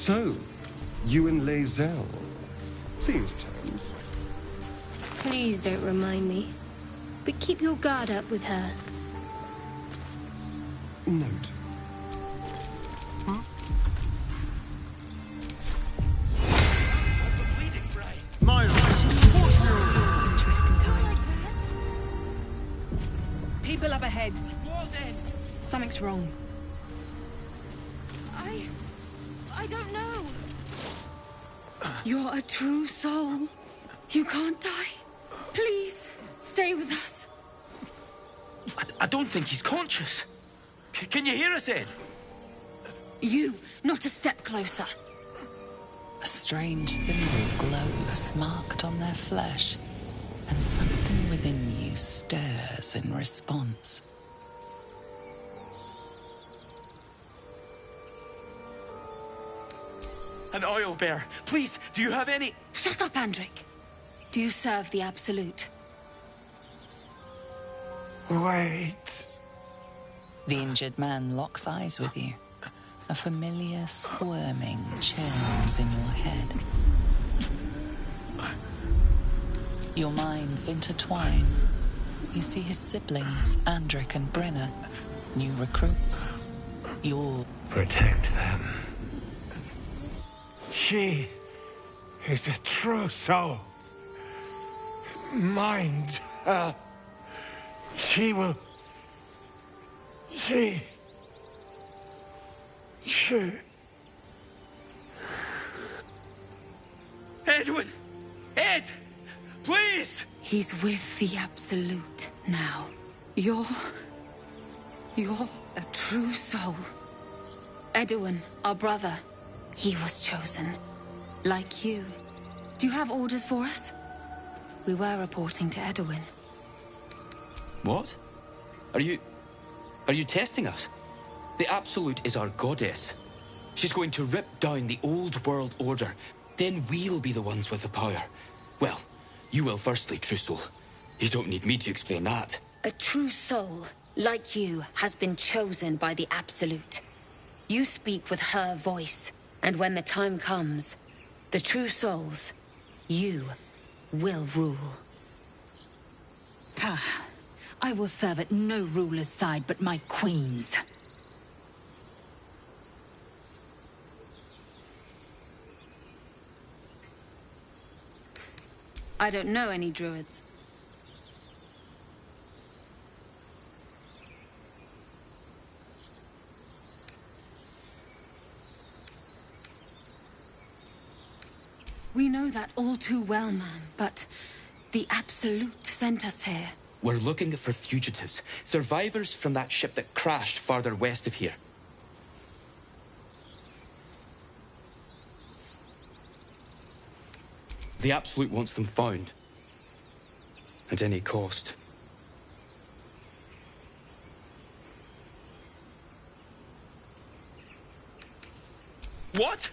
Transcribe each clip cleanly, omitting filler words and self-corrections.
So, you and Lae'zel. Seems tense. Please don't remind me. But keep your guard up with her. Note. My Interesting times. People up ahead. Something's wrong. I don't know. You're a true soul. You can't die. Please, stay with us. I don't think he's conscious. Can you hear us, Ed? You, not a step closer. A strange symbol glows, marked on their flesh, and something within you stirs in response. An oil bear. Please, do you have any... Shut up, Andric. Do you serve the Absolute? Wait. The injured man locks eyes with you. A familiar squirming churns in your head. Your minds intertwine. You see his siblings, Andric and Brenna, new recruits. You're... Protect them. She is a true soul. Mind her. She will... She... Edwin! Ed! Please! He's with the Absolute now. You're a true soul. Edwin, our brother, he was chosen. Like you. Do you have orders for us? We were reporting to Edwin. What? Are you testing us? The Absolute is our goddess. She's going to rip down the old world order. Then we'll be the ones with the power. Well, you will firstly, true soul. You don't need me to explain that. A true soul, like you, has been chosen by the Absolute. You speak with her voice, and when the time comes, the true souls, you will rule. I will serve at no ruler's side but my queen's. I don't know any druids. We know that all too well, ma'am, but the Absolute sent us here. We're looking for fugitives, survivors from that ship that crashed farther west of here. The Absolute wants them found. At any cost. What?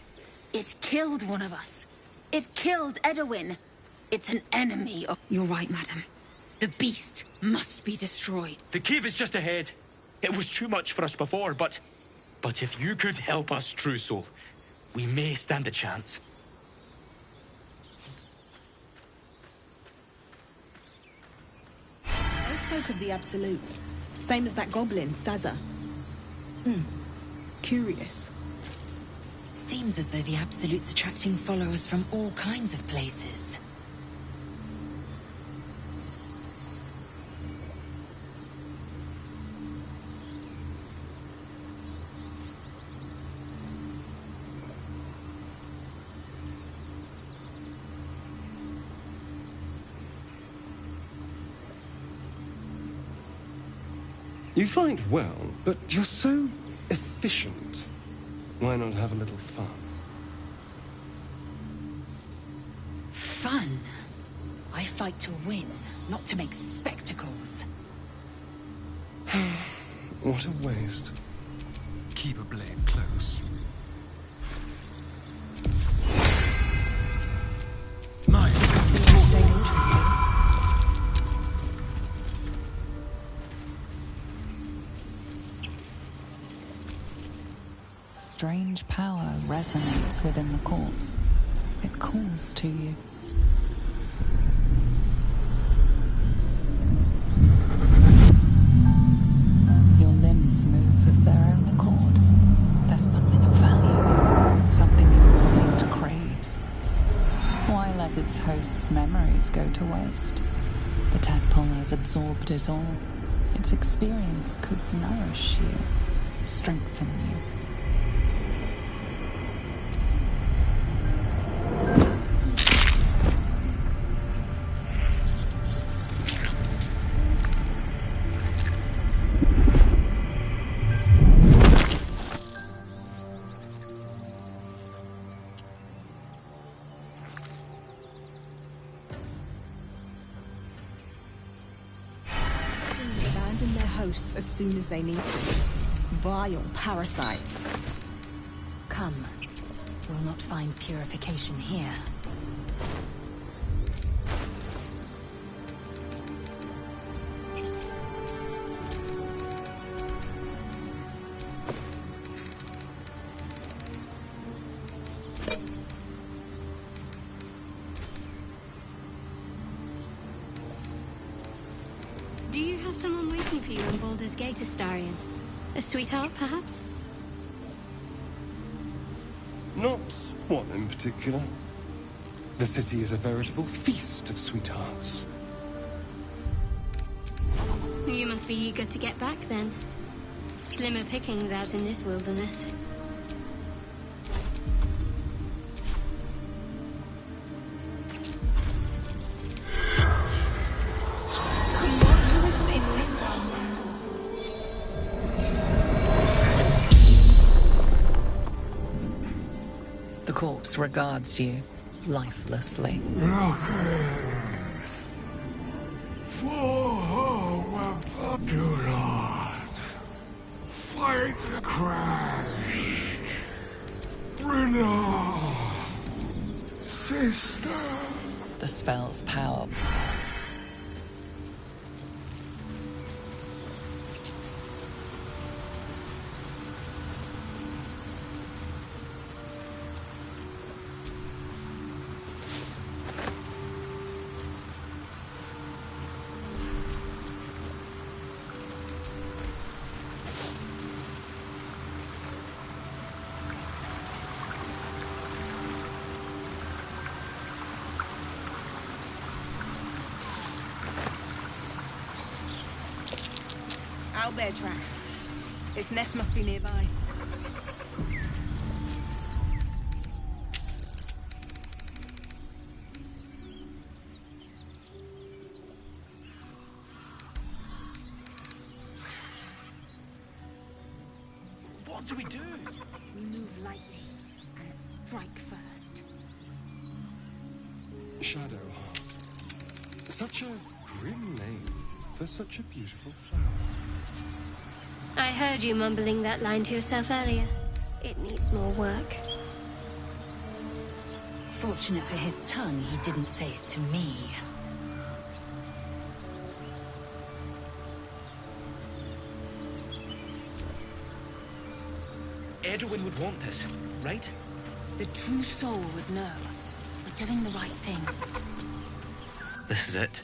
It killed one of us. It killed Edwin. It's an enemy of... You're right, madam. The beast must be destroyed. The cave is just ahead. It was too much for us before, but if you could help us, true soul, we may stand a chance. I spoke of the Absolute. Same as that goblin, Sazza. Curious. Seems as though the Absolute's attracting followers from all kinds of places. You fight well, but you're so efficient. Why not have a little fun? Fun? I fight to win, not to make spectacles. What a waste. Keep a blade close. Nice. Stayed interesting. Strange power resonates within the corpse. It calls to you. Your limbs move of their own accord. There's something of value, something your mind craves. Why let its host's memories go to waste? The tadpole has absorbed it all. Its experience could nourish you, strengthen you. Abandon their hosts as soon as they need to. Vile parasites. Come. We'll not find purification here. Do you have someone waiting for you in Baldur's Gate, Astarion? A sweetheart, perhaps? Not one in particular. The city is a veritable feast of sweethearts. You must be eager to get back, then. Slimmer pickings out in this wilderness. The corpse regards you lifelessly. Do not fight the crashed. Bruna, sister. The spell's power. Owlbear tracks. Its nest must be nearby. What do we do? We move lightly and strike first. Shadowheart. Such a grim name for such a beautiful flower. I heard you mumbling that line to yourself earlier. It needs more work. Fortunate for his tongue, he didn't say it to me. Edwin would want this, right? The true soul would know. We're doing the right thing. This is it.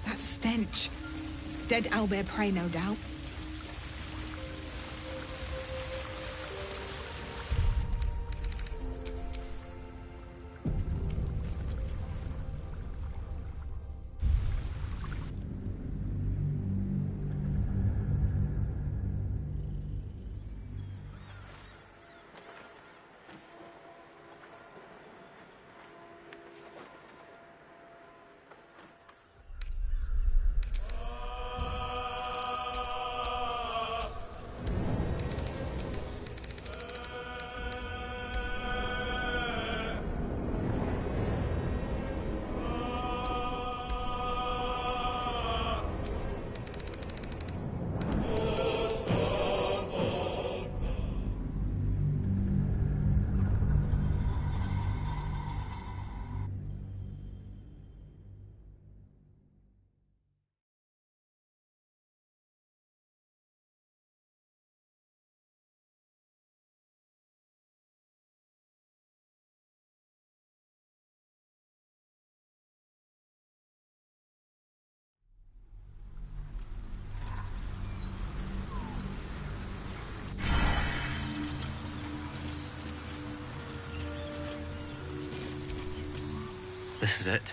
That stench. Dead owlbear prey, no doubt. This is it.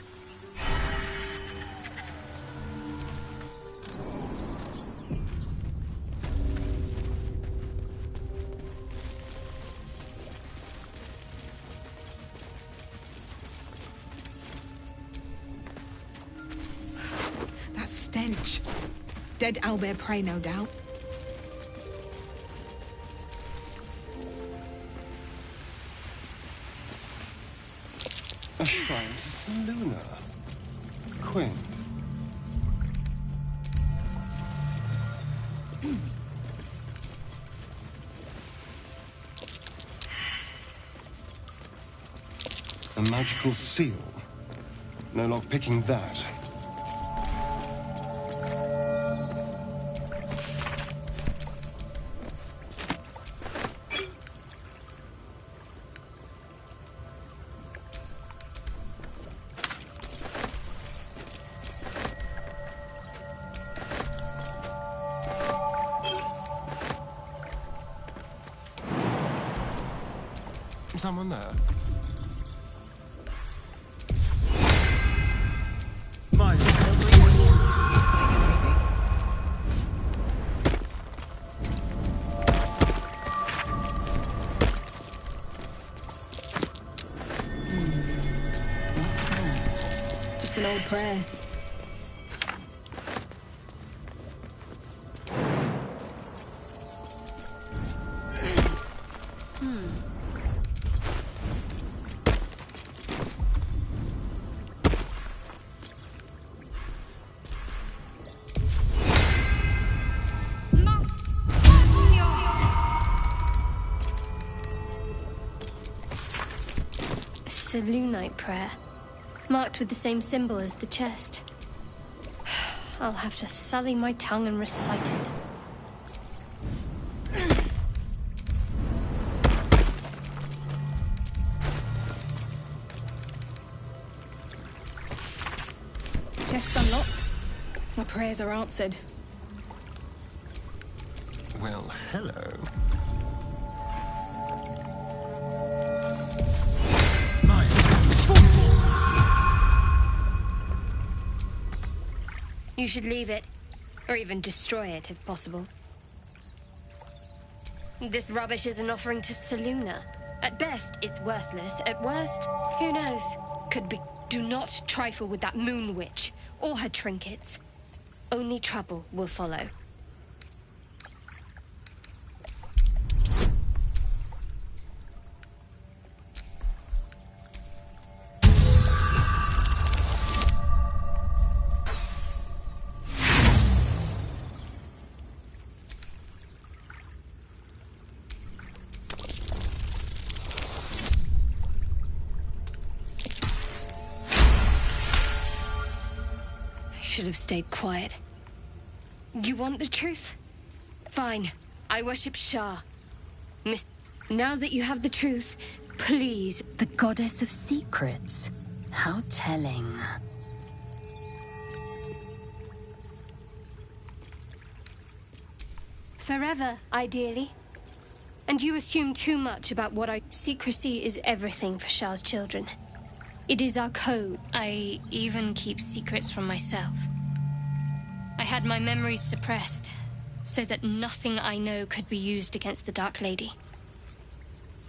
That stench. Dead owlbear prey, no doubt. A shrine to Seluna. Quaint. A magical seal. No lock picking that. Someone there? Mine. He's playing everything. What's that? Just an old prayer. Selunite prayer, marked with the same symbol as the chest. I'll have to sully my tongue and recite it. Chest's unlocked. My prayers are answered. Well, hello. You should leave it, or even destroy it if possible. This rubbish is an offering to Seluna. At best, it's worthless. At worst, who knows? Could be. Do not trifle with that moon witch, or her trinkets. Only trouble will follow. Should have stayed quiet. You want the truth? Fine. I worship Shah. Now that you have the truth, please. The goddess of secrets. How telling. Forever, ideally. And you assume too much about what I... Secrecy is everything for Shah's children. It is our code. I even keep secrets from myself. I had my memories suppressed, so that nothing I know could be used against the Dark Lady.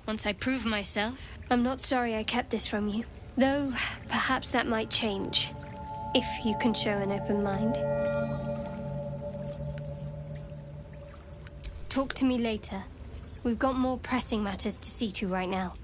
Once I prove myself, I'm not sorry I kept this from you. Though, perhaps that might change, if you can show an open mind. Talk to me later. We've got more pressing matters to see to right now.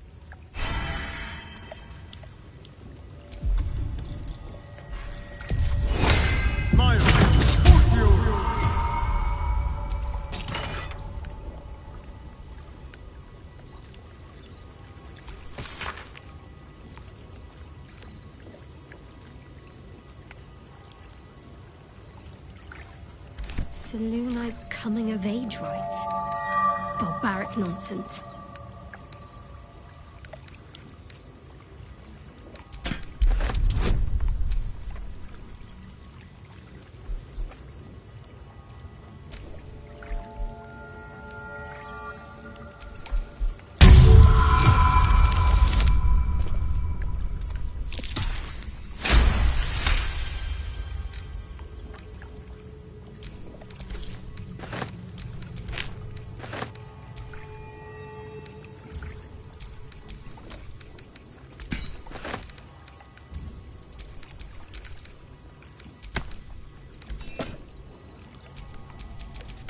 Selunite coming of age rites. Barbaric nonsense.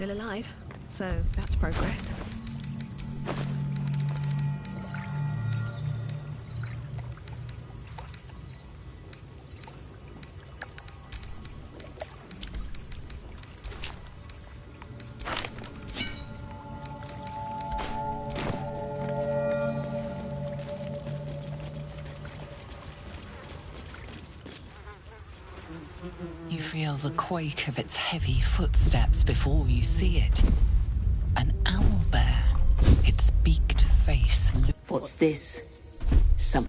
still alive, so that's progress. You feel the quake of its heavy footsteps before you see it. An owlbear, its beaked face. What's this? Stop!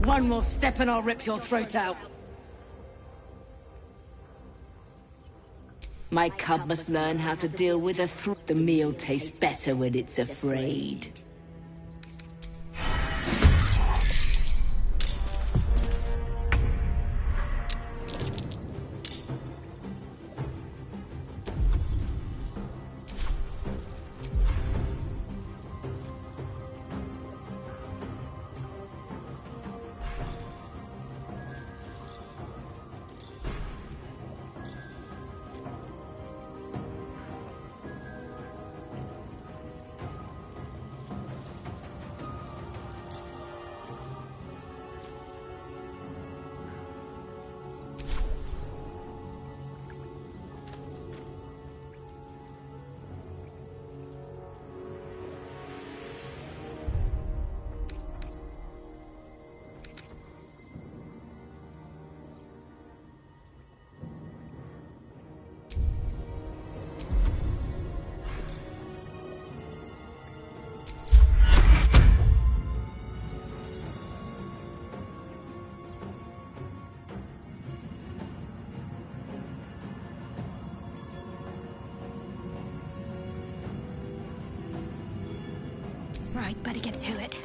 One more step and I'll rip your throat out. My cub must learn how to deal with a threat. The meal tastes better when it's afraid. Right, better get to it.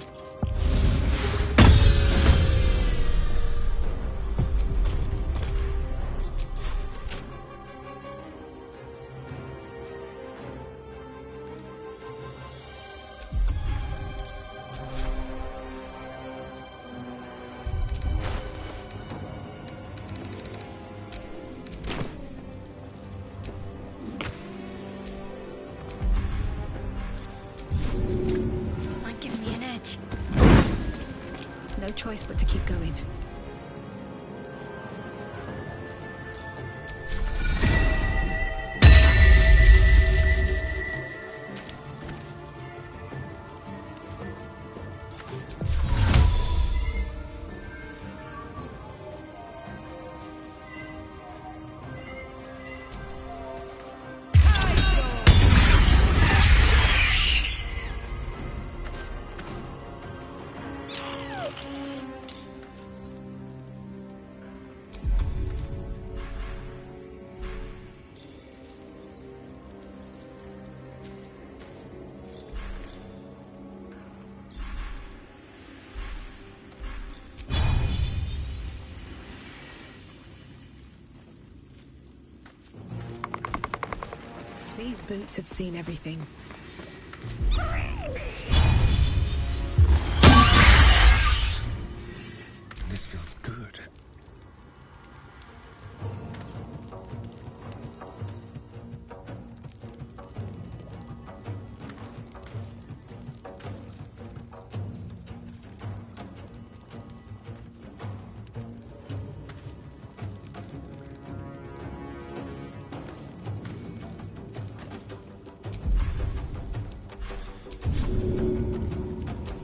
No choice but to keep going. These boots have seen everything. This feels good.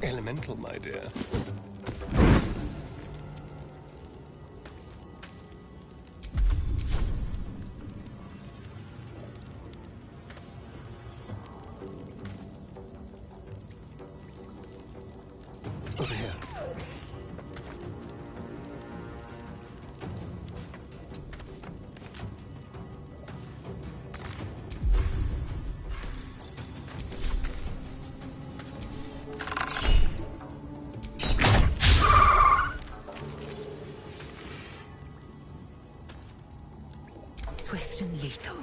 Elemental, my dear. Over here. Swift and lethal.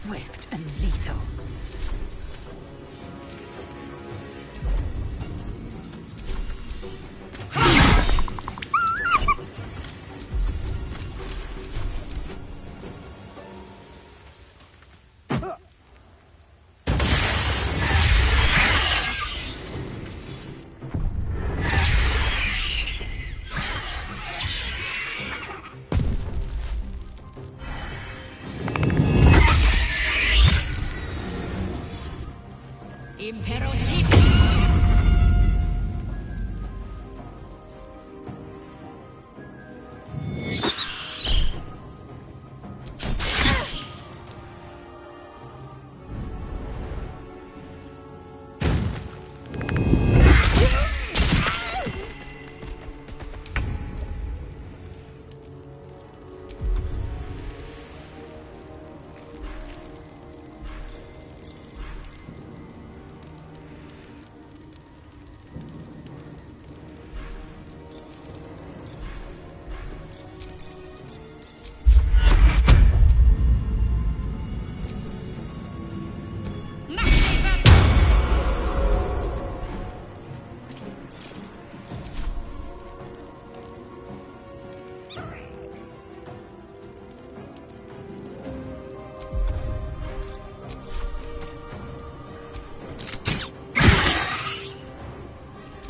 Swift and lethal.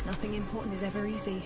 Nothing important is ever easy.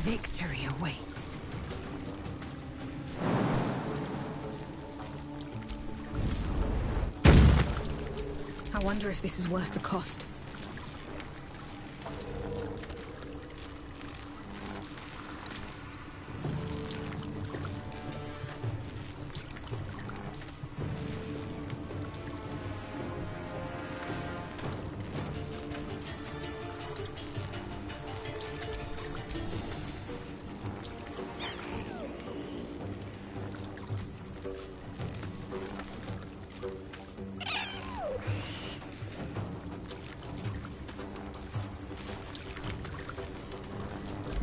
Victory awaits. I wonder if this is worth the cost.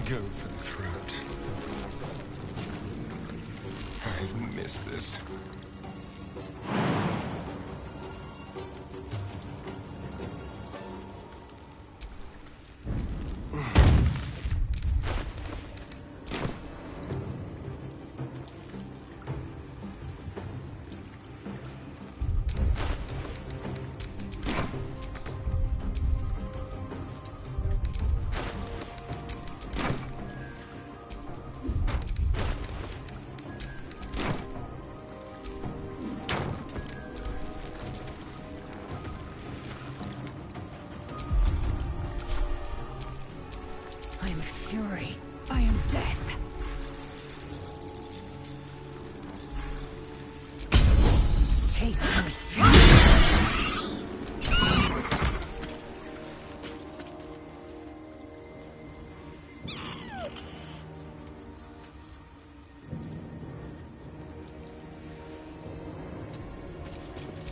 Go for the throat. I've missed this.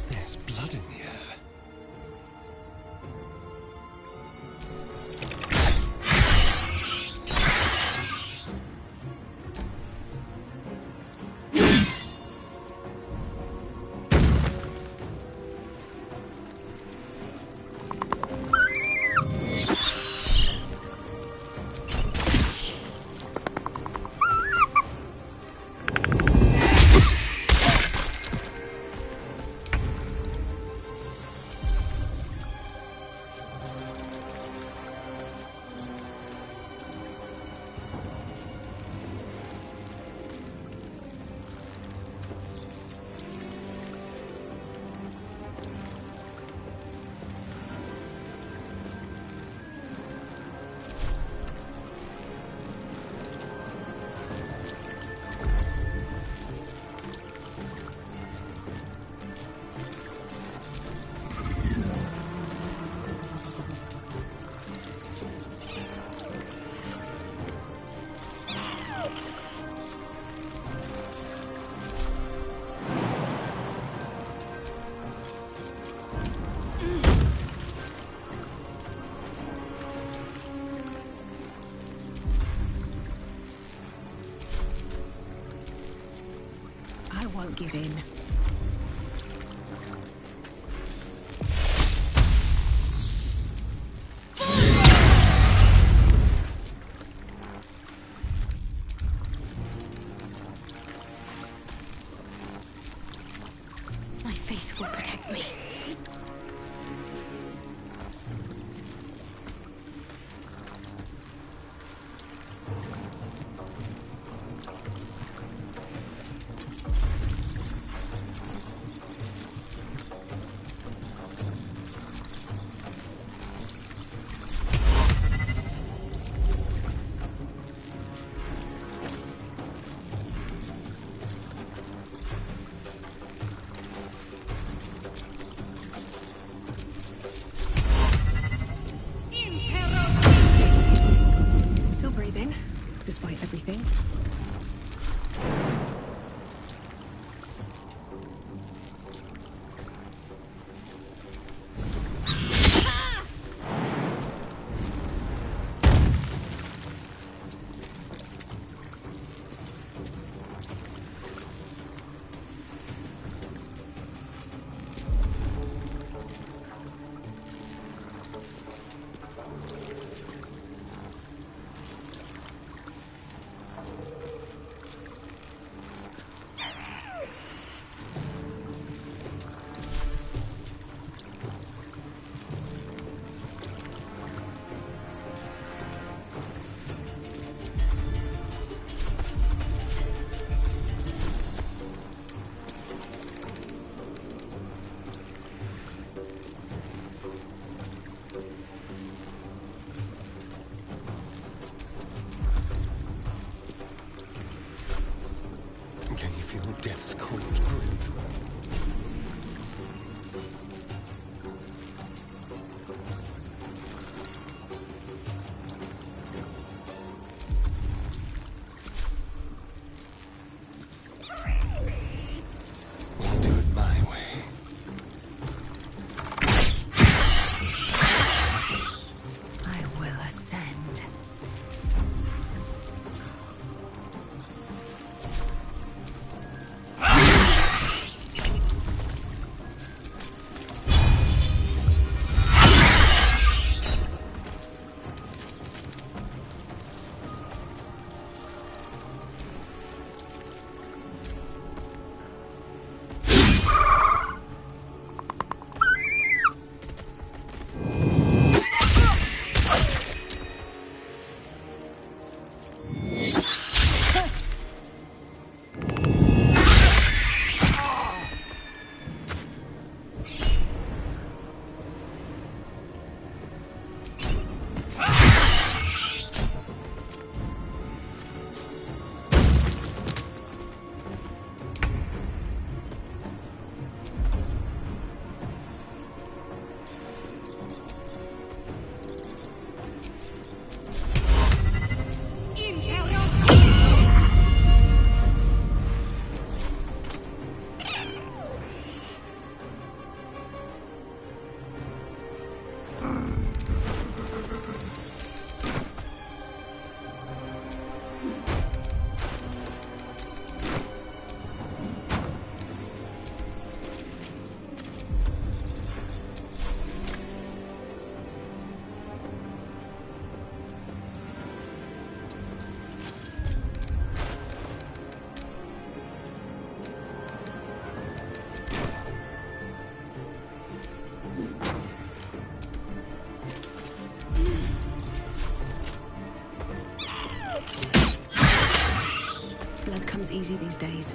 There's blood in the air. I won't give in. My faith will protect me. easy these days.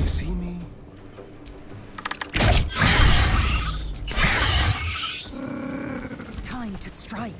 See me? Time to strike.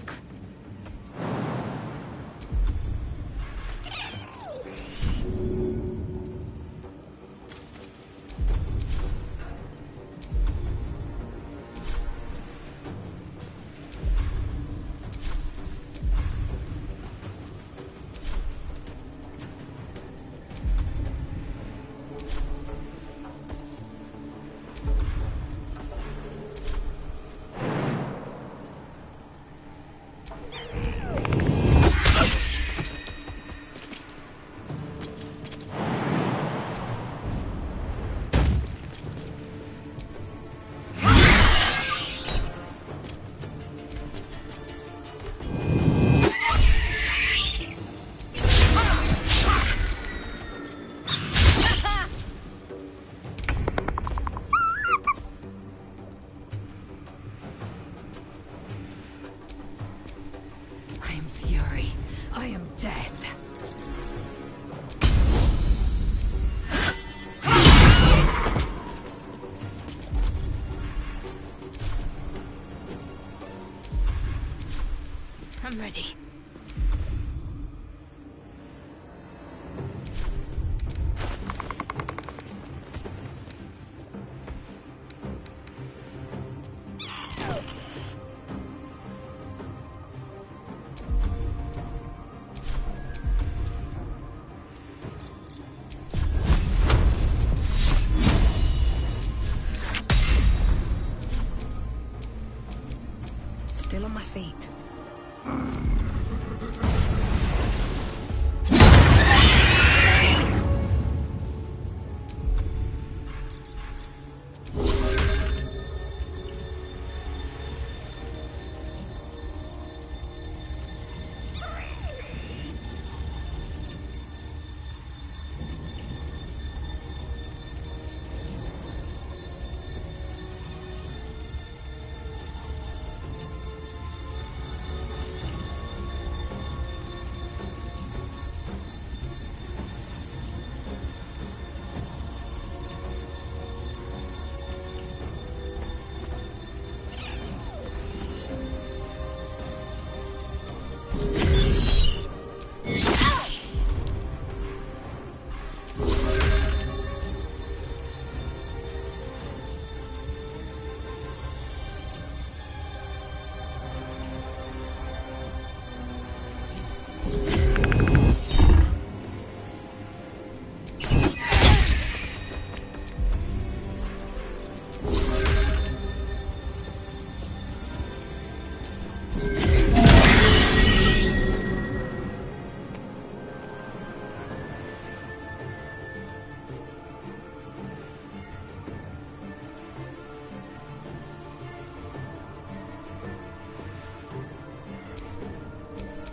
I am fury. I am death. I'm ready. Still on my feet.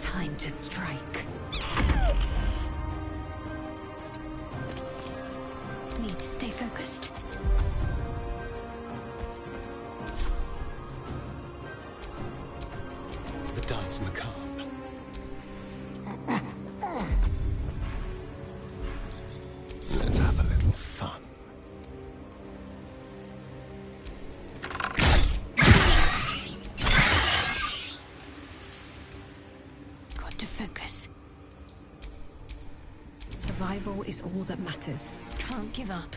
Time to strike. Need to stay focused. The dance macabre. Let's have a little fun. to focus. Survival is all that matters. Can't give up.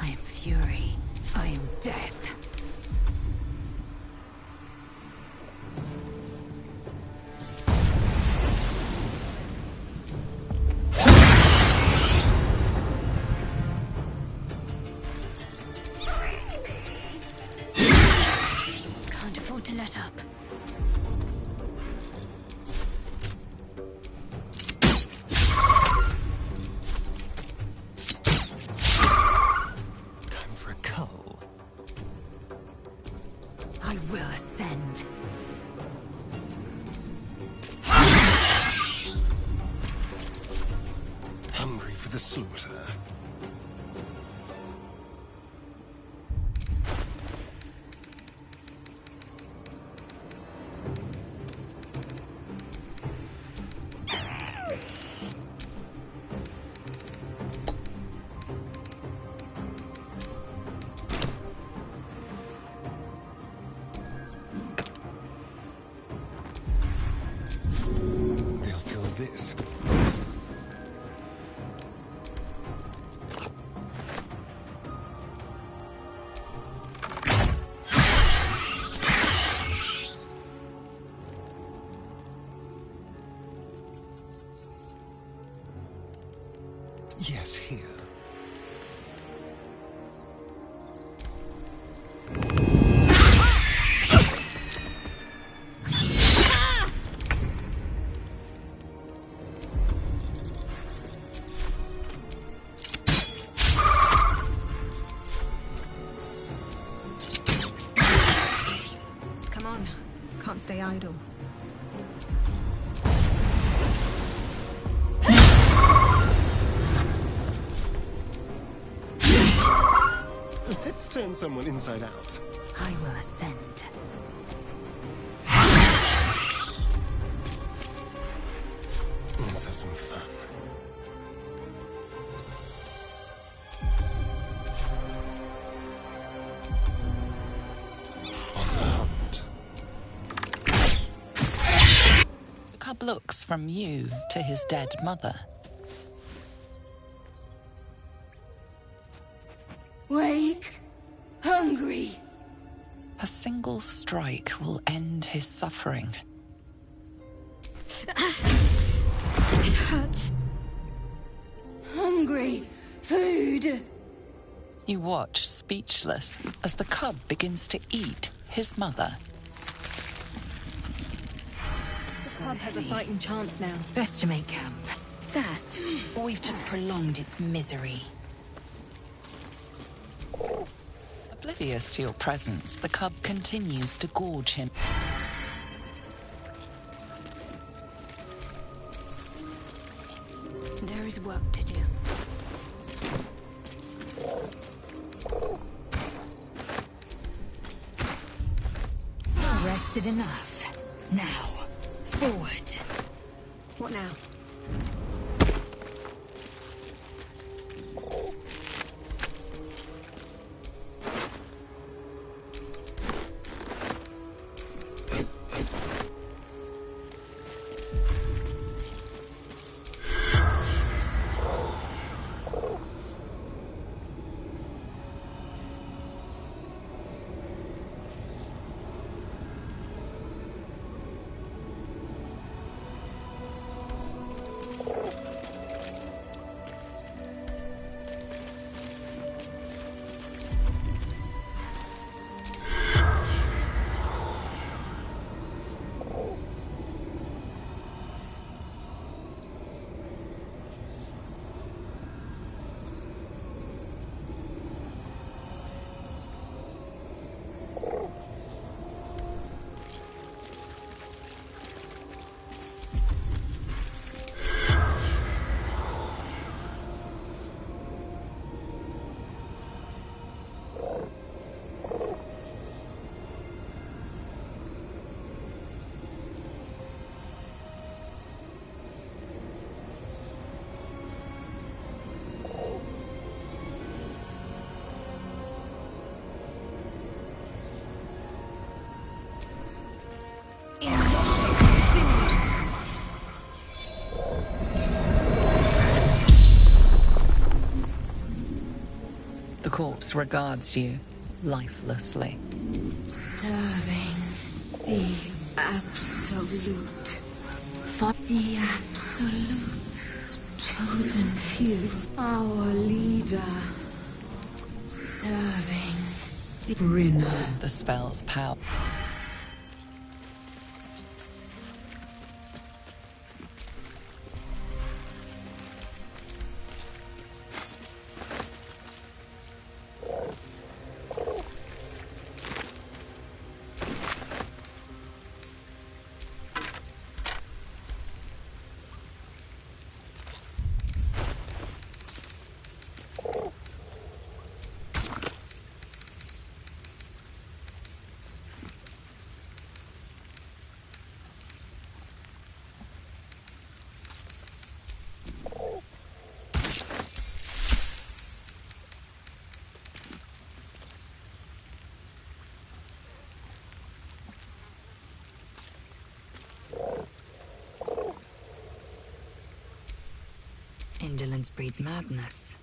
I am fury. I am death. Can't afford to let up. Time for a cull. I will ascend. Hungry for the slaughter. They'll feel this. Yes, here. Come on. Can't stay idle. Let's turn someone inside out. I will ascend. Let's have some fun. On the hunt. The cub looks from you to his dead mother. Wake. Hungry. A single strike will end his suffering. It hurts. Hungry. Food. You watch, speechless, as the cub begins to eat his mother. The cub has a fighting chance now. Best to make camp. That, or we've just prolonged its misery. Oblivious to your presence, the cub continues to gorge him. There is work to do. Rested enough. Now, forward. What now? corpse regards you lifelessly. Serving the Absolute. For the Absolute's chosen few. Our leader. Serving the Brinner. The spell's power. Indolence breeds madness.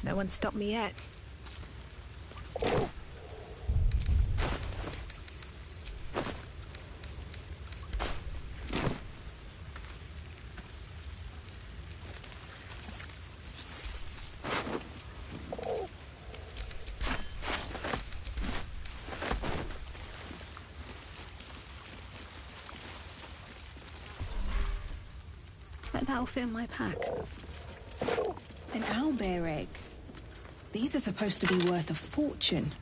No one stopped me yet. Bet that'll fit in my pack. An owlbear egg. These are supposed to be worth a fortune.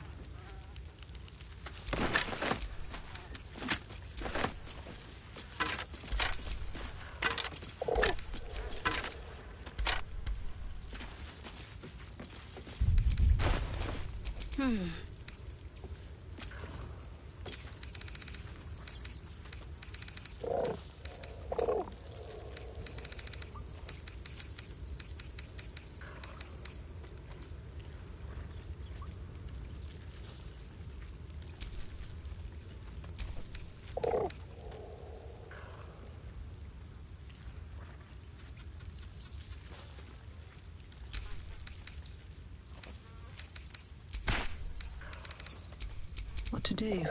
What to do?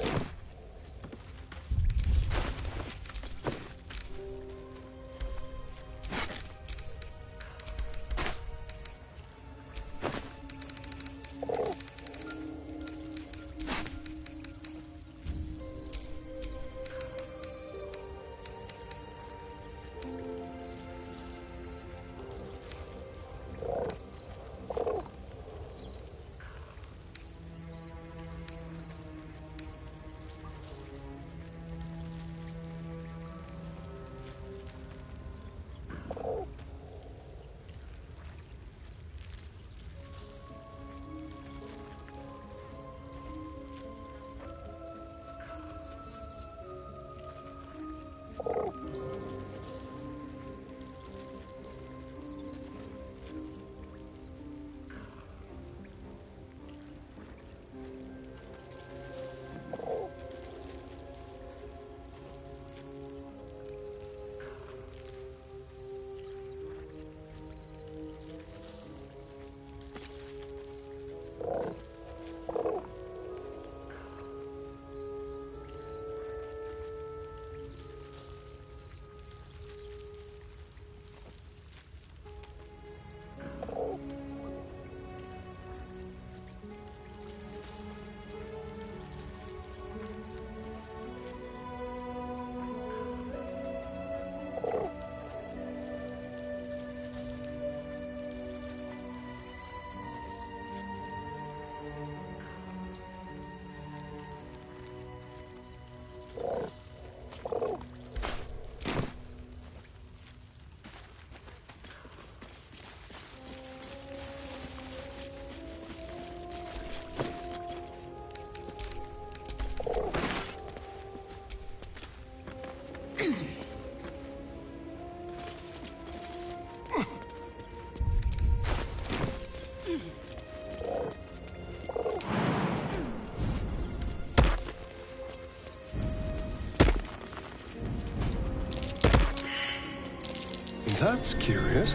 That's curious.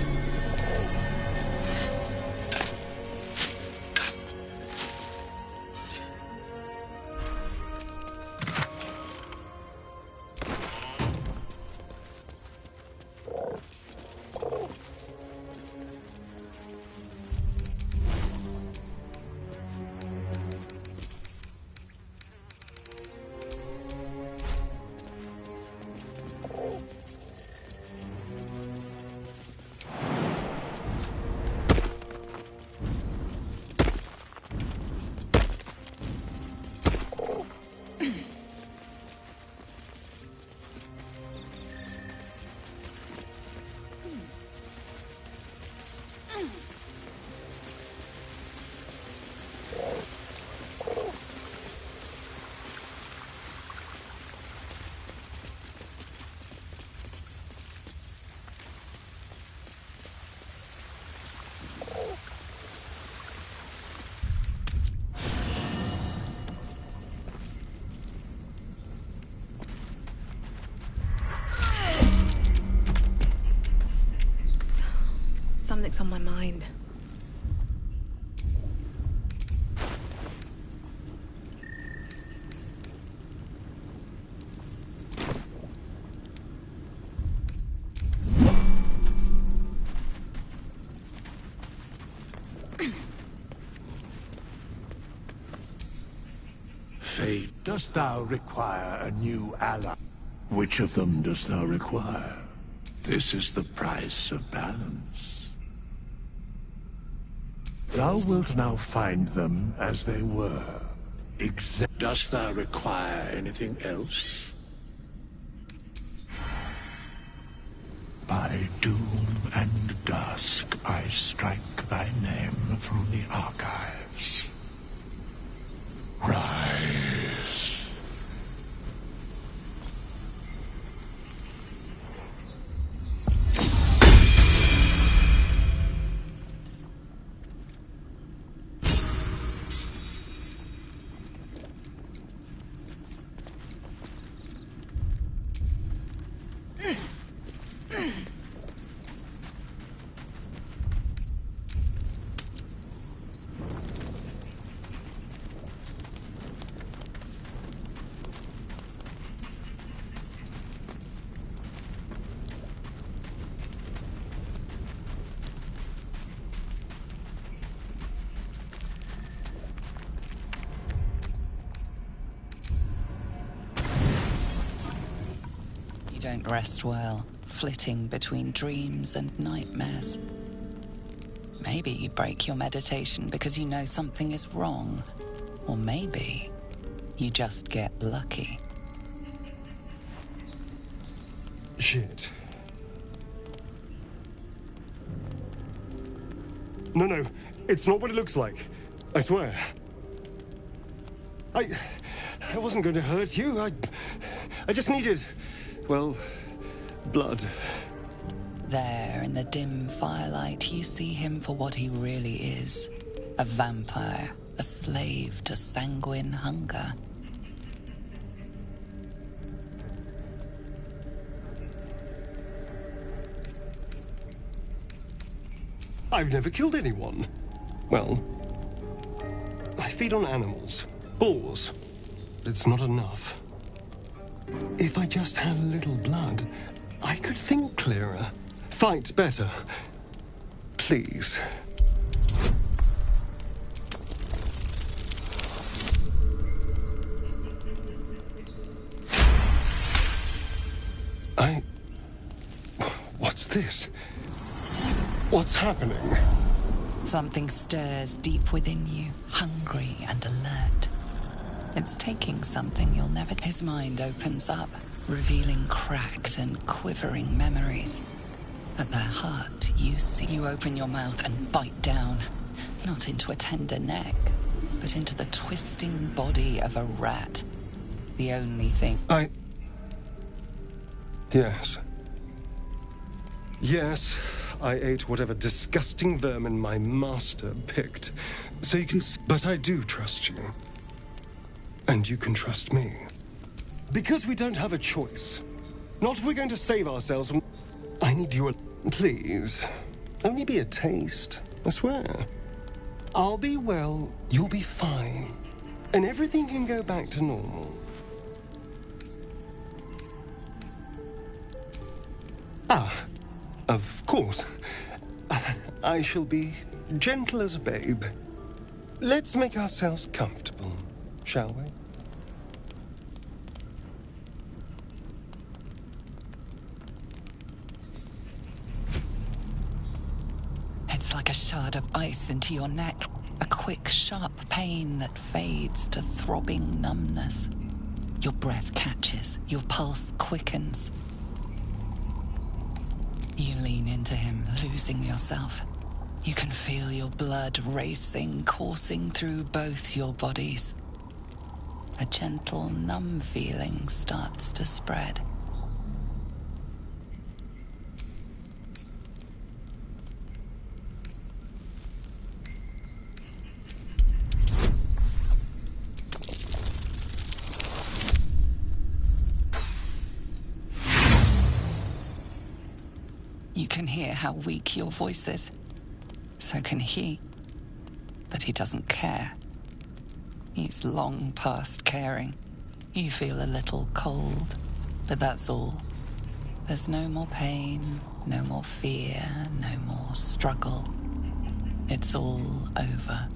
Something's on my mind. Fate, dost thou require a new ally? Which of them dost thou require? This is the price of balance. Thou wilt now find them as they were. Dost thou require anything else? By doom and dusk I strike thy name from the archives. Rise. You don't rest well, flitting between dreams and nightmares. Maybe you break your meditation because you know something is wrong. Or maybe you just get lucky. Shit. No, it's not what it looks like. I swear. I wasn't going to hurt you. I just needed, well, blood. There, in the dim firelight, you see him for what he really is. A vampire, a slave to sanguine hunger. I've never killed anyone. Well, I feed on animals, boars, but it's not enough. If I just had a little blood, I could think clearer, fight better. Please. What's this? What's happening? Something stirs deep within you, hungry and alert. It's taking something you'll never... His mind opens up, revealing cracked and quivering memories. At their heart, you see... You open your mouth and bite down, not into a tender neck, but into the twisting body of a rat. The only thing... Yes, I ate whatever disgusting vermin my master picked. So you can... But I do trust you. And you can trust me. Because we don't have a choice. Not if we're going to save ourselves from... I need you... Please, only be a taste, I swear. I'll be well, you'll be fine, and everything can go back to normal. Ah, of course. I shall be gentle as a babe. Let's make ourselves comfortable, shall we? It's like a shard of ice into your neck. A quick, sharp pain that fades to throbbing numbness. Your breath catches, your pulse quickens. You lean into him, losing yourself. You can feel your blood racing, coursing through both your bodies. A gentle, numb feeling starts to spread. You can hear how weak your voice is. So can he. But he doesn't care. He's long past caring. You feel a little cold, but that's all. There's no more pain, no more fear, no more struggle. It's all over.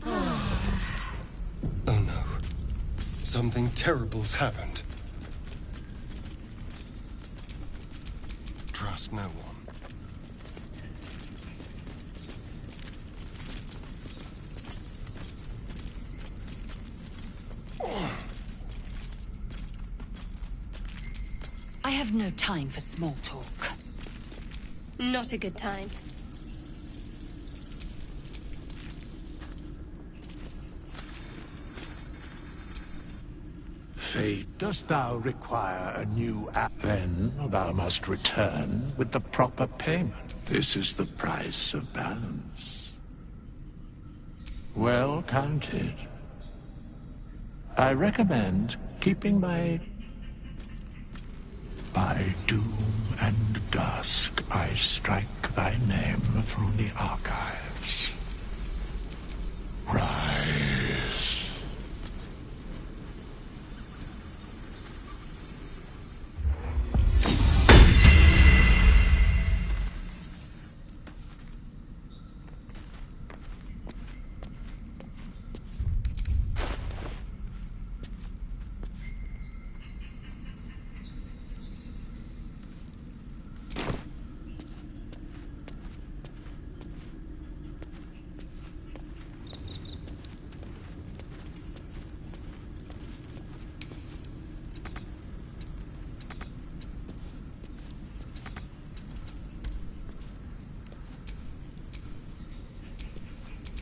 Oh no. Something terrible's happened. Trust no one. I have no time for small talk. Not a good time. Fate, dost thou require a new Then thou must return with the proper payment. This is the price of balance. Well counted. I recommend keeping by doom and dusk I strike thy name through the archives. Rise.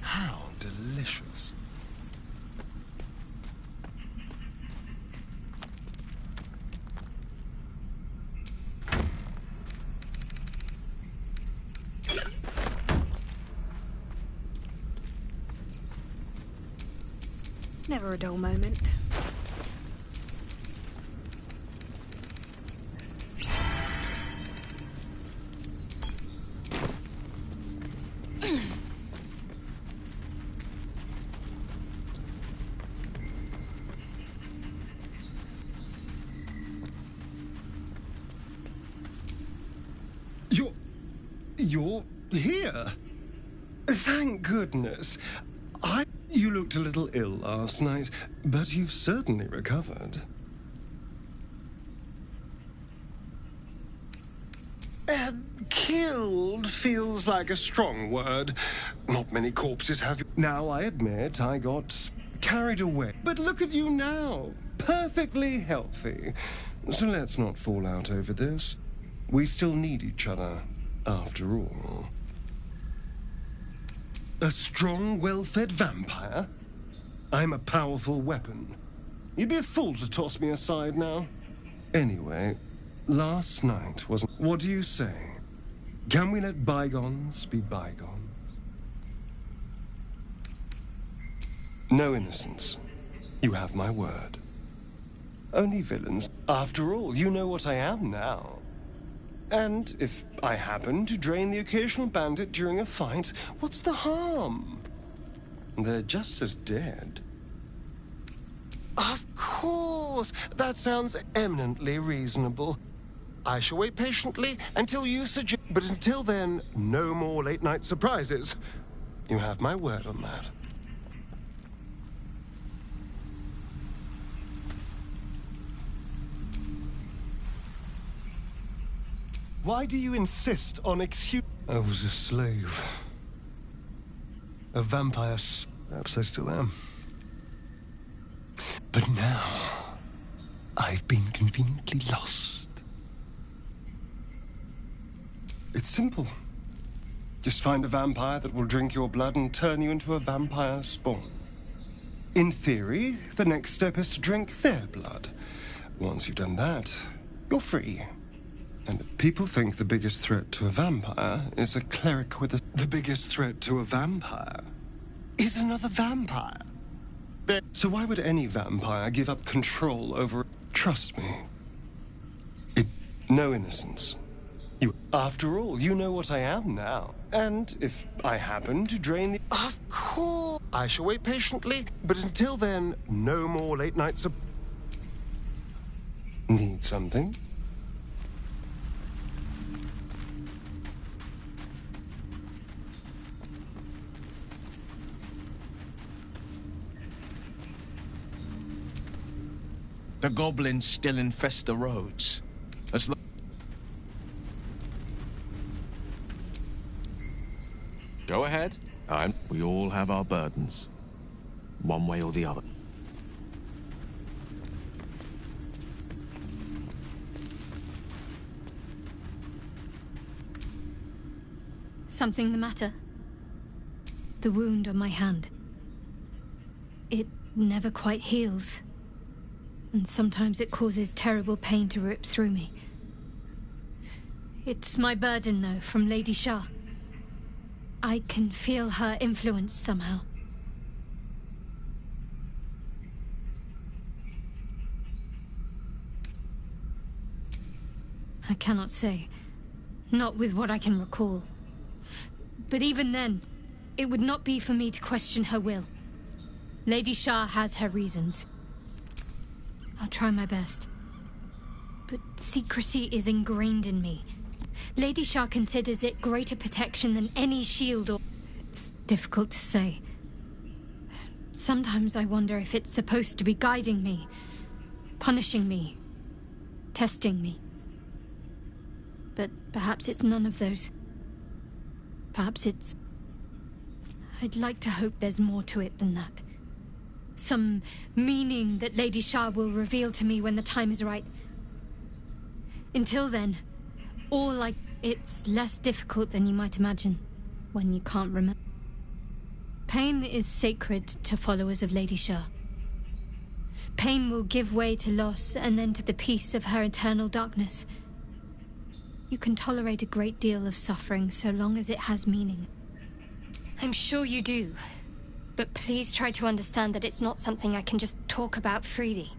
How delicious. Never a dull moment. You're here. Thank goodness. You looked a little ill last night, but you've certainly recovered. Killed feels like a strong word. Not many corpses have you. Now, I admit I got carried away. But look at you now. Perfectly healthy. So let's not fall out over this. We still need each other, after all. A strong, well-fed vampire? I'm a powerful weapon. You'd be a fool to toss me aside now. Anyway, last night wasn't... What do you say? Can we let bygones be bygones? No innocence. You have my word. Only villains. After all, you know what I am now. And if I happen to drain the occasional bandit during a fight, what's the harm? They're just as dead. Of course! That sounds eminently reasonable. I shall wait patiently until you suggest... But until then, no more late-night surprises. You have my word on that. Why do you insist on excuse... I was a slave. A vampire... Perhaps I still am. But now, I've been conveniently lost. It's simple. Just find a vampire that will drink your blood and turn you into a vampire spawn. In theory, the next step is to drink their blood. Once you've done that, you're free. And people think the biggest threat to a vampire is a cleric with a... The biggest threat to a vampire is another vampire. So why would any vampire give up control over... Trust me. No innocence. After all, you know what I am now. And if I happen to drain the... Of course! I shall wait patiently, but until then, no more late nights... Need something? The goblins still infest the roads. Go ahead. We all have our burdens. One way or the other. Something the matter? The wound on my hand. It never quite heals. And sometimes it causes terrible pain to rip through me. It's my burden, though, from Lady Shah. I can feel her influence somehow. I cannot say. Not with what I can recall. But even then, it would not be for me to question her will. Lady Shah has her reasons. I'll try my best. But secrecy is ingrained in me. Lady Shah considers it greater protection than any shield or... It's difficult to say. Sometimes I wonder if it's supposed to be guiding me, punishing me, testing me. But perhaps it's none of those. Perhaps it's... I'd like to hope there's more to it than that. Some meaning that Lady Shah will reveal to me when the time is right. Until then, it's less difficult than you might imagine when you can't remember. Pain is sacred to followers of Lady Shah. Pain will give way to loss and then to the peace of her eternal darkness. You can tolerate a great deal of suffering so long as it has meaning. I'm sure you do. But please try to understand that it's not something I can just talk about freely.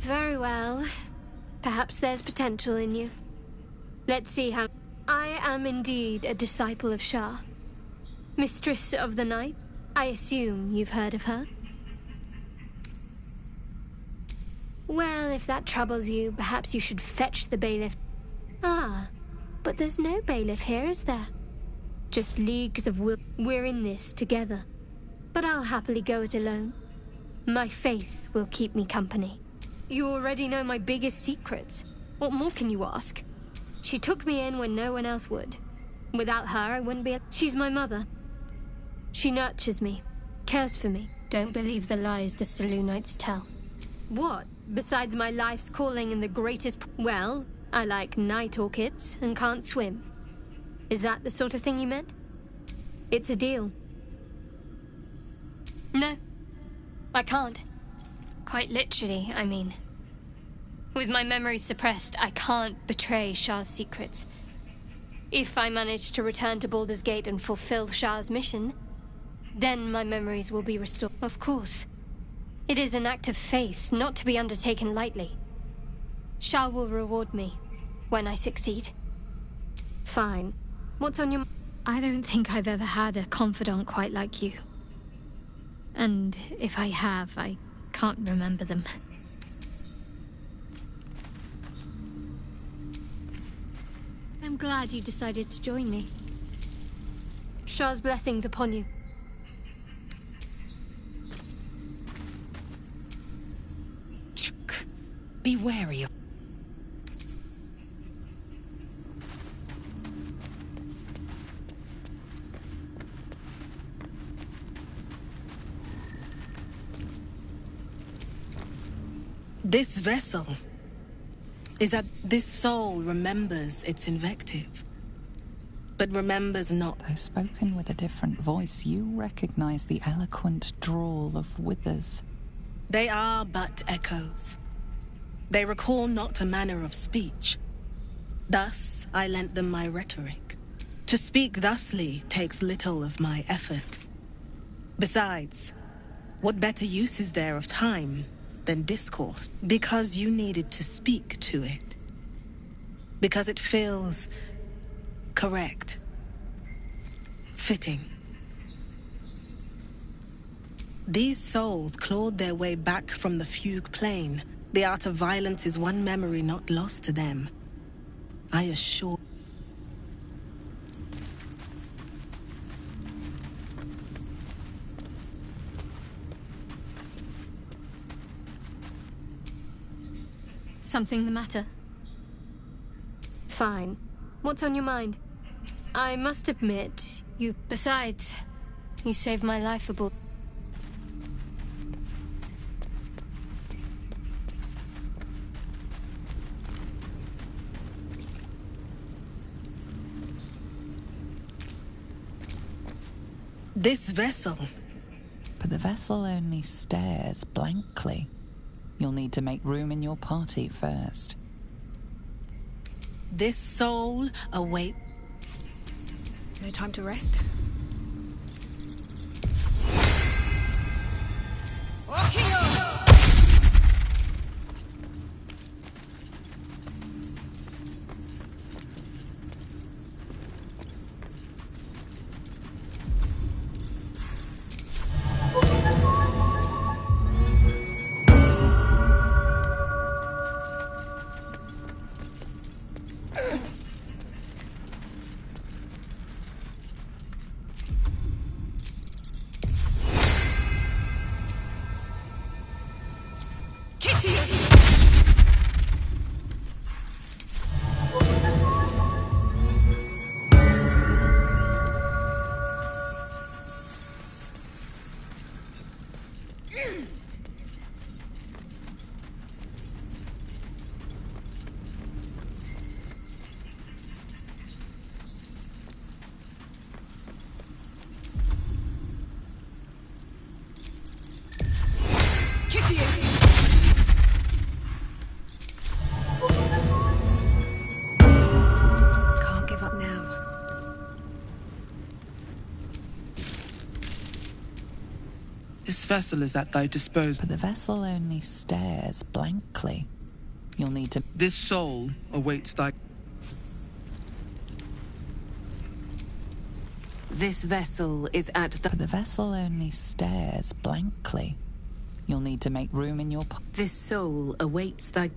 Very well. Perhaps there's potential in you. Let's see how... I am indeed a disciple of Shah. Mistress of the Night. I assume you've heard of her. Well, if that troubles you, perhaps you should fetch the bailiff. Ah, but there's no bailiff here, is there? Just leagues of will. We're in this together. But I'll happily go it alone. My faith will keep me company. You already know my biggest secrets. What more can you ask? She took me in when no one else would. Without her, I wouldn't be... She's my mother. She nurtures me, cares for me. Don't believe the lies the Selûnites tell. What? Besides my life's calling and the greatest... Well, I like night orchids and can't swim. Is that the sort of thing you meant? It's a deal. No, I can't. Quite literally, I mean. With my memories suppressed, I can't betray Shah's secrets. If I manage to return to Baldur's Gate and fulfill Shah's mission, then my memories will be restored. Of course. It is an act of faith, not to be undertaken lightly. Shah will reward me when I succeed. Fine. What's on your... I don't think I've ever had a confidant quite like you. And if I have, I can't remember them. I'm glad you decided to join me. Shah's blessings upon you. Be wary of... This vessel is that this soul remembers its invective, but remembers not. Though spoken with a different voice, you recognize the eloquent drawl of Withers. They are but echoes. They recall not a manner of speech. Thus, I lent them my rhetoric. To speak thusly takes little of my effort. Besides, what better use is there of time than discourse? Because you needed to speak to it. Because it feels correct. Fitting. These souls clawed their way back from the fugue plane. The art of violence is one memory not lost to them. I assure... Something the matter? Fine. What's on your mind? I must admit, you... Besides, you saved my life a bit. This vessel... But the vessel only stares blankly. You'll need to make room in your party first. This soul awaits... No time to rest? Can't give up now. This vessel is at thy disposal. But the vessel only stares blankly. You'll need to... This soul awaits thy... This vessel is at the... But the vessel only stares blankly. You'll need to make room in your... This soul awaits thy...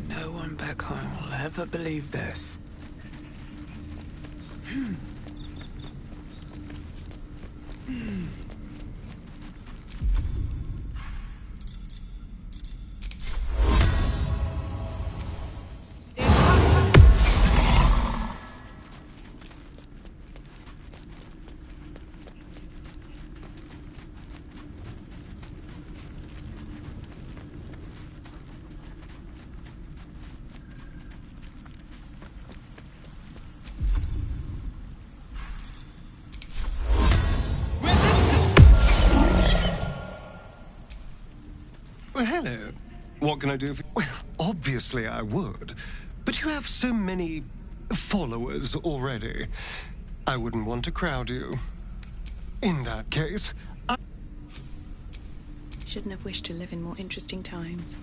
No one back home will ever believe this. Well, hello. What can I do for... Well, obviously I would. But you have so many followers already. I wouldn't want to crowd you. In that case, Shouldn't have wished to live in more interesting times.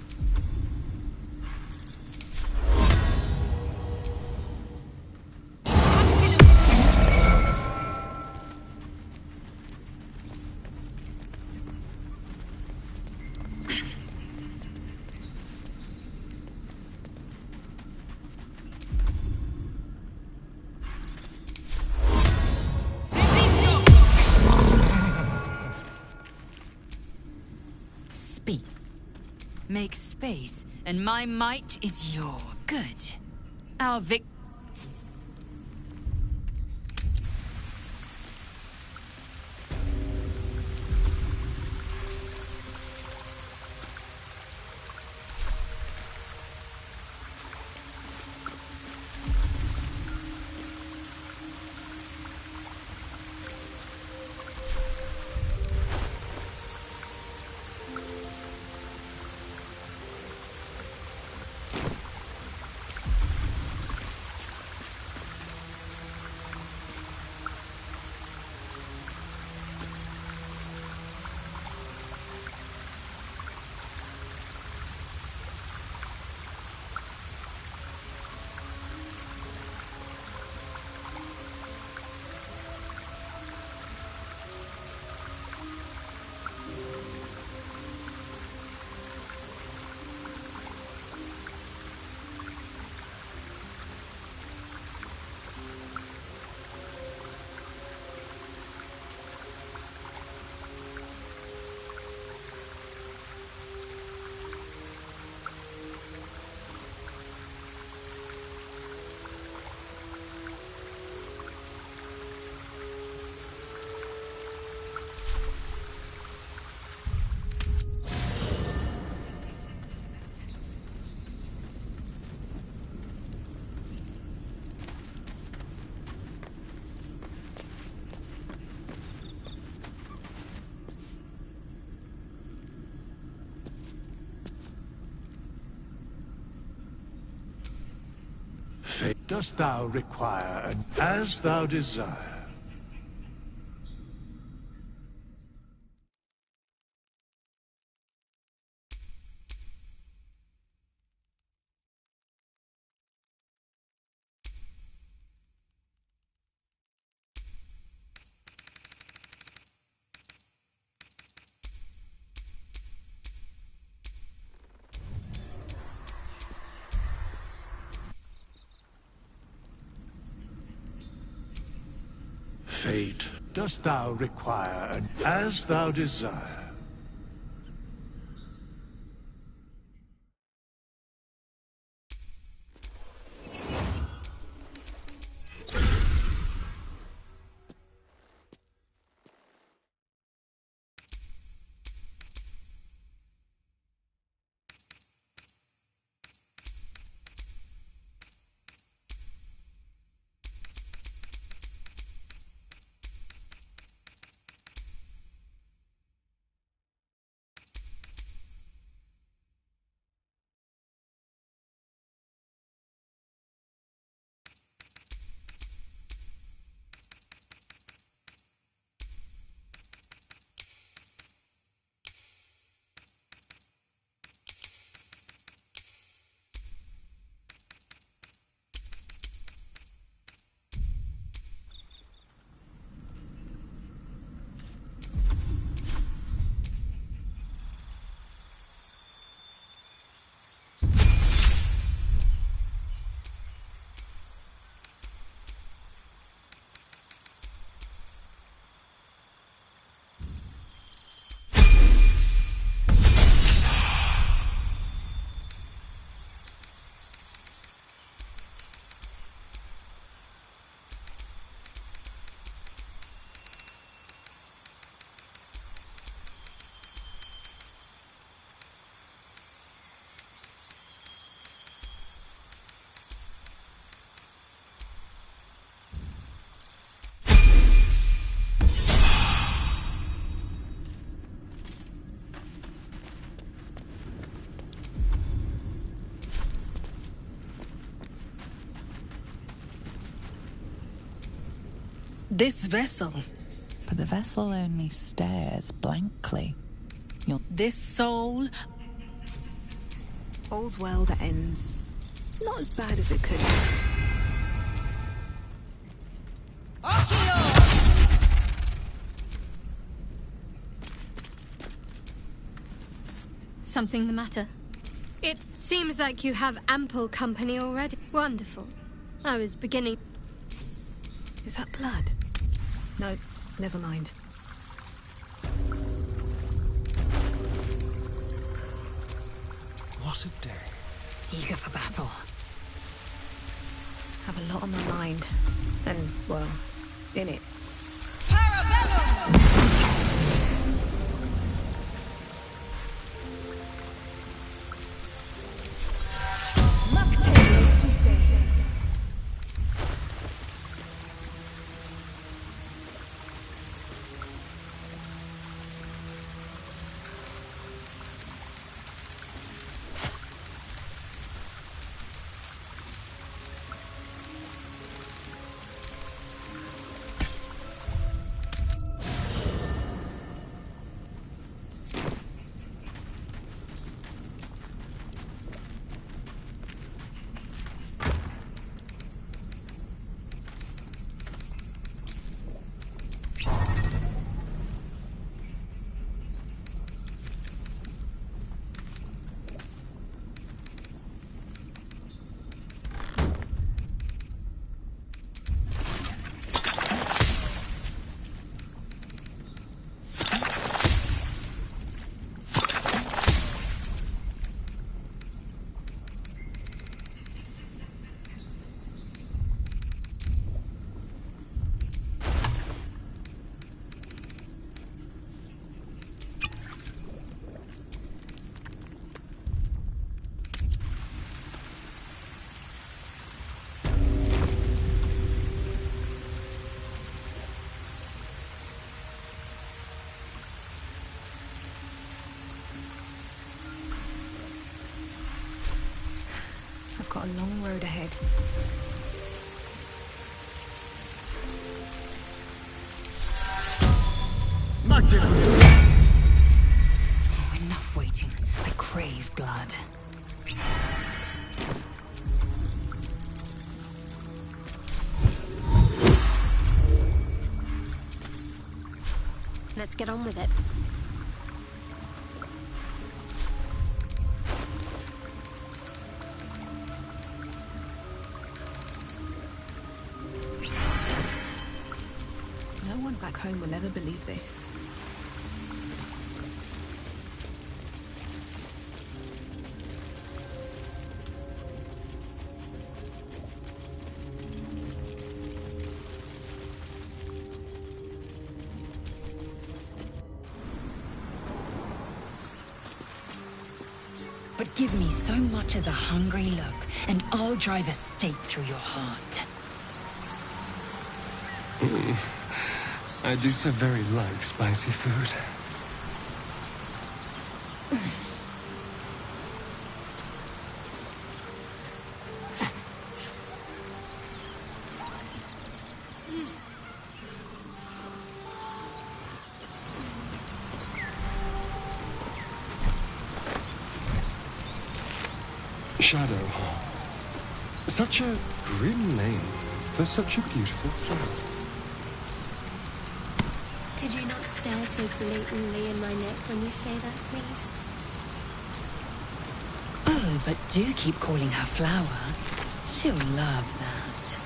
Speak. Make space, and my might is your good. Our vic... Fate dost thou require, and as thou desire. Fate dost thou require, and as thou desire. This vessel. But the vessel only stares blankly. This soul. All's well that ends not as bad as it could have. Something the matter? It seems like you have ample company already. Wonderful. I was beginning... Is that blood? No, never mind. What a day. Eager for battle. Have a lot on my mind. And, well, in it. Got a long road ahead. Oh, enough waiting. I crave blood. Let's get on with it. Back home will ever believe this. But give me so much as a hungry look, and I'll drive a stake through your heart. I do so very like spicy food. Shadow. Such a grim name for such a beautiful flower. Could you not stare so blatantly in my neck when you say that, please? Oh, but do keep calling her Flower. She'll love that.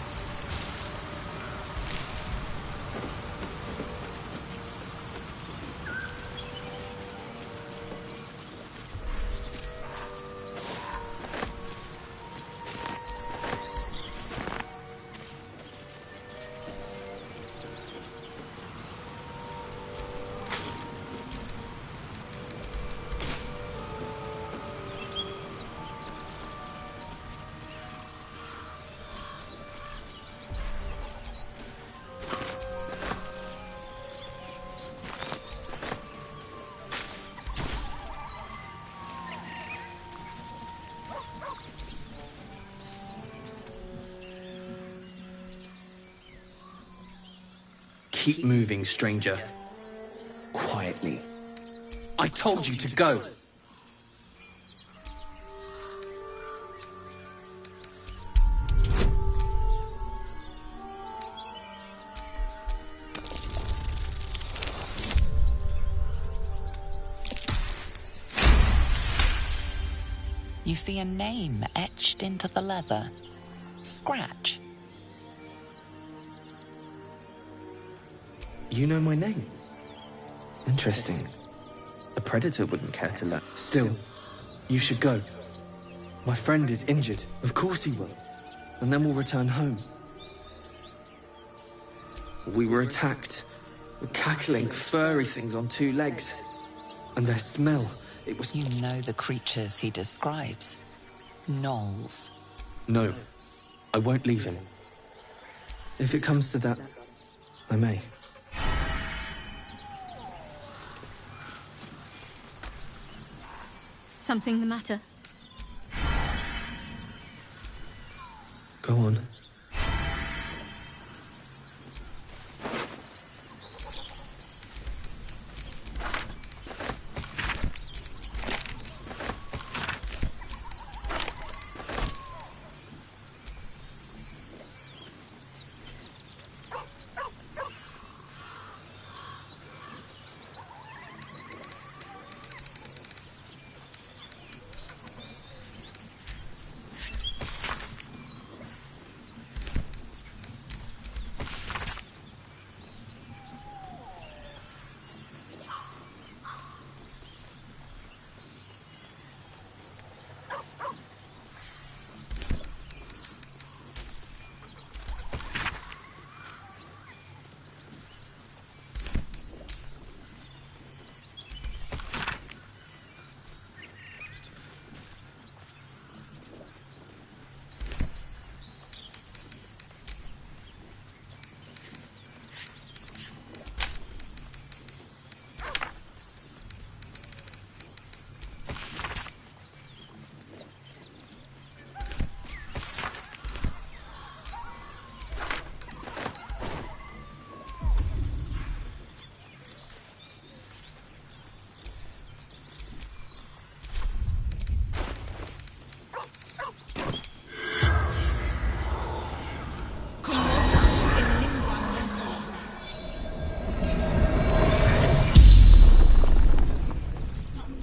Keep moving, stranger. Quietly. I told you to go! You see a name etched into the leather. Scratch. You know my name? Interesting. A predator wouldn't care to learn. Still, you should go. My friend is injured. Of course he will. And then we'll return home. We were attacked. The cackling, furry things on two legs. And their smell, it was... You know the creatures he describes. Gnolls. No, I won't leave him. If it comes to that, I may. Something the matter? Go on.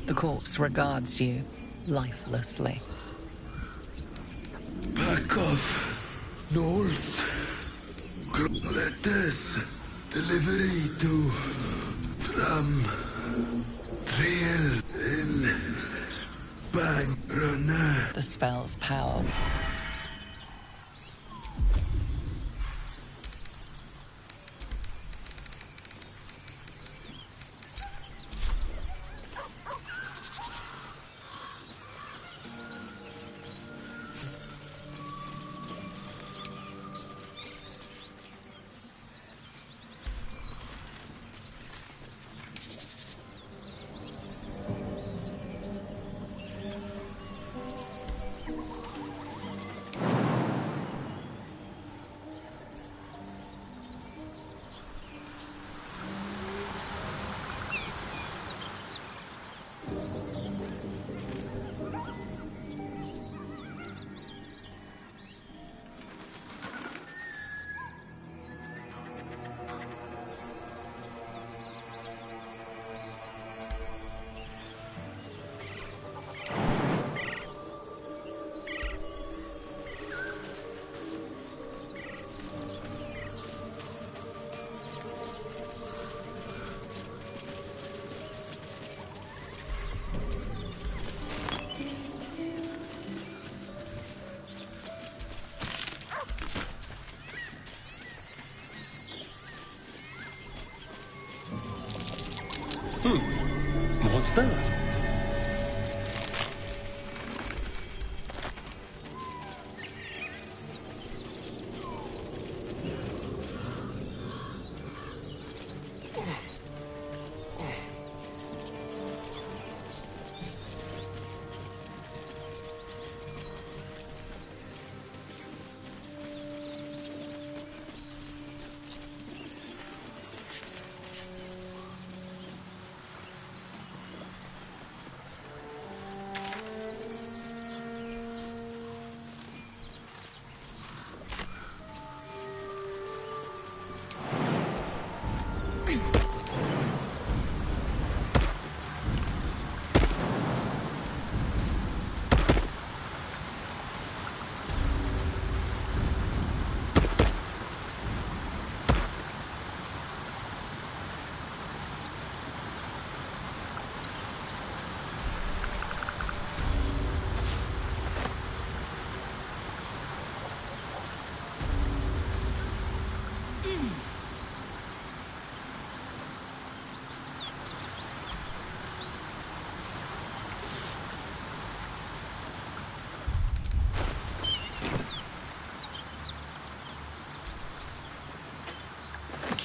The corpse regards you lifelessly. Back off, Knowles. Letters. Delivery to... from... Trail in... Bang Runner. The spell's power. What's that?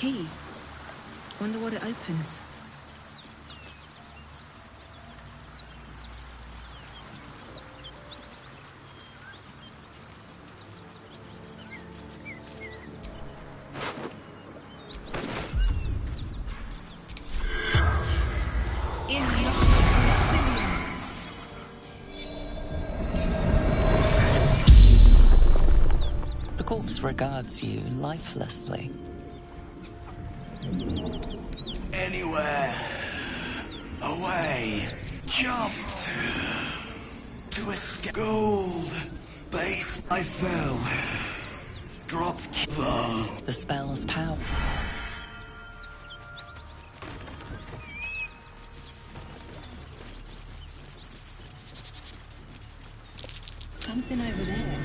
key. Wonder what it opens. The corpse regards you lifelessly. Anywhere. Away. Jumped. To escape. Gold. Base. I fell. Dropped. The spell's power. Something over there.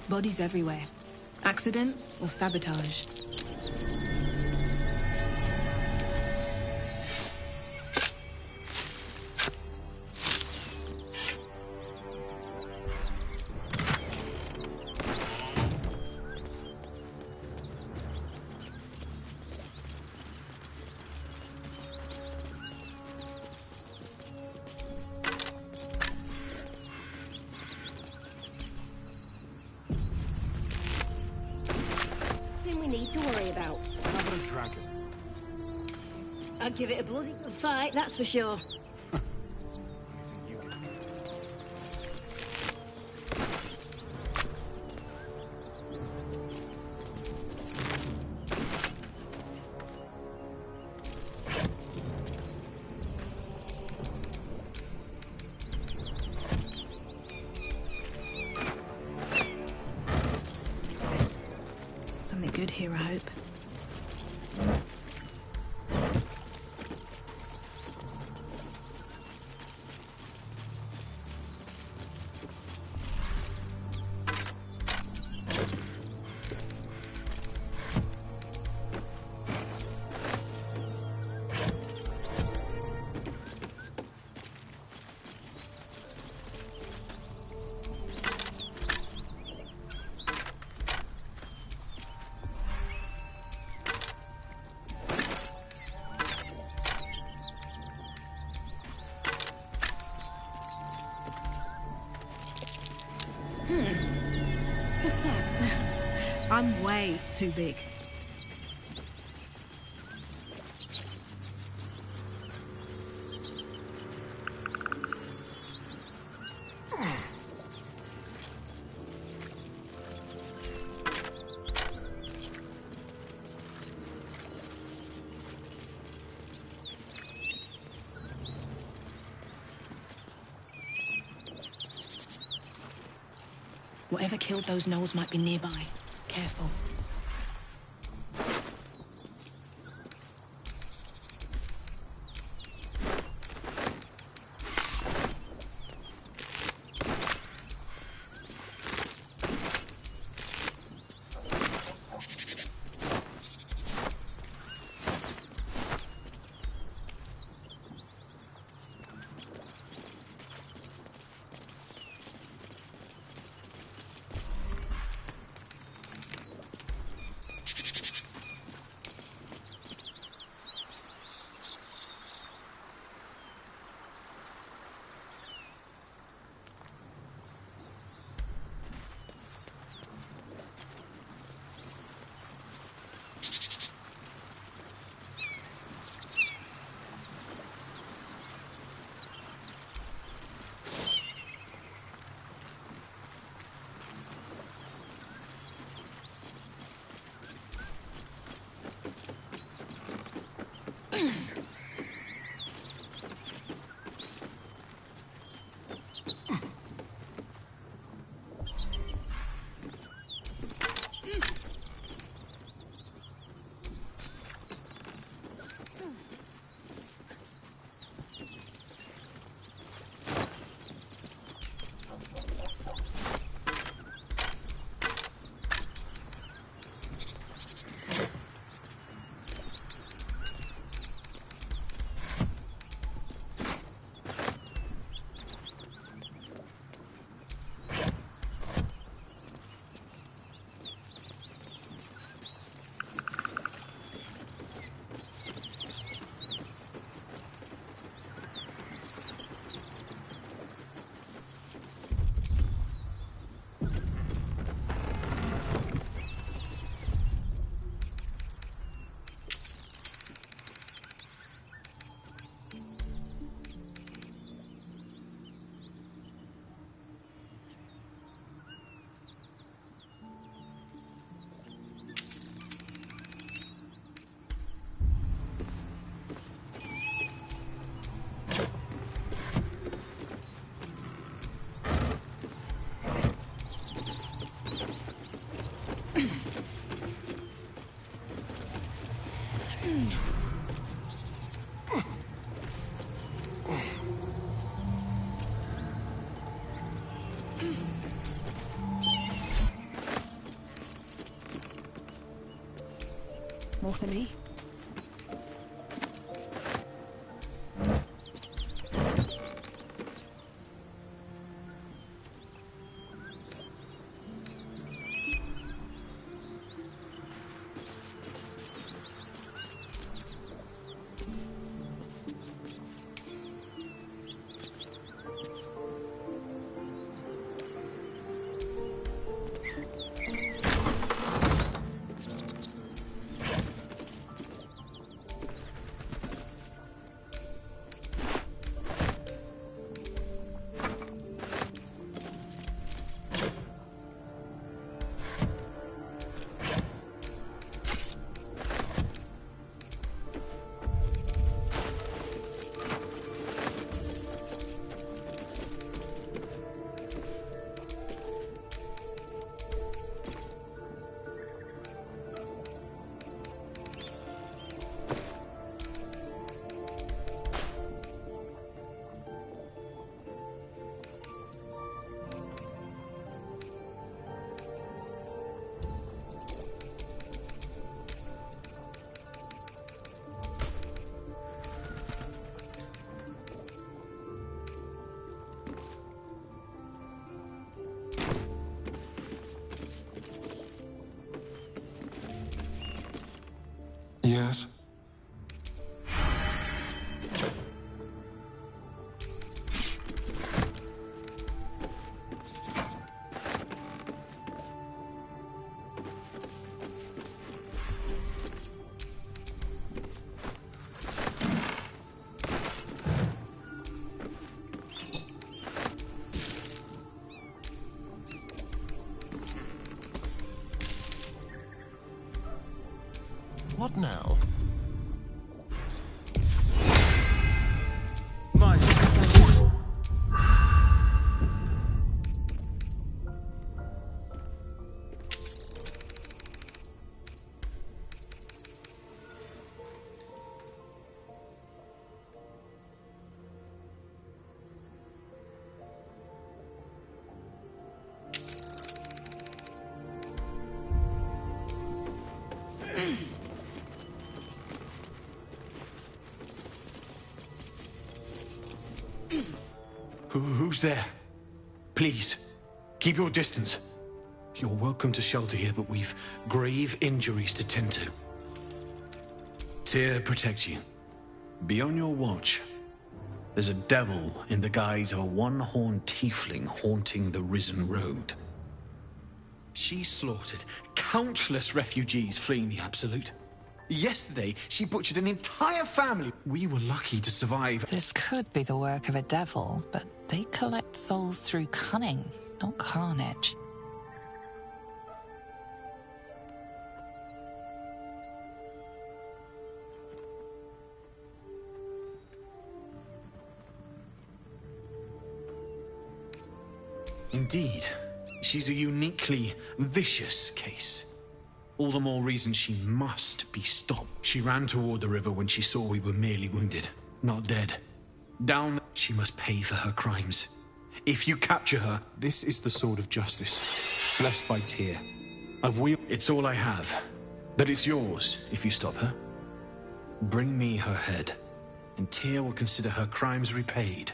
Bodies everywhere. Accident or sabotage? To worry about. How about a dragon? I'd give it a bloody good fight, that's for sure. Something good here, I hope. What's that? I'm way too big. Whatever killed those gnolls might be nearby. Careful. More for me? Yes? What now? Who's there? Please, keep your distance. You're welcome to shelter here, but we've grave injuries to tend to. Tyr protect you. Be on your watch. There's a devil in the guise of a one-horned tiefling haunting the Risen Road. She slaughtered countless refugees fleeing the Absolute. Yesterday, she butchered an entire family. We were lucky to survive. This could be the work of a devil, but they collect souls through cunning, not carnage. Indeed, she's a uniquely vicious case. All the more reason she must be stopped. She ran toward the river when she saw we were merely wounded, not dead. Down, she must pay for her crimes. If you capture her, this is the sword of justice, blessed by Tyr. It's all I have, but it's yours if you stop her. Bring me her head, and Tyr will consider her crimes repaid.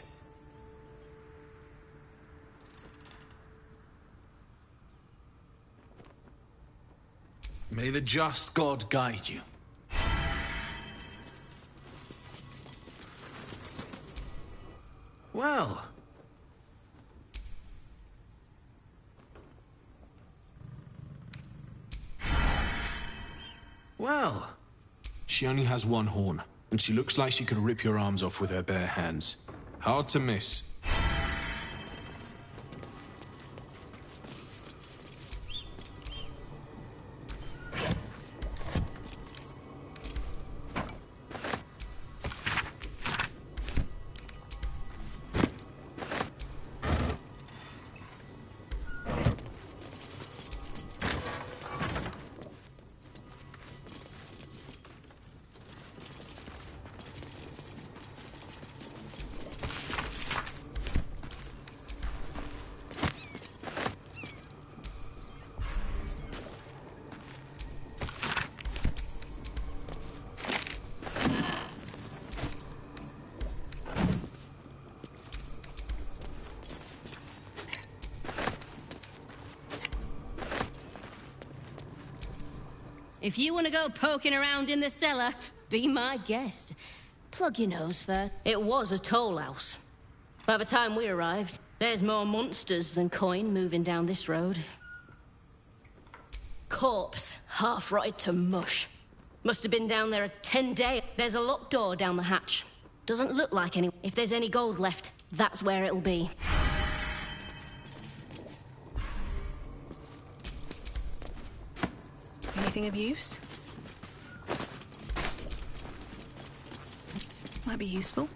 May the just God guide you. Well. Well. She only has one horn, and she looks like she could rip your arms off with her bare hands. Hard to miss. If you want to go poking around in the cellar, be my guest. Plug your nose first. It was a toll house. By the time we arrived, there's more monsters than coin moving down this road. Corpse, half rotted to mush. Must have been down there a 10 day. There's a locked door down the hatch. Doesn't look like any. If there's any gold left, that's where it'll be. Anything of use? Might be useful.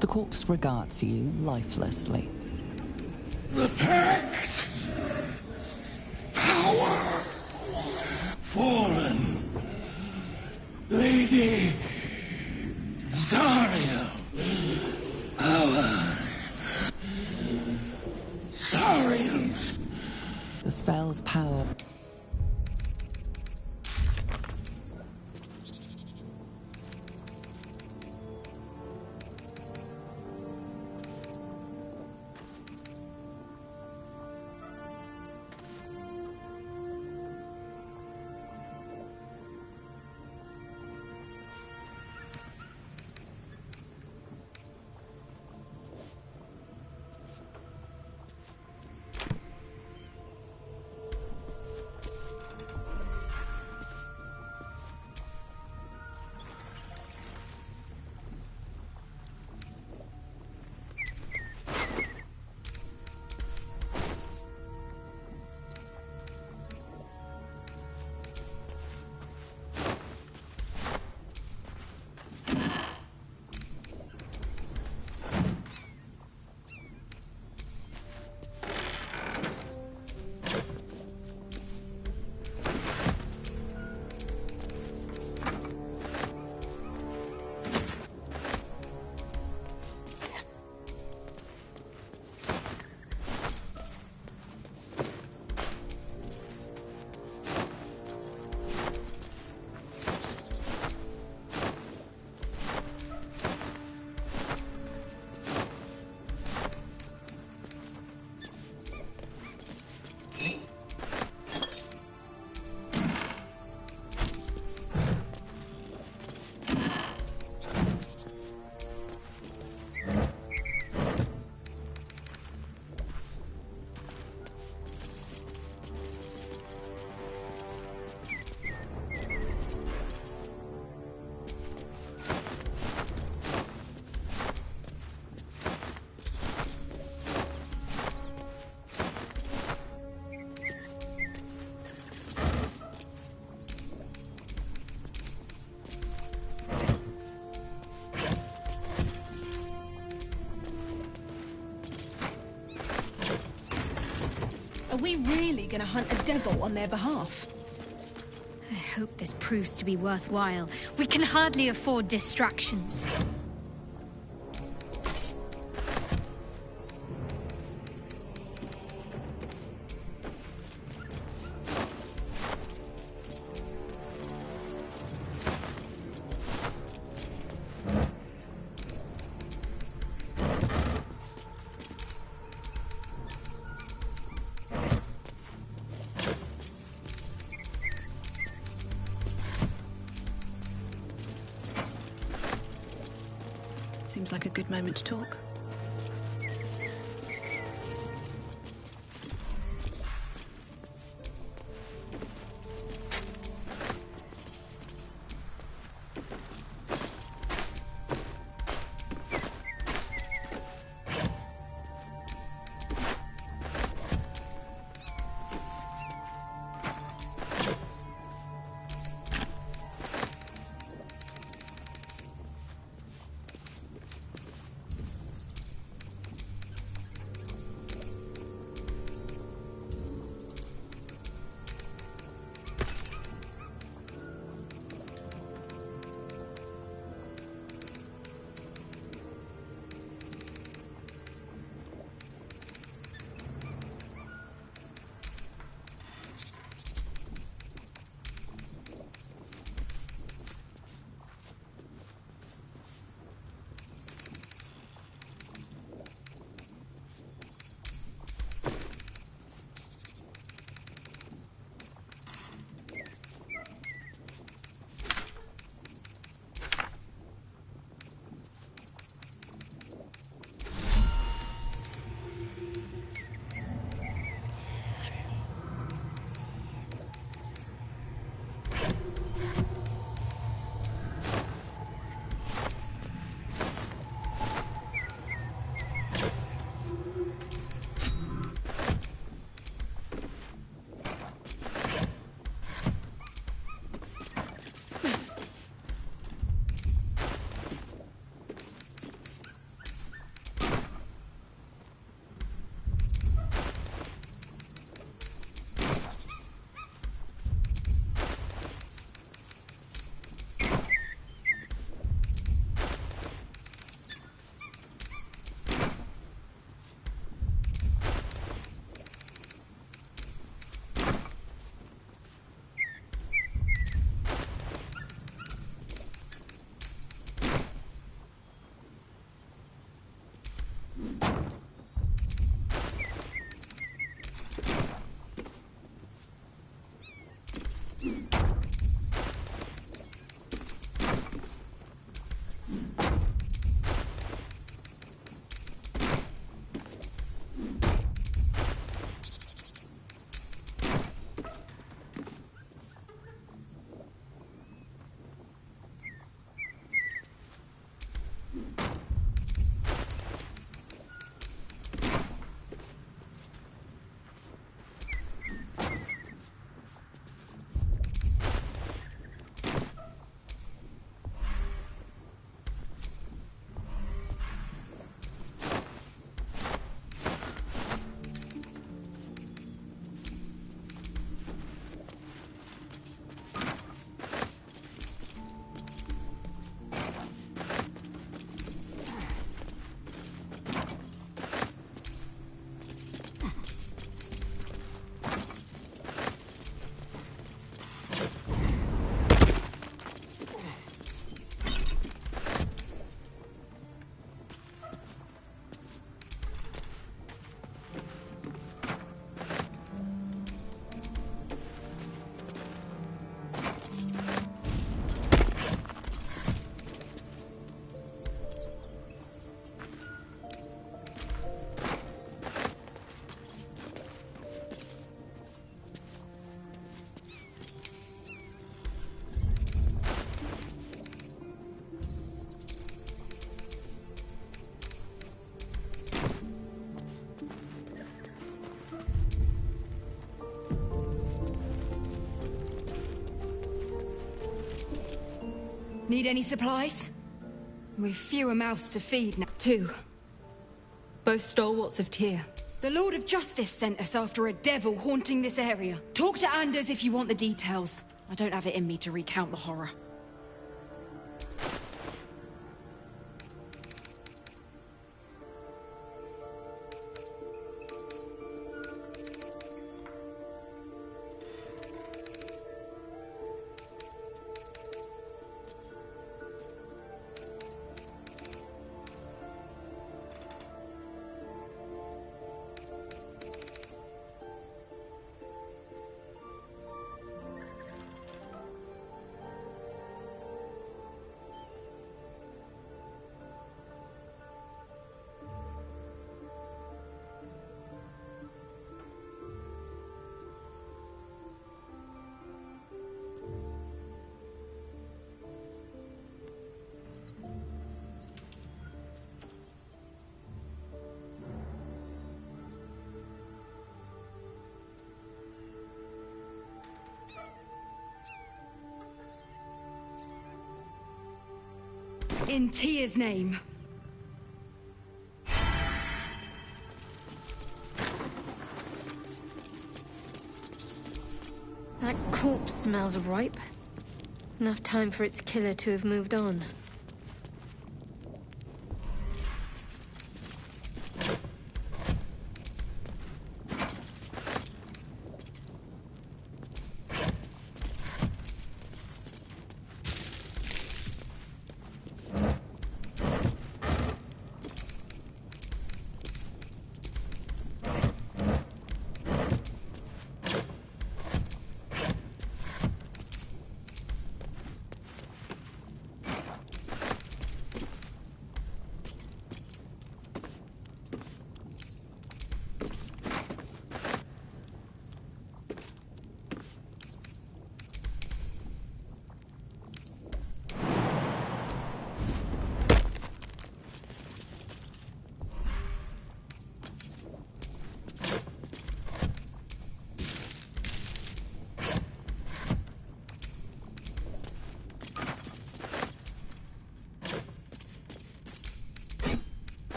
The corpse regards you lifelessly. The pact! Power! Fallen! Lady Zaria! Power! Zarians! The spell's power. Are we really gonna hunt a devil on their behalf? I hope this proves to be worthwhile. We can hardly afford distractions. Seems like a good moment to talk. Need any supplies? We've fewer mouths to feed now. 2. Both stalwarts of Tyr. The Lord of Justice sent us after a devil haunting this area. Talk to Anders if you want the details. I don't have it in me to recount the horror. In Tyr's name. That corpse smells ripe. Enough time for its killer to have moved on.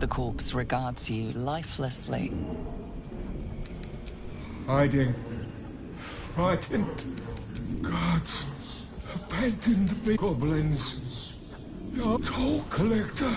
The corpse regards you lifelessly. Hiding. Frightened. Gods. Abandoned the goblins. Your toll collector.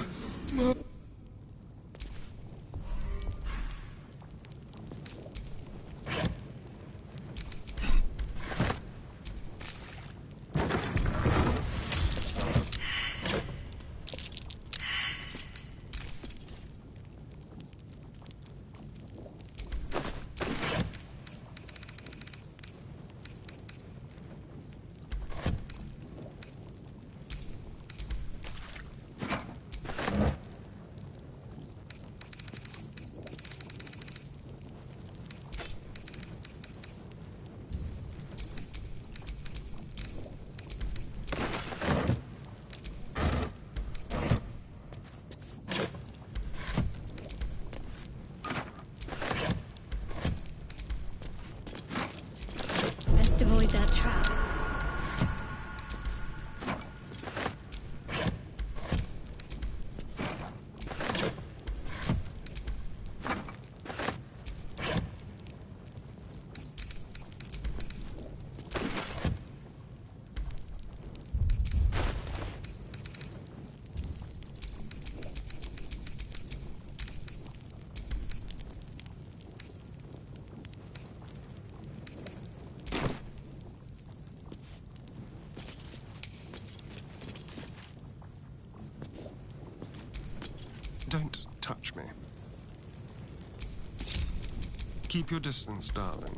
Don't touch me. Keep your distance, darling.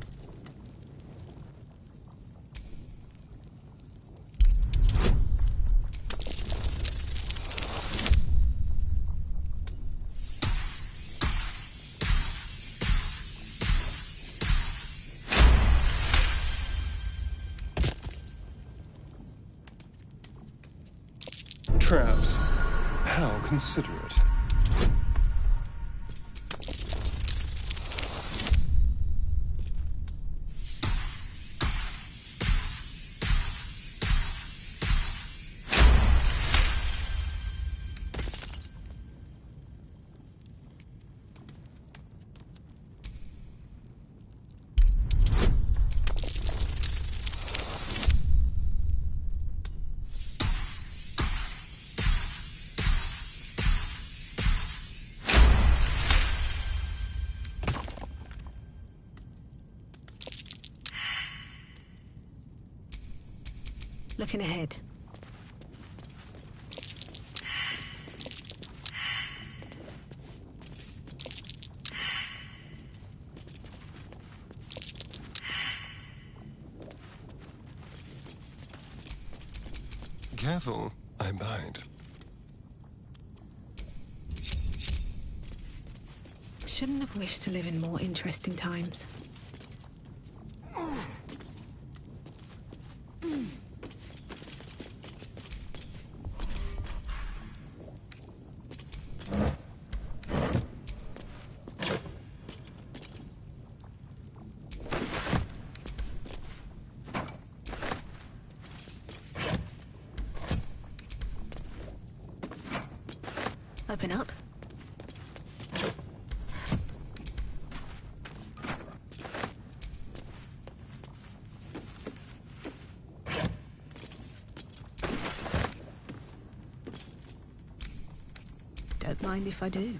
Traps. How considerate. Looking ahead. Careful, I bite. Shouldn't have wished to live in more interesting times. Open up. Don't mind if I do.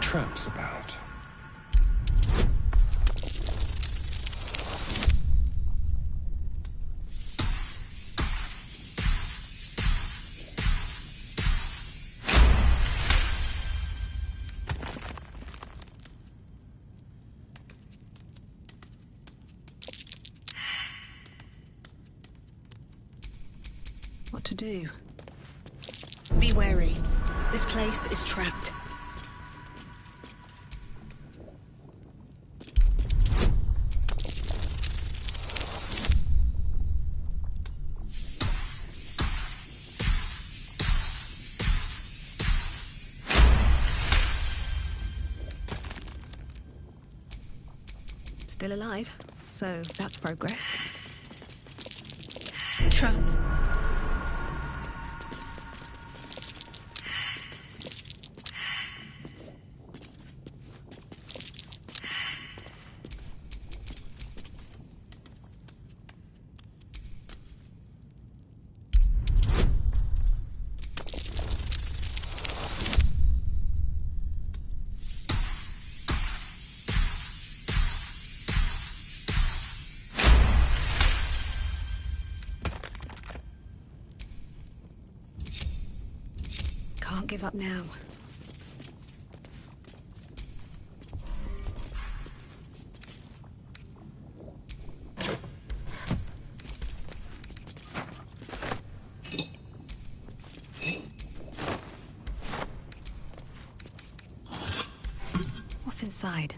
traps about. What to do? Be wary. This place is trapped. Still alive, so that's progress. Trap. Can't give up now. What's inside?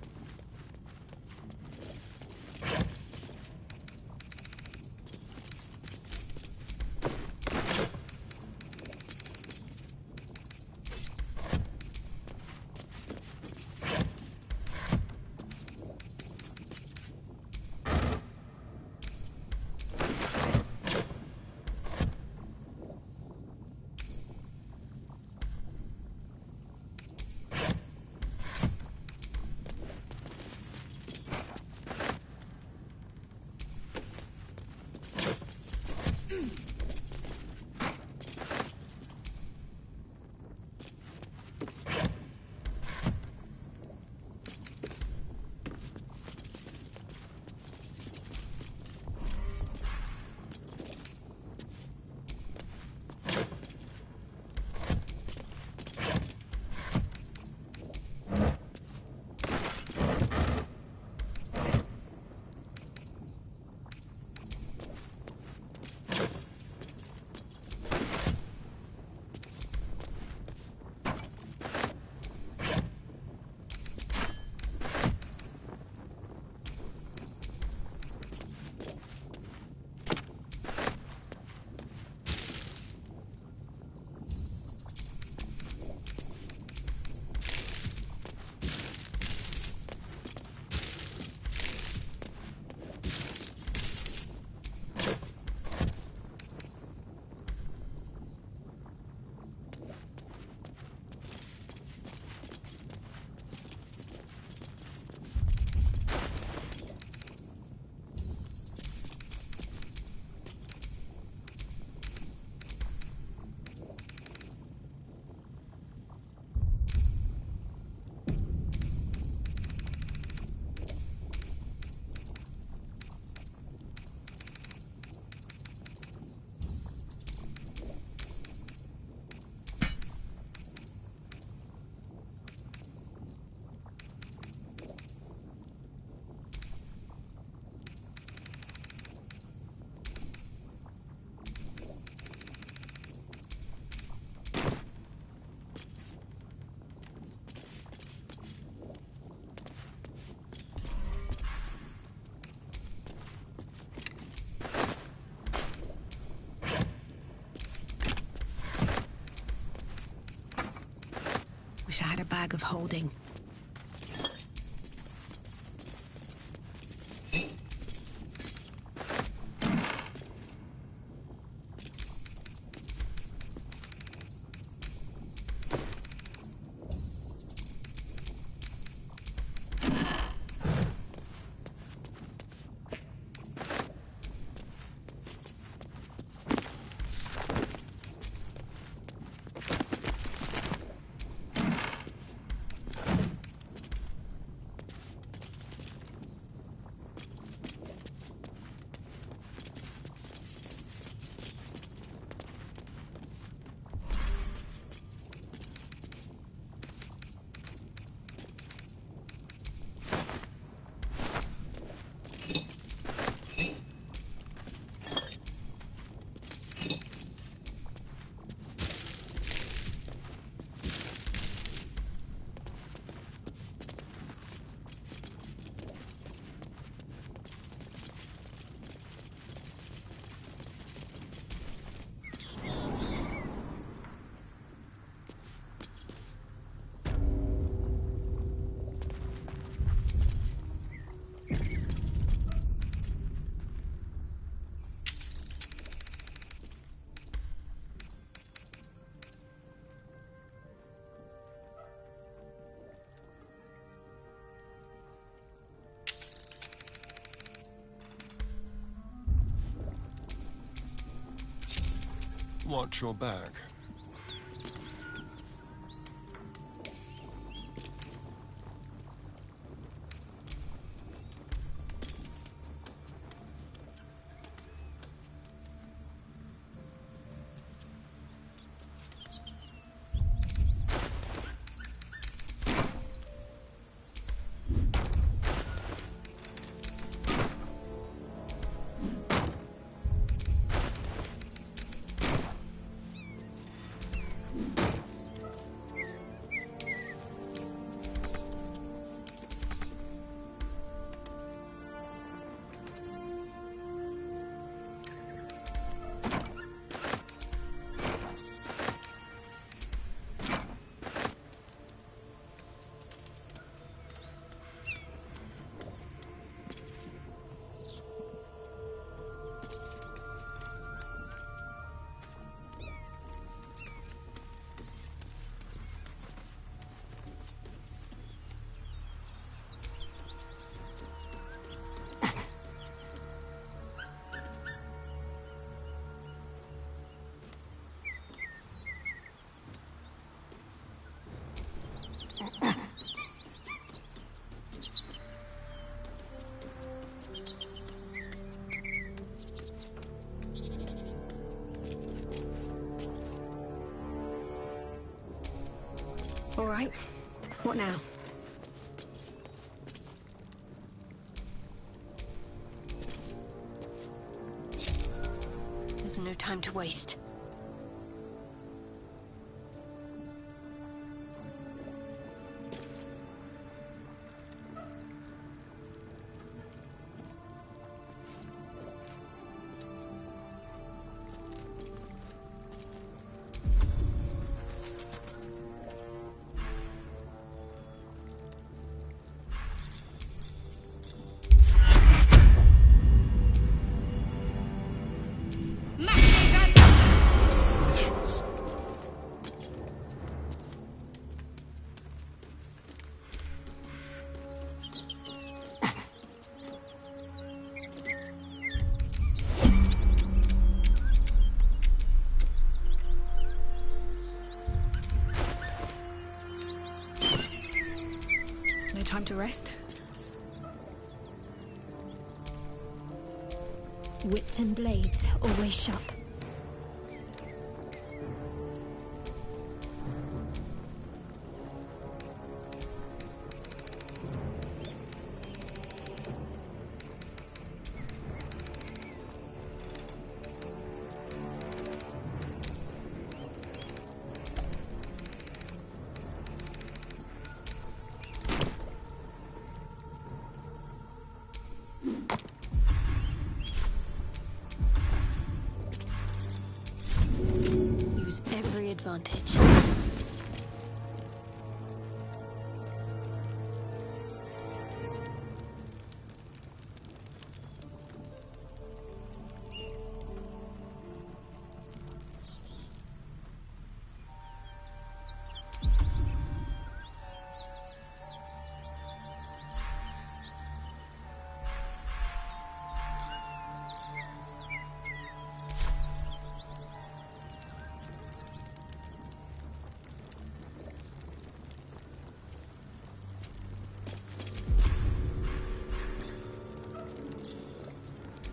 Wish I had a bag of holding. Watch your back. All right. What now? There's no time to waste. No time to rest? Wits and blades, always sharp. Use every advantage.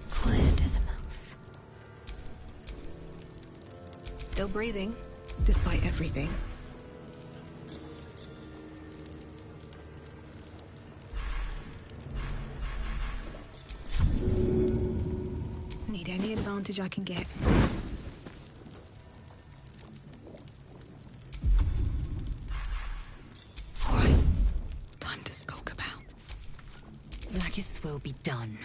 Quiet as a mouse. Still breathing, despite everything. Need any advantage I can get. All right, time to skulk about. Blackith's will be done.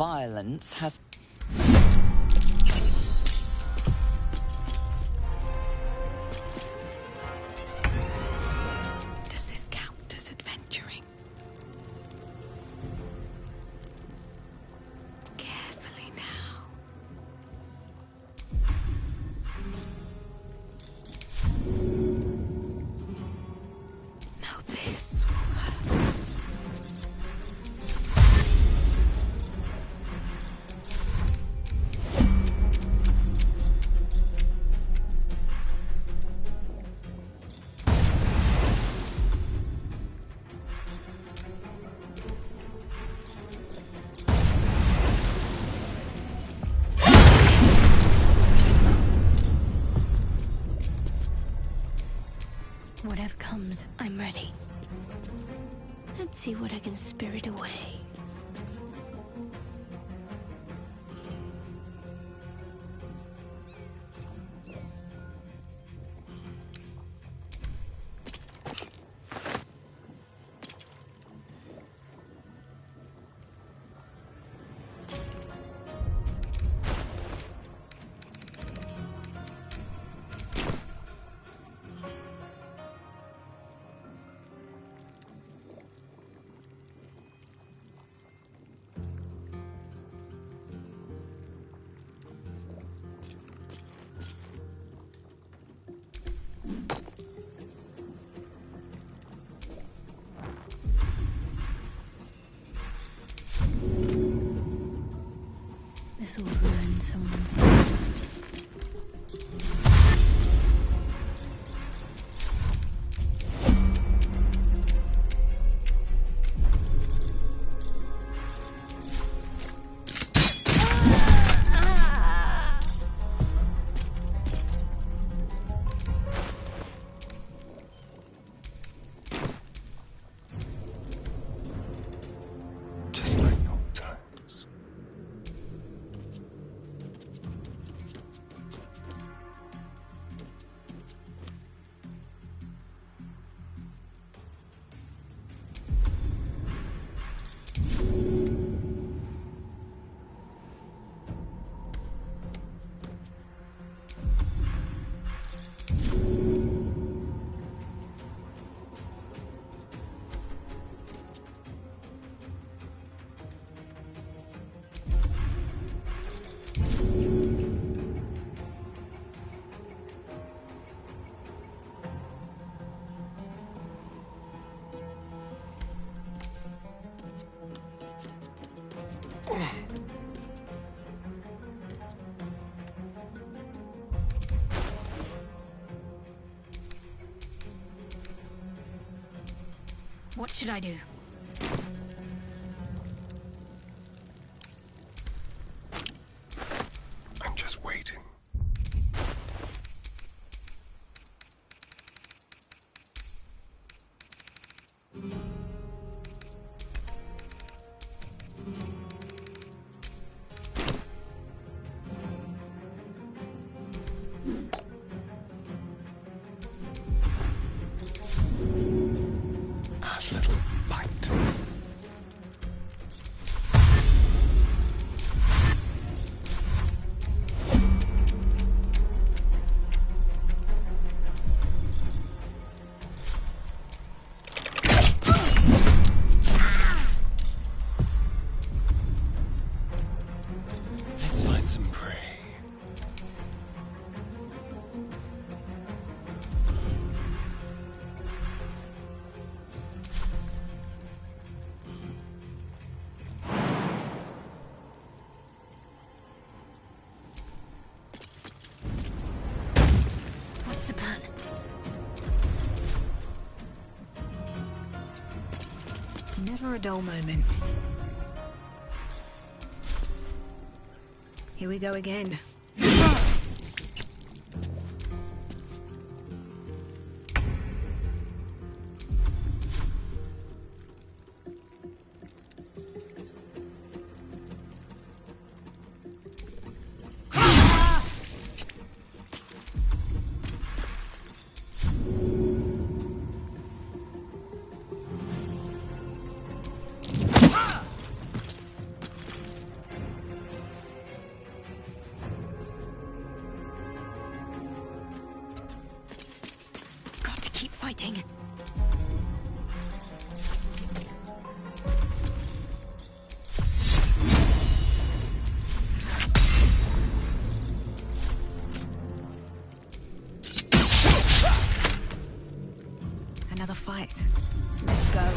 violence has... Does this count as adventuring? Carefully now. Now this will hurt. Whatever comes, I'm ready. Let's see what I can spirit away. This will ruin someone's life. Just like old times. What should I do? I'm just waiting. Add little bite. Let's find some prey. What's the plan? Never a dull moment. Here we go again. fighting. Another fight. Let's go.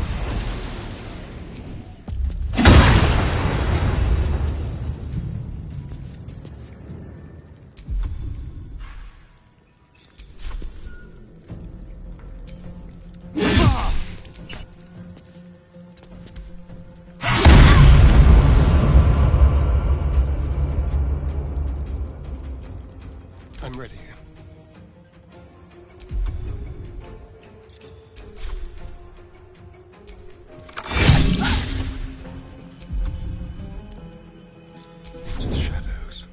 I'm ready. To the shadows.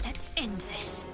Let's end this.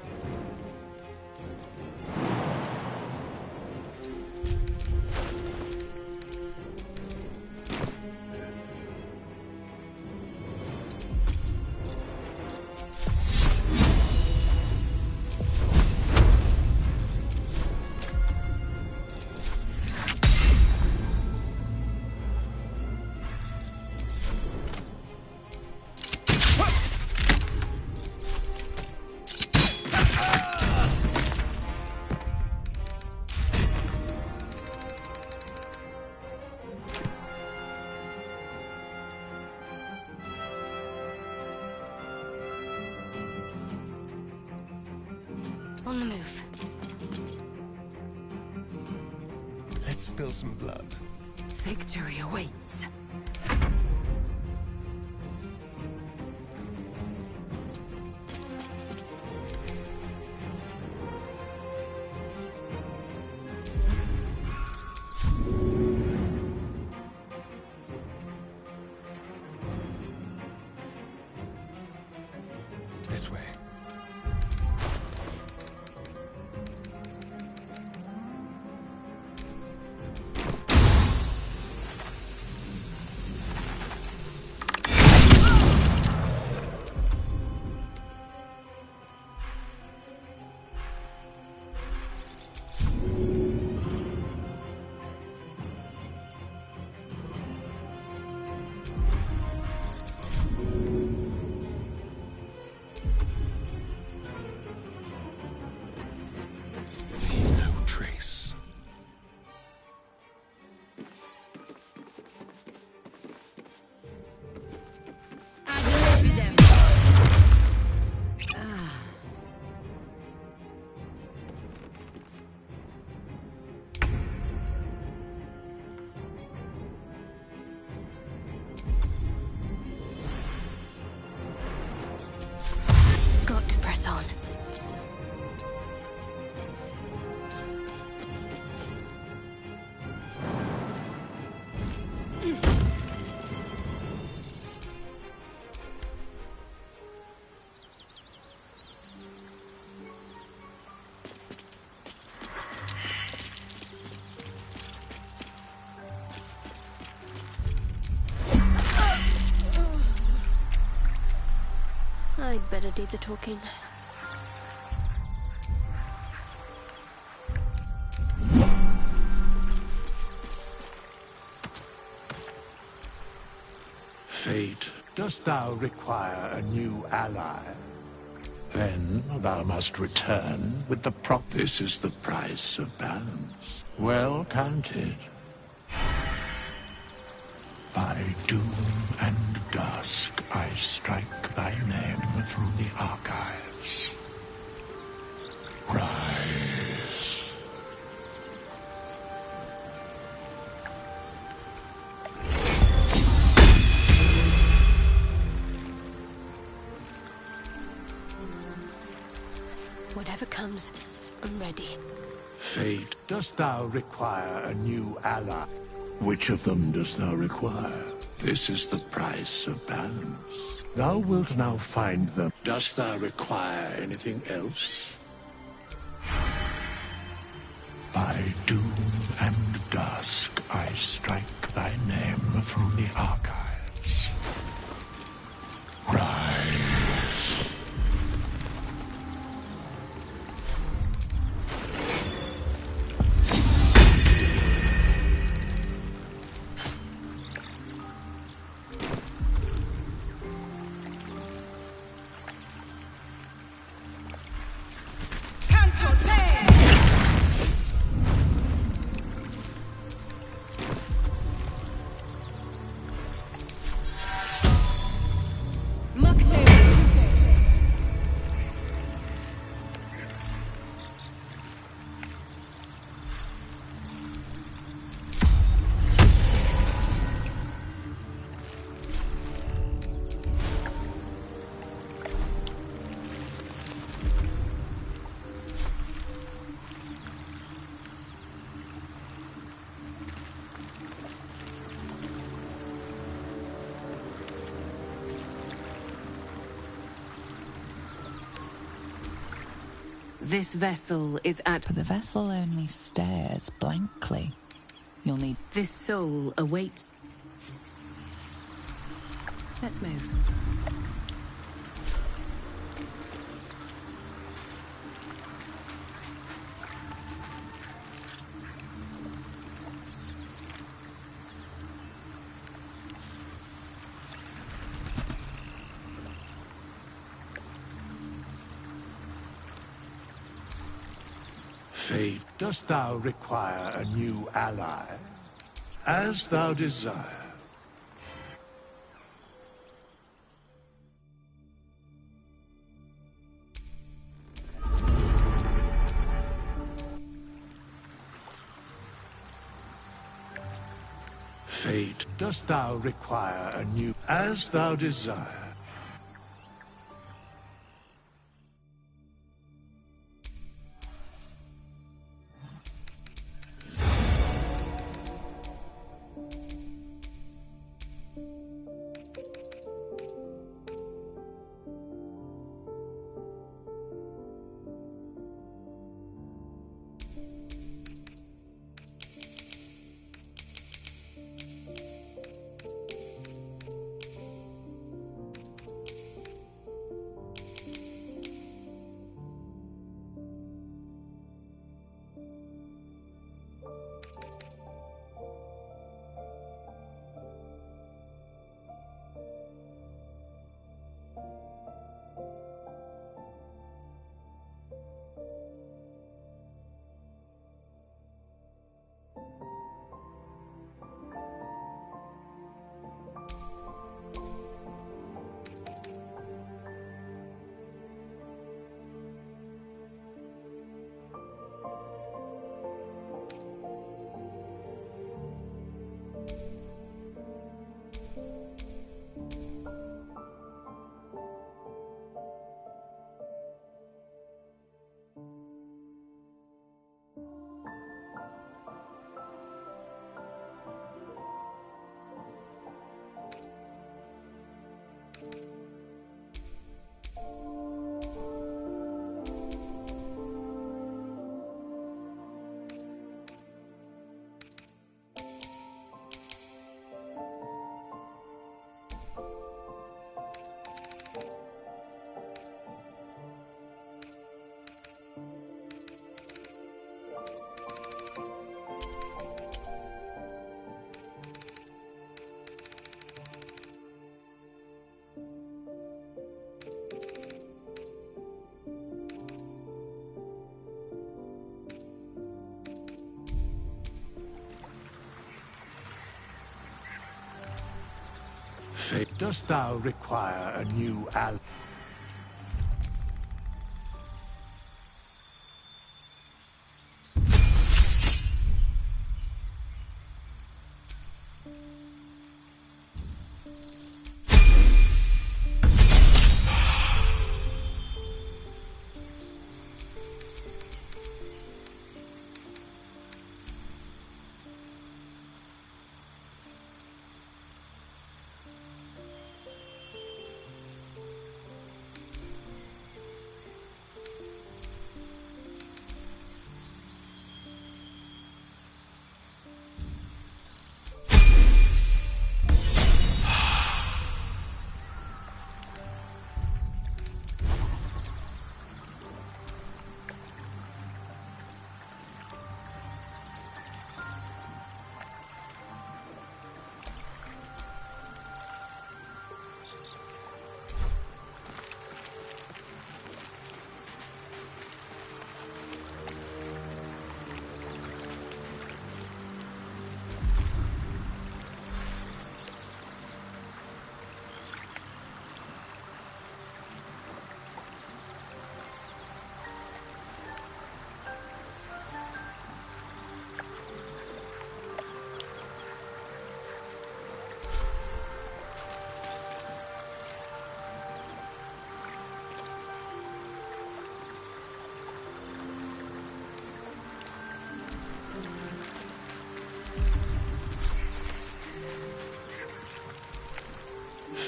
On the move. Let's spill some blood. Victory awaits. This way. No trace. Got to press on. I'd better do the talking. dost thou require a new ally? Then thou must return with the prop. This is the price of balance. Well counted. By doom and dusk I strike thy name from the archives. Rise. Whatever comes, I'm ready. Fate, dost thou require a new ally? Which of them dost thou require? This is the price of balance. Thou wilt now find them. Dost thou require anything else? By doom and dusk I strike thy name from the archives. Rise. This vessel is at... But the vessel only stares blankly. You'll need... This soul awaits... Let's move. Fate, dost thou require a new ally? As thou desire. Fate, dost thou require a new... As thou desire. Fate, dost thou require a new ally?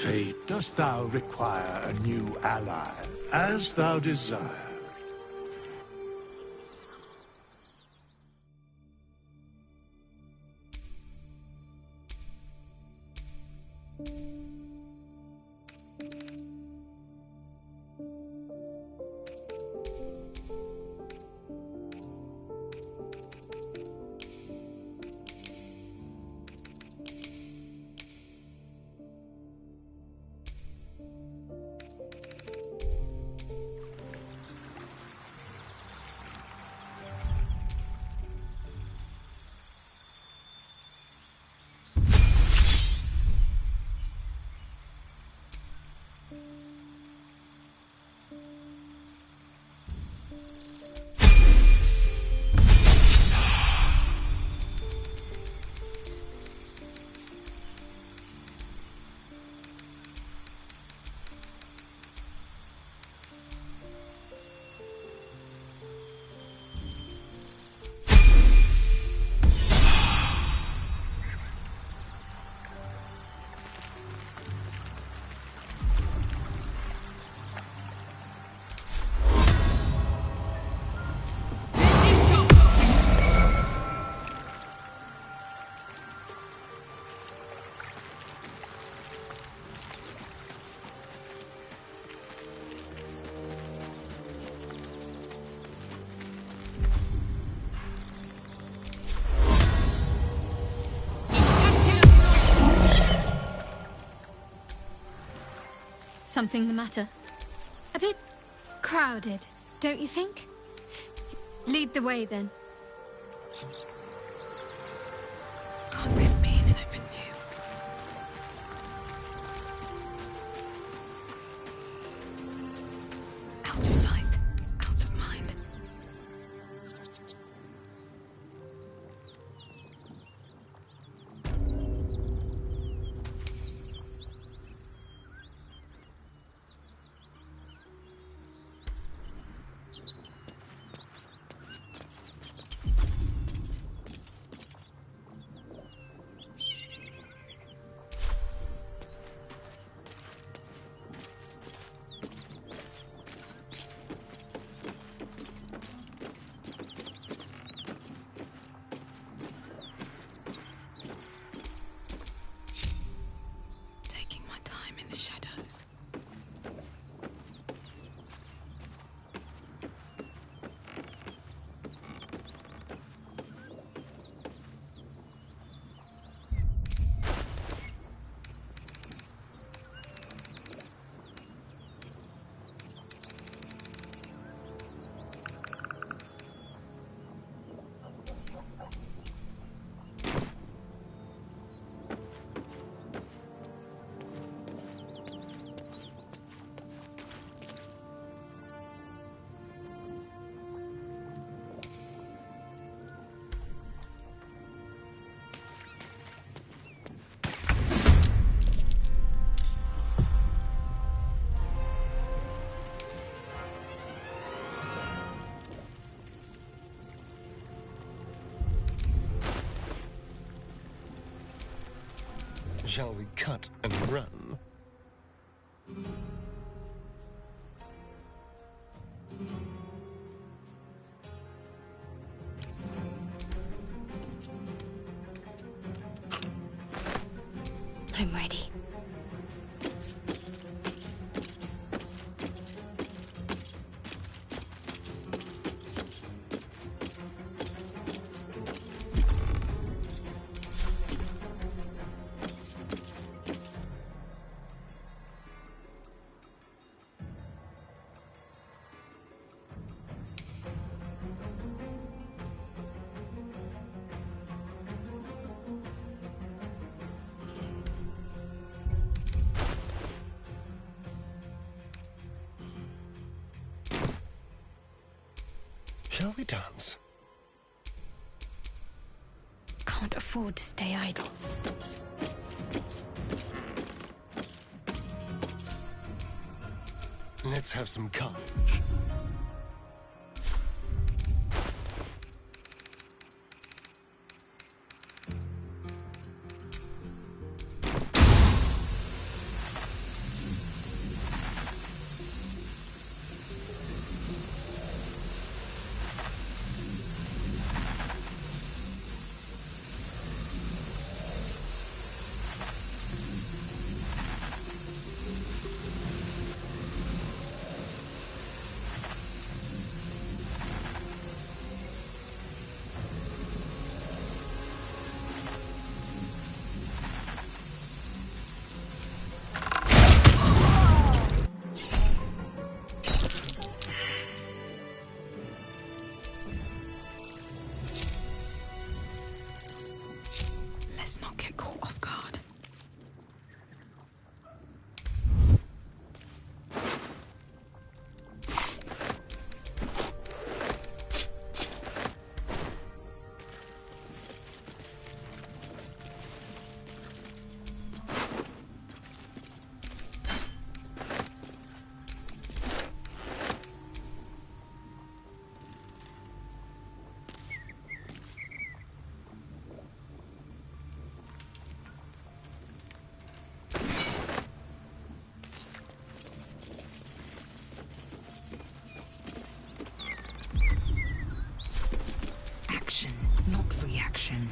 Fate, dost thou require a new ally? As thou desire. Something the matter? A bit crowded, don't you think? Lead the way, then. God with me in an open view. Out of sight, out of mind. Shall we cut and run? I'm ready. Shall we dance? Can't afford to stay idle. Let's have some courage. Let's not get caught off guard. Action, not reaction.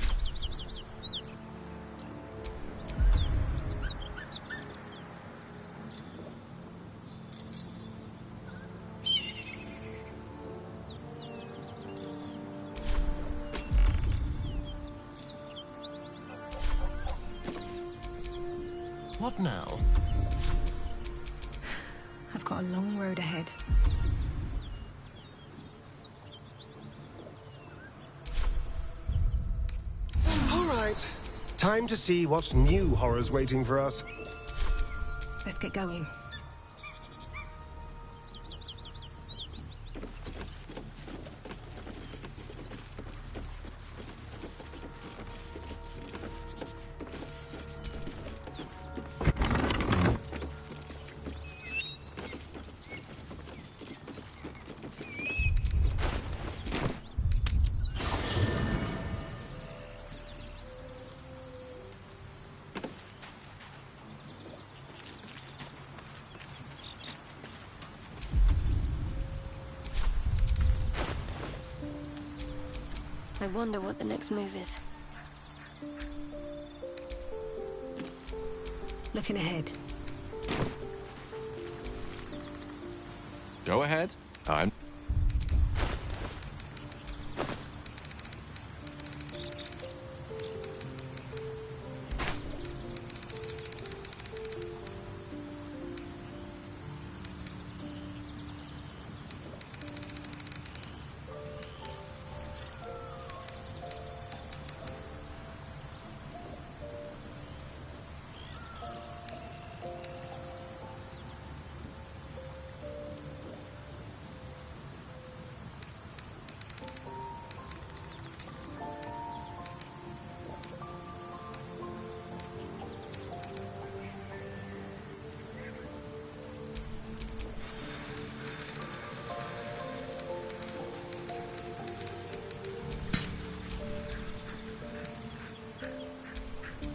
What now? I've got a long road ahead. All right. Time to see what new horror's waiting for us. Let's get going. I wonder what the next move is. Looking ahead. Go ahead. I'm...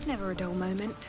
Never a dull moment.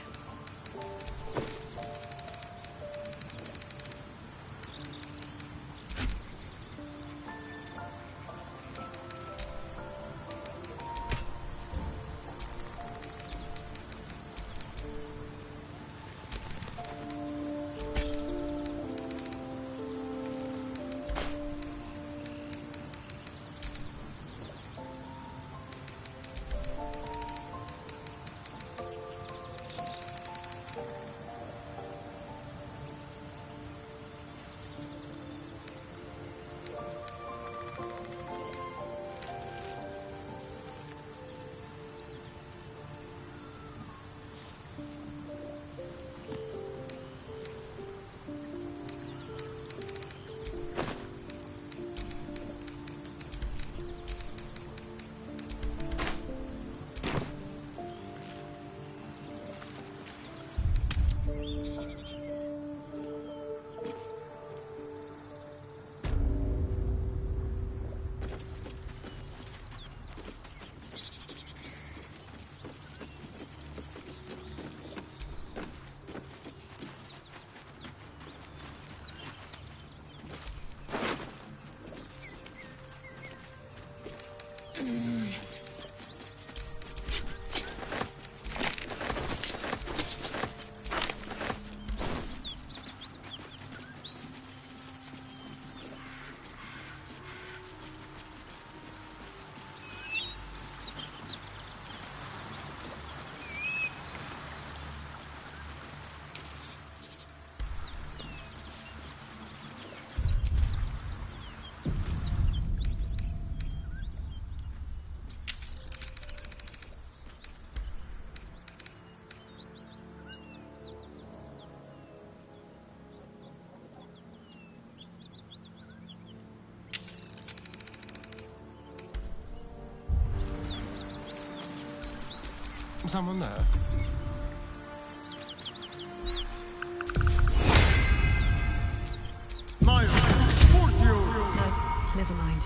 Someone there? Miles! Fortune! No, never mind.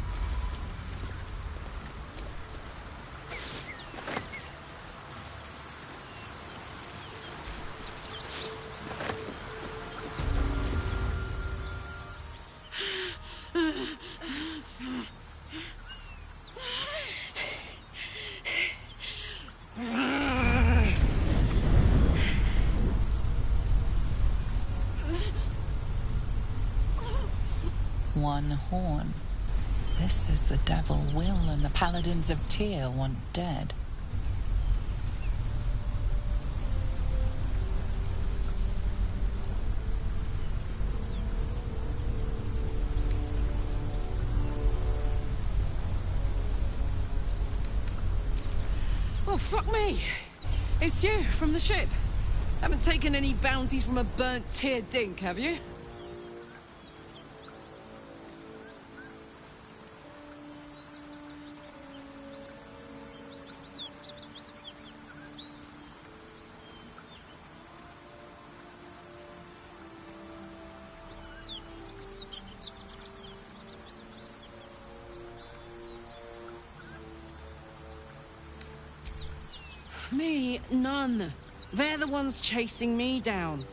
One horn. This is the devil Will and the paladins of Tyr want dead. Oh, fuck me! It's you, from the ship. Haven't taken any bounties from a burnt Tyr dink, have you? Me, none. They're the ones chasing me down.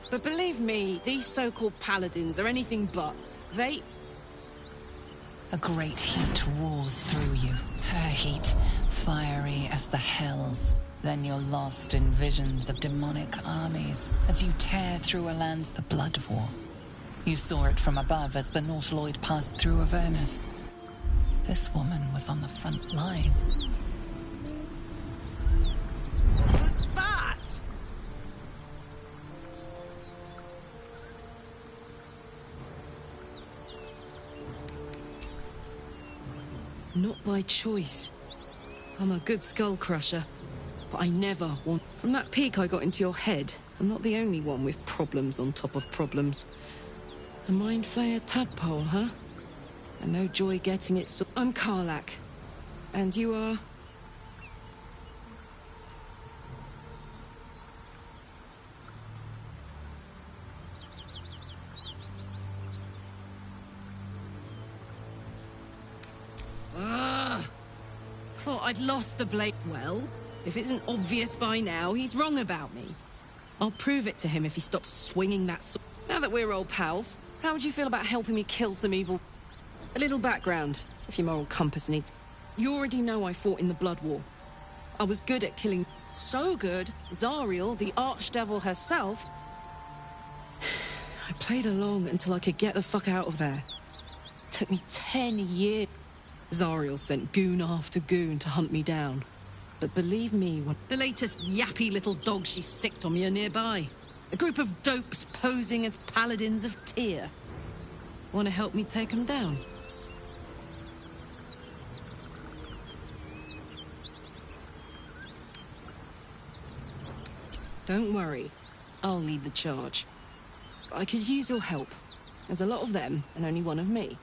But believe me, these so-called paladins are anything but. They... A great heat roars through you. Her heat, fiery as the hells. Then you're lost in visions of demonic armies as you tear through a land's the blood war. You saw it from above as the Nautiloid passed through Avernus. This woman was on the front line. What was that? Not by choice. I'm a good skull crusher, but I never want... From that peek I got into your head, I'm not the only one with problems on top of problems. A mind flayer tadpole, huh? And no joy getting it so... I'm Karlach. And you are... Thought I'd lost the blade. Well, if it isn't obvious by now, he's wrong about me. I'll prove it to him if he stops swinging that sword. Now that we're old pals, how would you feel about helping me kill some evil... A little background, if your moral compass needs... You already know I fought in the Blood War. I was good at killing... So good, Zariel, the archdevil herself... I played along until I could get the fuck out of there. Took me 10 years. Zariel sent goon after goon to hunt me down. But believe me, when the latest yappy little dogs she sicked on me are nearby. A group of dopes posing as paladins of Tyr. Want to help me take them down? Don't worry. I'll lead the charge. I could use your help. There's a lot of them, and only one of me.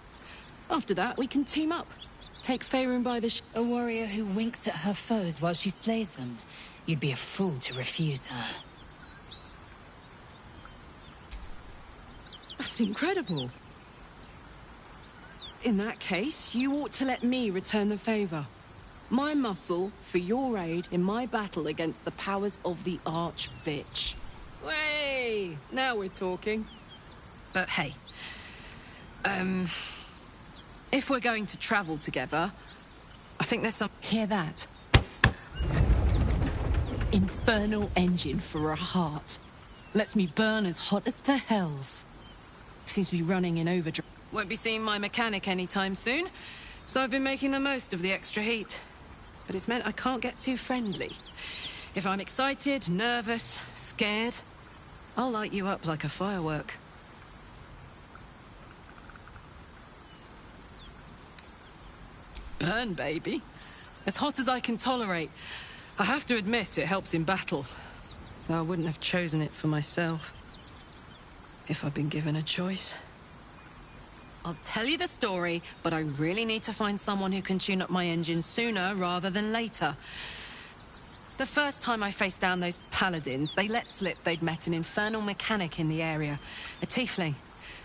After that, we can team up. Take Faerun by the A warrior who winks at her foes while she slays them. You'd be a fool to refuse her. That's incredible. In that case, you ought to let me return the favor. My muscle for your aid in my battle against the powers of the Arch-Bitch. Way! Now we're talking. But hey, if we're going to travel together, I think there's some... Hear that? Infernal engine for a heart. Lets me burn as hot as the hells. Seems to be running in overdrive. Won't be seeing my mechanic anytime soon, so I've been making the most of the extra heat. But it's meant I can't get too friendly. If I'm excited, nervous, scared, I'll light you up like a firework. Burn, baby. As hot as I can tolerate. I have to admit it helps in battle. Though I wouldn't have chosen it for myself. If I'd been given a choice. I'll tell you the story, but I really need to find someone who can tune up my engine sooner rather than later. The first time I faced down those paladins, they let slip they'd met an infernal mechanic in the area. A tiefling.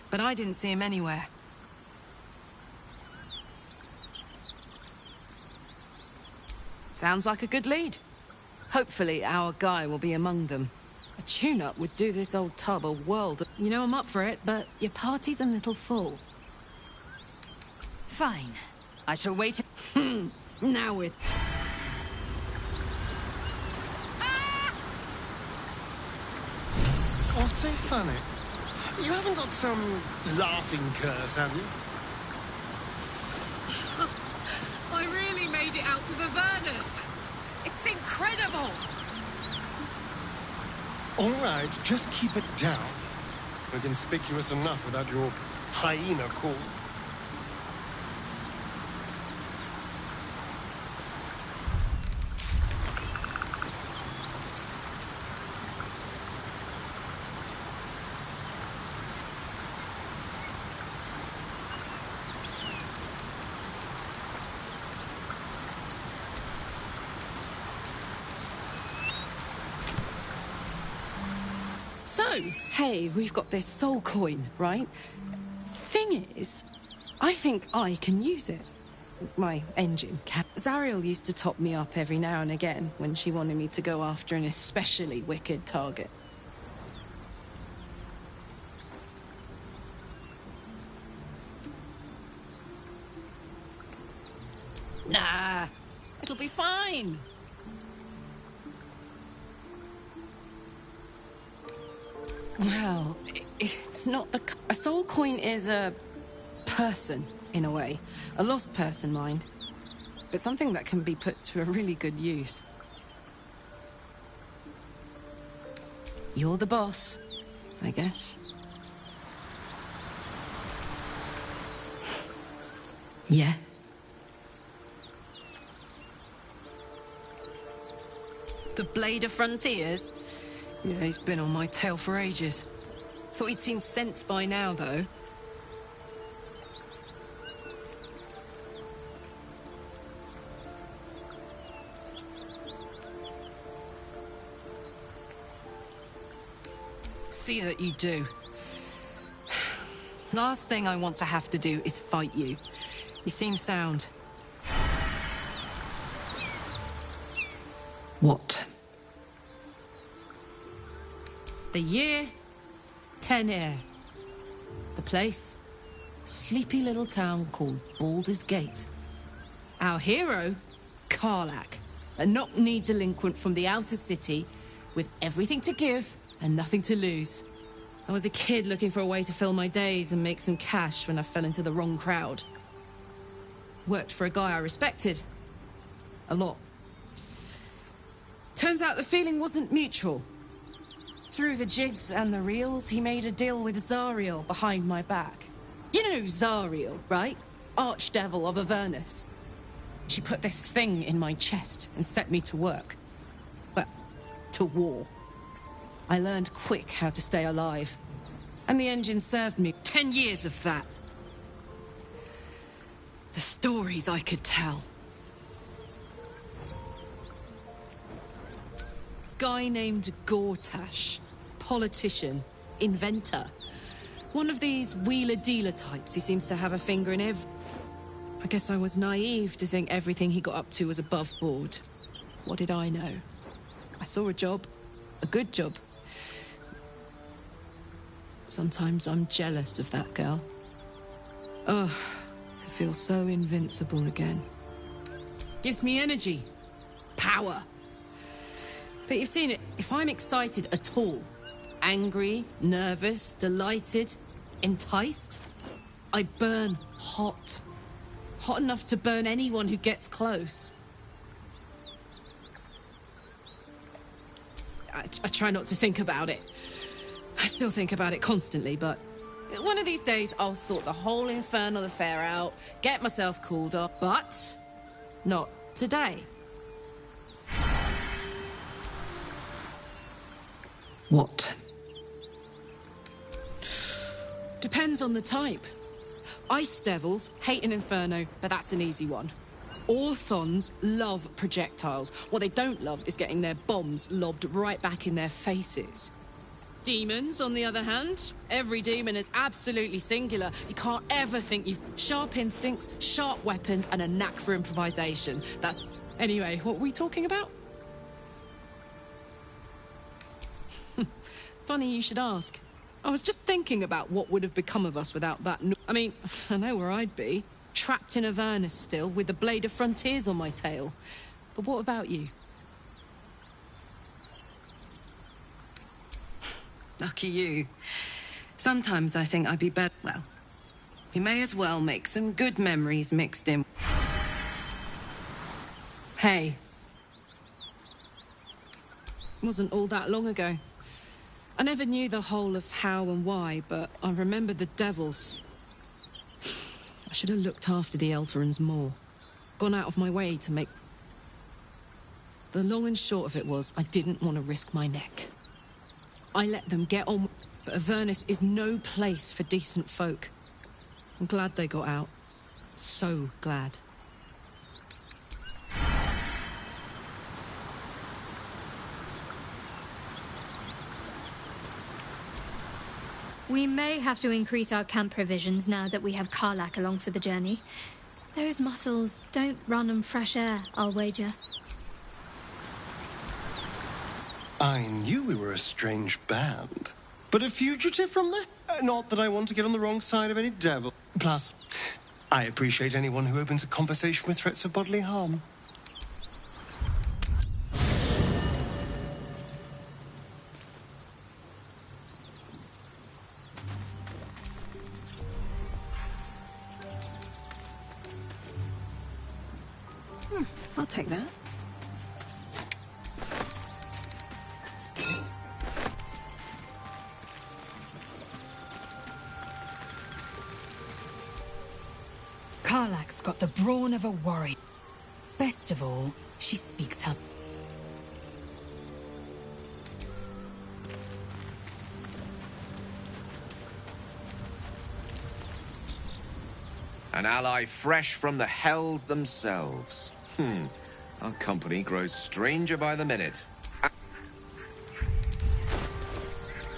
But I didn't see him anywhere. Sounds like a good lead. Hopefully our guy will be among them. A tune-up would do this old tub a world of... You know I'm up for it, but your party's a little full. Fine. I shall wait... Now it... What's so funny? You haven't got some laughing curse, have you? I really made it out to the Avernus. It's incredible! All right, just keep it down. We're conspicuous enough without your hyena call. So, hey, we've got this soul coin, right? Thing is, I think I can use it. My engine can. Zariel used to top me up every now and again when she wanted me to go after an especially wicked target. Nah, it'll be fine. Well, it's not the... A soul coin is a person, in a way. A lost person, mind. But something that can be put to a really good use. You're the boss, I guess. Yeah. The Blade of Frontiers? Yeah, he's been on my tail for ages. Thought he'd seen sense by now, though. See that you do. Last thing I want to have to do is fight you. You seem sound. What? The year, Tenair. The place, sleepy little town called Baldur's Gate. Our hero, Karlach, a knock-knee delinquent from the outer city, with everything to give and nothing to lose. I was a kid looking for a way to fill my days and make some cash when I fell into the wrong crowd. Worked for a guy I respected. A lot. Turns out the feeling wasn't mutual. Through the jigs and the reels, he made a deal with Zariel behind my back. You know Zariel, right? Archdevil of Avernus. She put this thing in my chest and set me to work. Well, to war. I learned quick how to stay alive. And the engine served me 10 years of that. The stories I could tell. Guy named Gortash. Politician. Inventor. One of these wheeler-dealer types who seems to have a finger in every... I guess I was naive to think everything he got up to was above board. What did I know? I saw a job. A good job. Sometimes I'm jealous of that girl. Ugh, to feel so invincible again. Gives me energy. Power. But you've seen it. If I'm excited at all, angry, nervous, delighted, enticed, I burn hot. Hot enough to burn anyone who gets close. I try not to think about it. I still think about it constantly, but one of these days I'll sort the whole infernal affair out, get myself cooled off, but not today. What? Depends on the type. Ice devils hate an inferno, but that's an easy one. Orthons love projectiles. What they don't love is getting their bombs lobbed right back in their faces. Demons, on the other hand, every demon is absolutely singular. You can't ever think you've sharp instincts, sharp weapons, and a knack for improvisation. That's... Anyway, what were we talking about? Funny you should ask. I was just thinking about what would have become of us without that. I mean, I know where I'd be. Trapped in Avernus still, with the Blade of Frontiers on my tail. But what about you? Lucky you. Sometimes I think I'd be better. Well, we may as well make some good memories mixed in. Hey. Wasn't all that long ago. I never knew the whole of how and why, but I remember the devils. I should have looked after the Elterans more. Gone out of my way to make... The long and short of it was, I didn't want to risk my neck. I let them get on, but Avernus is no place for decent folk. I'm glad they got out. So glad. We may have to increase our camp provisions now that we have Karlak along for the journey. Those muscles don't run on fresh air, I'll wager. I knew we were a strange band. But a fugitive from the... not that I want to get on the wrong side of any devil. Plus, I appreciate anyone who opens a conversation with threats of bodily harm. I'll take that. Karlak's got the brawn of a warrior. Best of all, she speaks her... An ally fresh from the hells themselves. Our company grows stranger by the minute.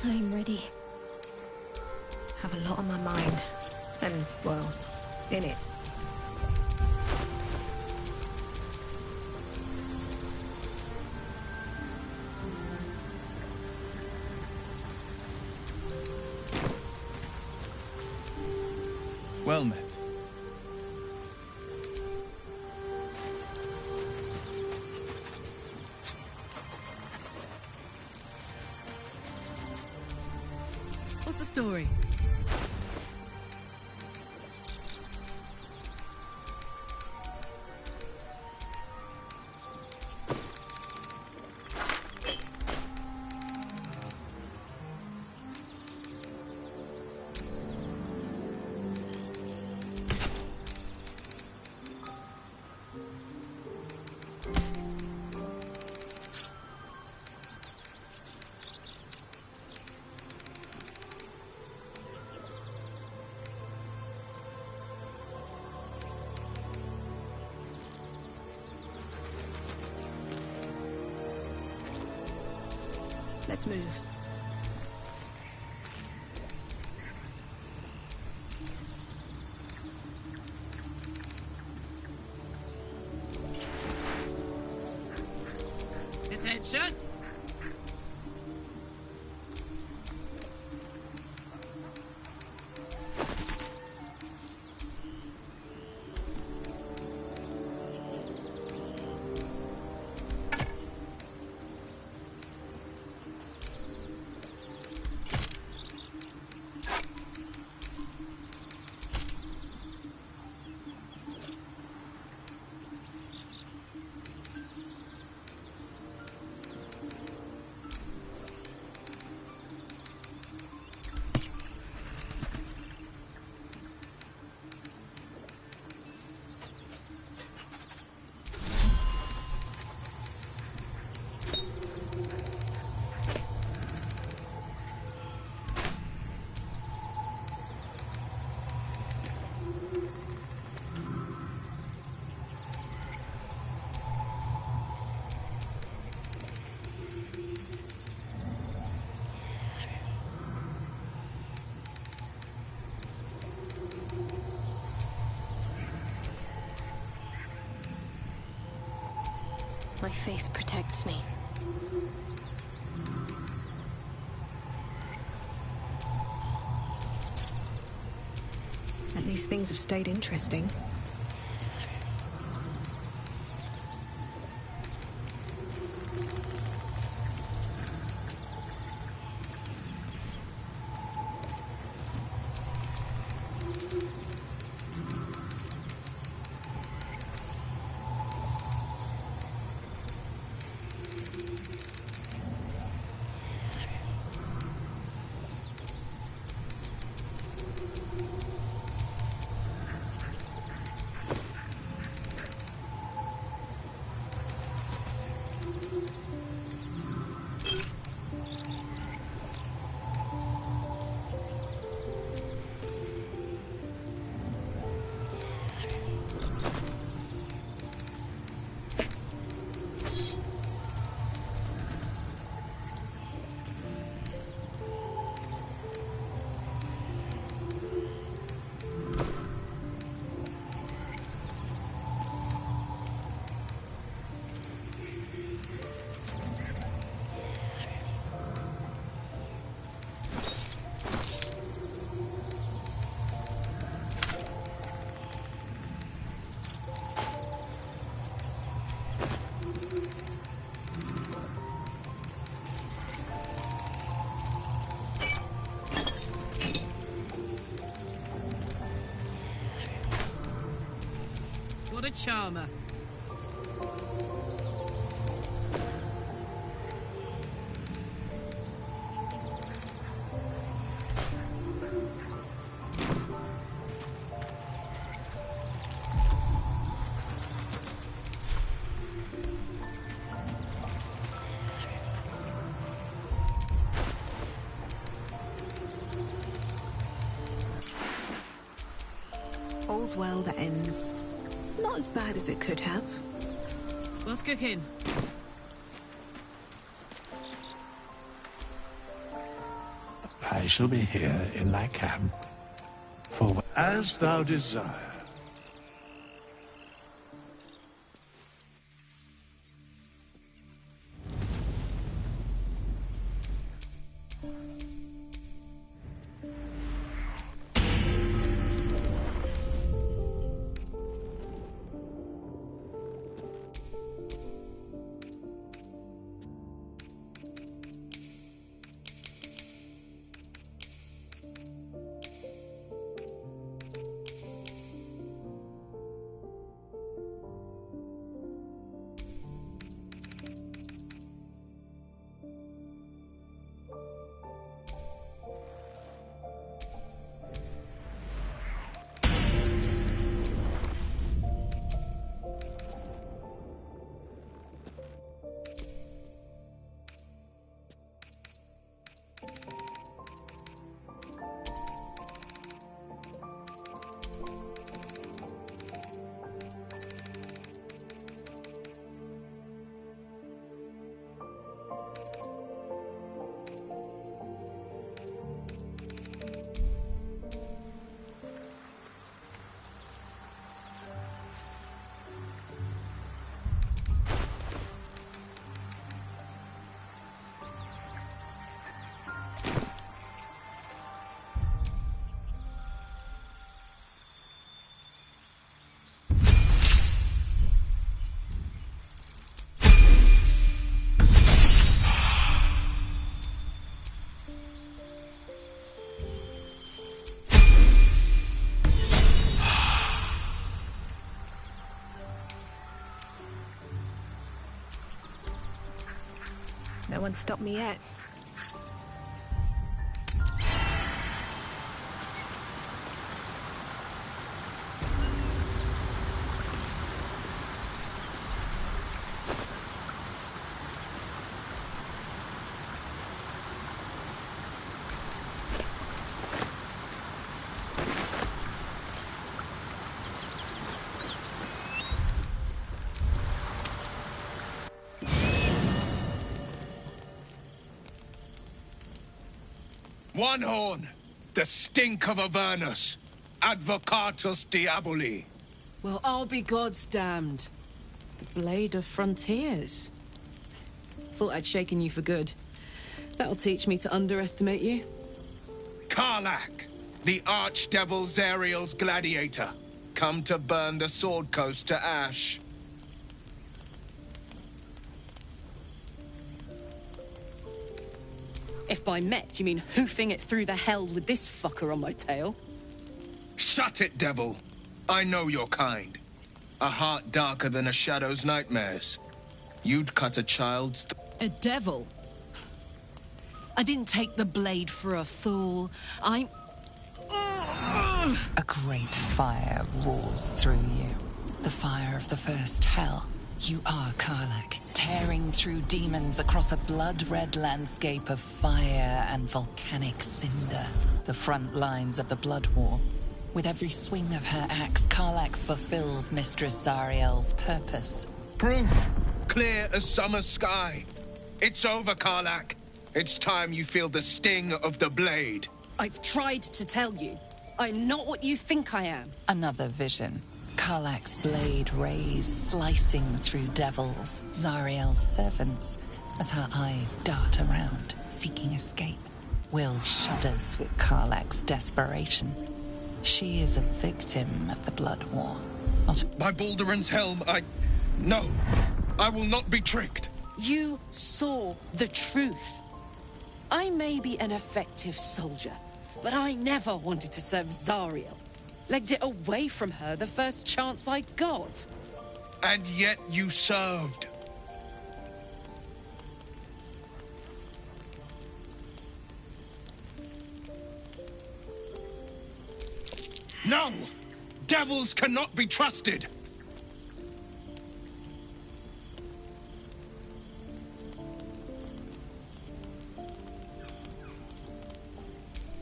I'm ready. Have a lot on my mind. And, well, in it. Well met. What's the story? Let's move. Attention! My faith protects me. At least things have stayed interesting. What a charmer. All's well that ends not as bad as it could have. What's cooking? I shall be here in thy camp, for as thou desire. No one stopped me yet. One horn, the stink of Avernus, Advocatus Diaboli. Well, I'll be God's damned. The Blade of Frontiers. Thought I'd shaken you for good. That'll teach me to underestimate you. Karlach, the Archdevil Zariel's gladiator, come to burn the Sword Coast to ash. If by met you mean hoofing it through the hells with this fucker on my tail. Shut it, devil. I know your kind. A heart darker than a shadow's nightmares. You'd cut a child's... A devil? I didn't take the blade for a fool. I'm... A great fire roars through you. The fire of the first hell. You are Karlach, tearing through demons across a blood-red landscape of fire and volcanic cinder. The front lines of the Blood War. With every swing of her axe, Karlach fulfills Mistress Zariel's purpose. Proof! Clear as summer sky. It's over, Karlach. It's time you feel the sting of the blade. I've tried to tell you. I'm not what you think I am. Another vision. Karlach's blade rays slicing through devils, Zariel's servants, as her eyes dart around, seeking escape. Will shudders with Karlach's desperation. She is a victim of the Blood War. By Balduran's helm, No! I will not be tricked! You saw the truth. I may be an effective soldier, but I never wanted to serve Zariel. Legged it away from her the first chance I got. And yet you served. No! Devils cannot be trusted!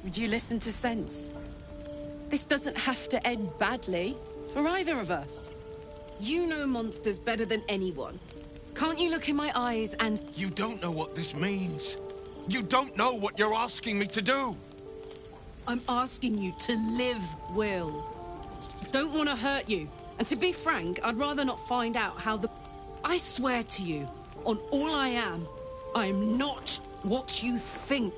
Would you listen to sense? This doesn't have to end badly, for either of us. You know monsters better than anyone. Can't you look in my eyes and... You don't know what this means. You don't know what you're asking me to do. I'm asking you to live, Will. I don't want to hurt you. And to be frank, I'd rather not find out how the... I swear to you, on all I am not what you think.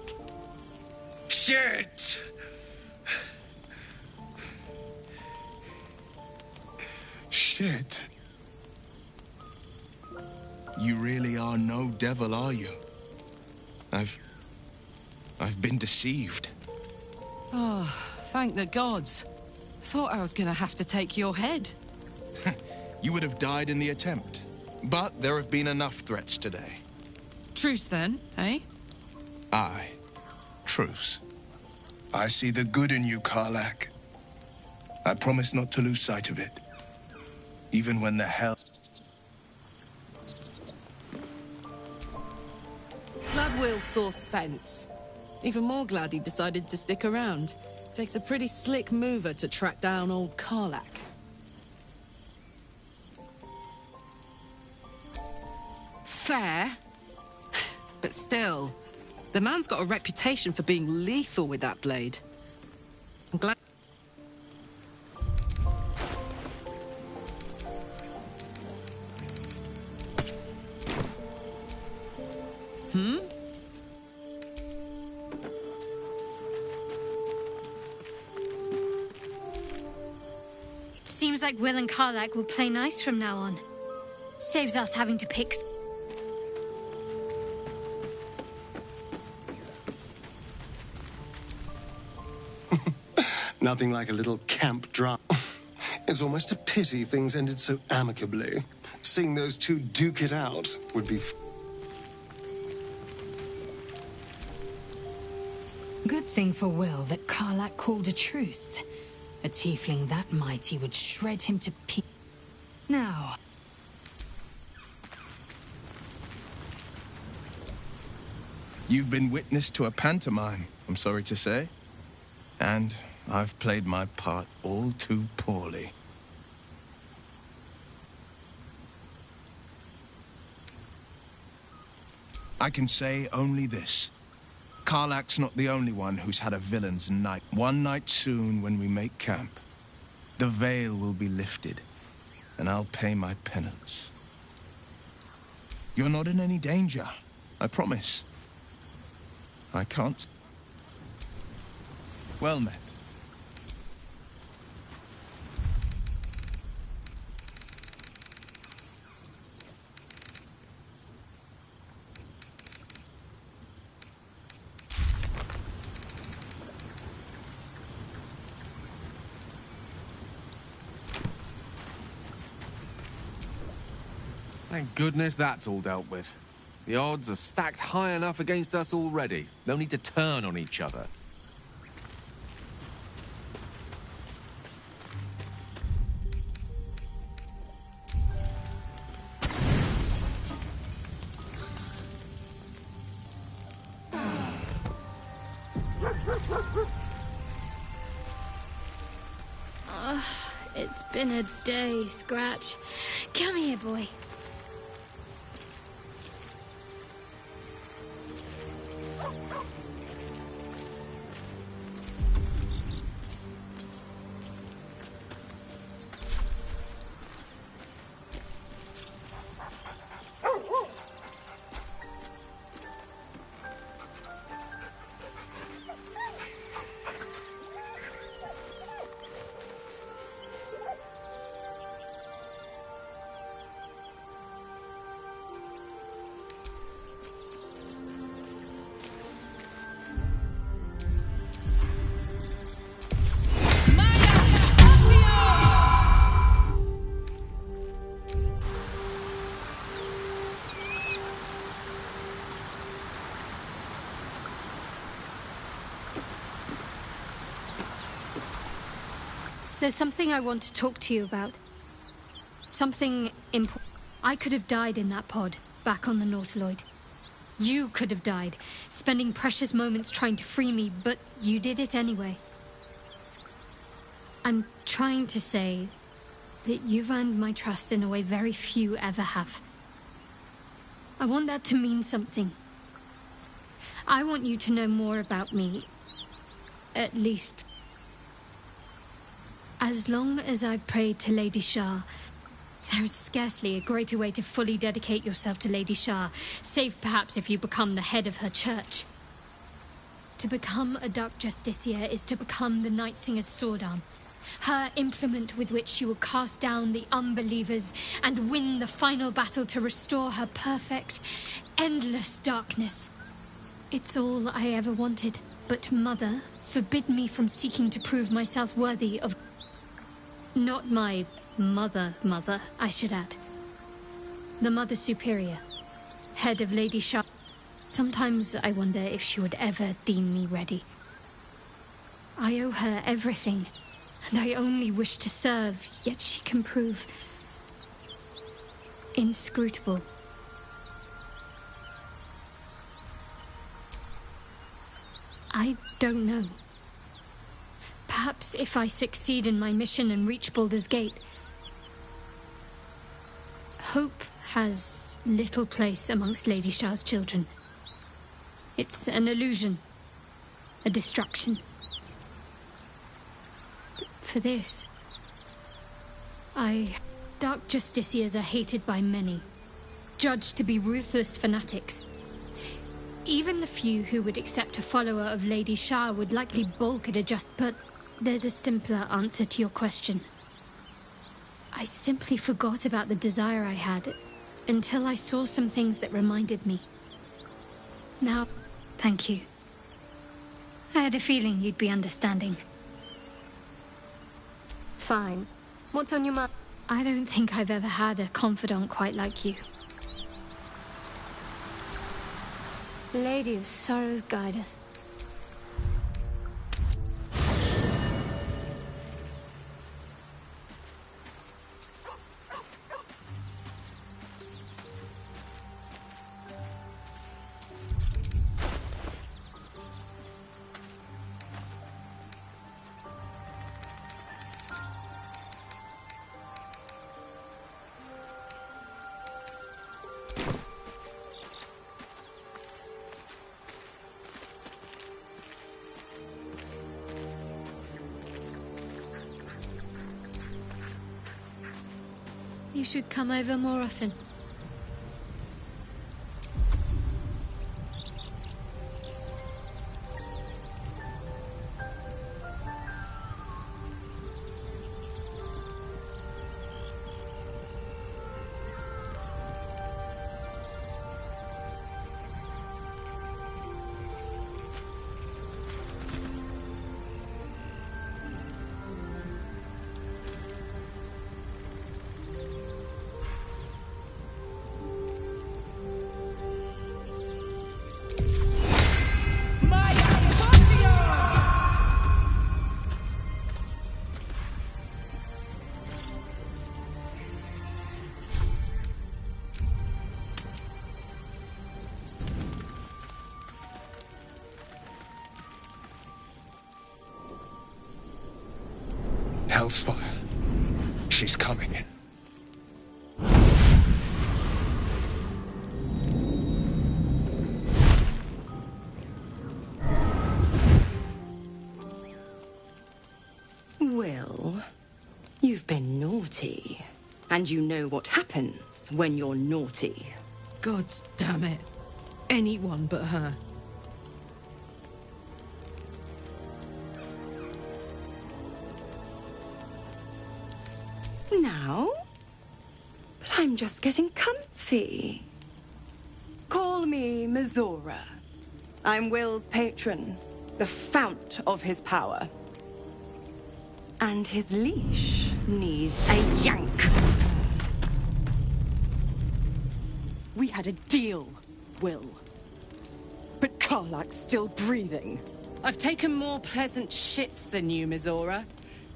Shit! Shit. You really are no devil, are you? I've been deceived. Oh, thank the gods. Thought I was gonna have to take your head. You would have died in the attempt. But there have been enough threats today. Truce then, eh? Aye. Truce. I see the good in you, Karlach. I promise not to lose sight of it. Even when the hell... Glad Will saw sense. Even more glad he decided to stick around. Takes a pretty slick mover to track down old Karlach. Fair. But still, the man's got a reputation for being lethal with that blade. I'm glad... Hmm? It seems like Will and Karlach will play nice from now on. Saves us having to pick... Nothing like a little camp drama. It's almost a pity things ended so amicably. Seeing those two duke it out would be... Good thing for Will that Karlach called a truce. A tiefling that mighty would shred him to pieces. Now... You've been witness to a pantomime, I'm sorry to say. And I've played my part all too poorly. I can say only this. Karlach's not the only one who's had a villain's night. One night soon, when we make camp, the veil will be lifted, and I'll pay my penance. You're not in any danger. I promise. I can't... Well met. Thank goodness that's all dealt with. The odds are stacked high enough against us already. No need to turn on each other. It's been a day, Scratch. Come here, boy. There's something I want to talk to you about. Something important. I could have died in that pod, back on the Nautiloid. You could have died, spending precious moments trying to free me, but you did it anyway. I'm trying to say that you've earned my trust in a way very few ever have. I want that to mean something. I want you to know more about me. At least... as long as I've prayed to Lady Shah, there is scarcely a greater way to fully dedicate yourself to Lady Shah, save perhaps if you become the head of her church. To become a Dark Justiciar is to become the Night Singer's sword arm, her implement with which she will cast down the unbelievers and win the final battle to restore her perfect, endless darkness. It's all I ever wanted, but Mother forbid me from seeking to prove myself worthy of... Not my mother, I should add. The Mother Superior, head of Lady Shah. Sometimes I wonder if she would ever deem me ready. I owe her everything, and I only wish to serve, yet she can prove... inscrutable. I don't know. Perhaps if I succeed in my mission and reach Baldur's Gate... Hope has little place amongst Lady Shah's children. It's an illusion, a distraction. But for this... Dark Justiciars are hated by many, judged to be ruthless fanatics. Even the few who would accept a follower of Lady Shah would likely balk at a just... But there's a simpler answer to your question. I simply forgot about the desire I had until I saw some things that reminded me. Now, thank you. I had a feeling you'd be understanding. Fine. What's on your mind? I don't think I've ever had a confidant quite like you. Lady of Sorrows, guide us. You should come over more often. Hellfire. She's coming. Will, you've been naughty. And you know what happens when you're naughty. Gods damn it. Anyone but her. Now? But I'm just getting comfy. Call me Mizora. I'm Will's patron, the fount of his power. And his leash needs a yank. We had a deal, Will. But Karlak's still breathing. I've taken more pleasant shits than you, Mizora.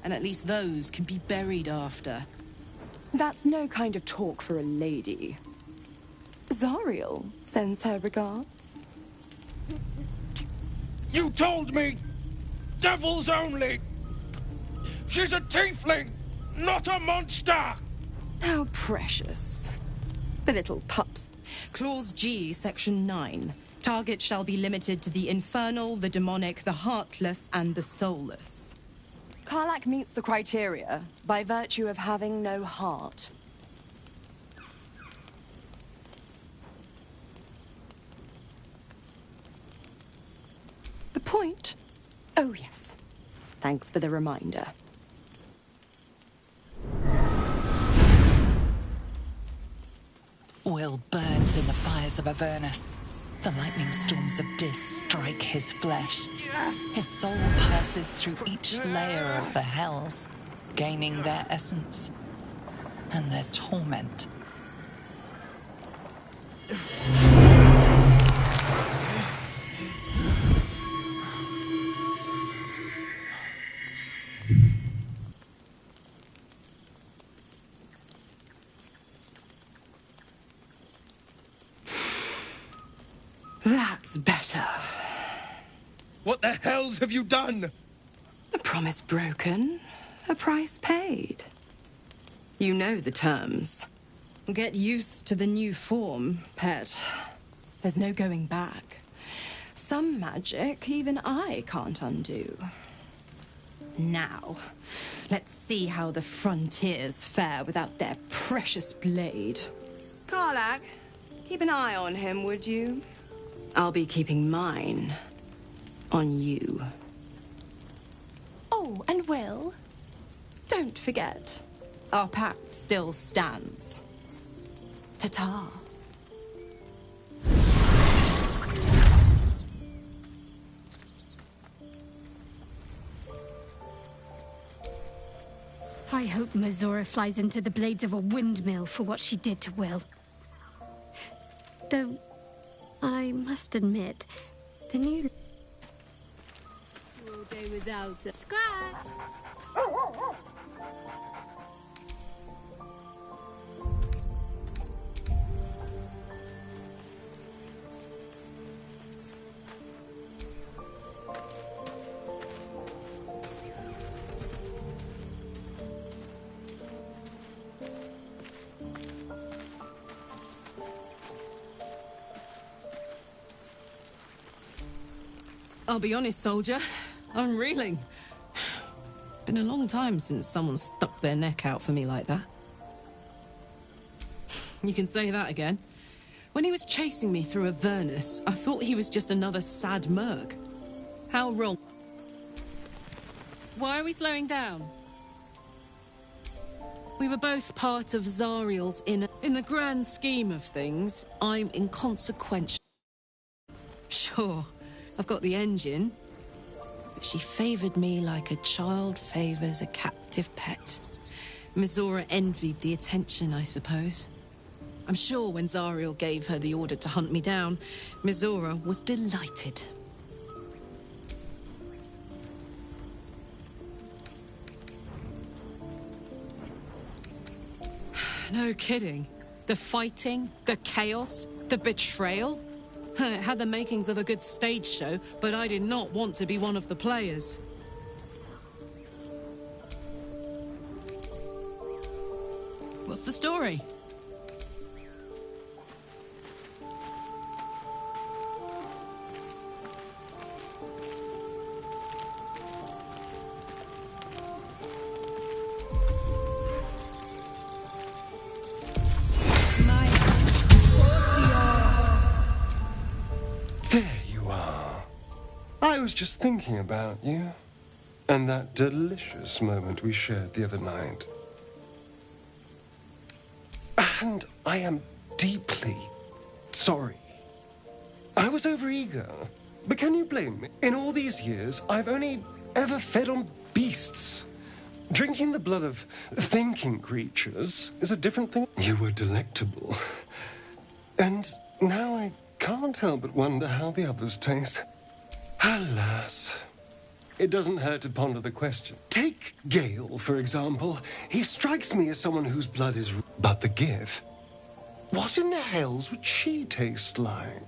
And at least those can be buried after. That's no kind of talk for a lady. Zariel sends her regards. You told me! Devils only! She's a tiefling, not a monster! How precious. The little pups. Clause G, Section 9. Target shall be limited to the infernal, the demonic, the heartless, and the soulless. Karlak meets the criteria by virtue of having no heart. The point? Oh, yes. Thanks for the reminder. Will burns in the fires of Avernus. The lightning storms of Dis strike his flesh. His soul passes through each layer of the hells, gaining their essence and their torment. That's better. What the hells have you done? A promise broken, a price paid. You know the terms. Get used to the new form, pet. There's no going back. Some magic even I can't undo. Now, let's see how the frontiers fare without their precious blade. Karlak, keep an eye on him, would you? I'll be keeping mine on you. Oh, and Will, don't forget, our pact still stands. Ta-ta. I hope Mizora flies into the blades of a windmill for what she did to Will. Though, I must admit, the new... All day without a scratch. I'll be honest, soldier. I'm reeling. Been a long time since someone stuck their neck out for me like that. You can say that again. When he was chasing me through Avernus, I thought he was just another sad merc. How wrong. Why are we slowing down? We were both part of Zariel's inner... In the grand scheme of things, I'm inconsequential. Sure, I've got the engine, but she favored me like a child favors a captive pet. Mizora envied the attention, I suppose. I'm sure when Zariel gave her the order to hunt me down, Mizora was delighted. No kidding. The fighting, the chaos, the betrayal. It had the makings of a good stage show, but I did not want to be one of the players. What's the story? There you are. I was just thinking about you. And that delicious moment we shared the other night. And I am deeply sorry. I was overeager. But can you blame me? In all these years, I've only ever fed on beasts. Drinking the blood of thinking creatures is a different thing. You were delectable. And now I can't help but wonder how the others taste. Alas. It doesn't hurt to ponder the question. Take Gale, for example. He strikes me as someone whose blood is... But the Gith? What in the hells would she taste like?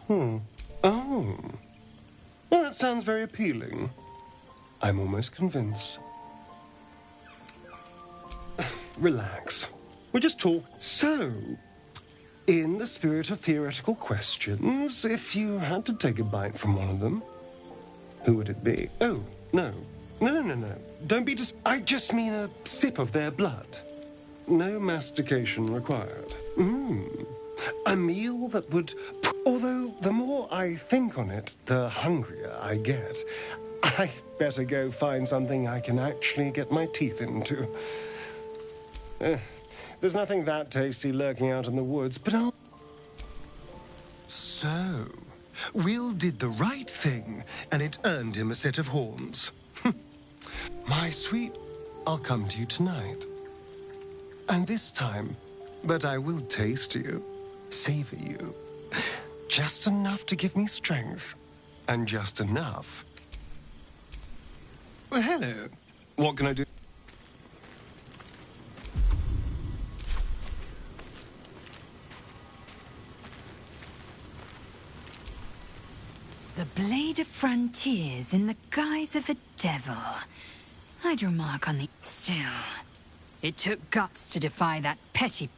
Oh. Well, that sounds very appealing. I'm almost convinced. Relax. We'll just talk. So, in the spirit of theoretical questions, if you had to take a bite from one of them, who would it be? Oh, no. No. Don't be I just mean a sip of their blood. No mastication required. A meal that would... Although, the more I think on it, the hungrier I get. I better go find something I can actually get my teeth into. There's nothing that tasty lurking out in the woods, but I'll... So... Will did the right thing, and it earned him a set of horns. My sweet, I'll come to you tonight. And this time, but I will taste you, savor you. Just enough to give me strength, and just enough. Well, hello. What can I do? The Blade of Frontiers in the guise of a devil. I'd remark on the... Still, it took guts to defy that petty...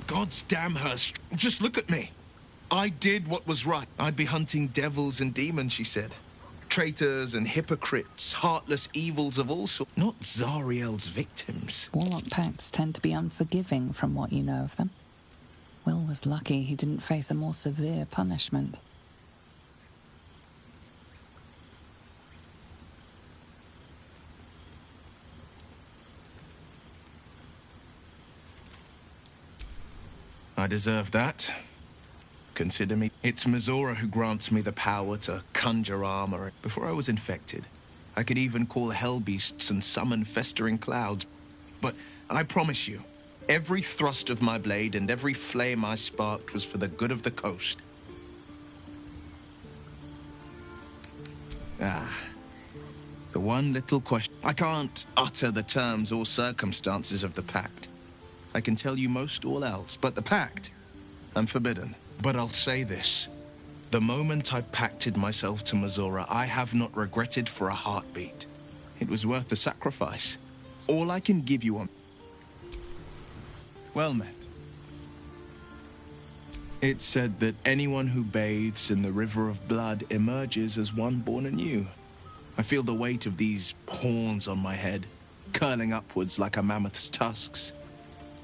God's damn her. Just look at me. I did what was right. I'd be hunting devils and demons, she said. Traitors and hypocrites, heartless evils of all sorts. Not Zariel's victims. Warlock pacts tend to be unforgiving from what you know of them. Will was lucky he didn't face a more severe punishment. I deserve that. Consider me. It's Mizora who grants me the power to conjure armor. Before I was infected, I could even call hell beasts and summon festering clouds. But I promise you, every thrust of my blade and every flame I sparked was for the good of the coast. The one little question. I can't utter the terms or circumstances of the pact. I can tell you most all else, but the pact, I'm forbidden. But I'll say this. The moment I pacted myself to Mizora, I have not regretted for a heartbeat. It was worth the sacrifice. All I can give you on... Well met. It's said that anyone who bathes in the river of blood emerges as one born anew. I feel the weight of these horns on my head, curling upwards like a mammoth's tusks.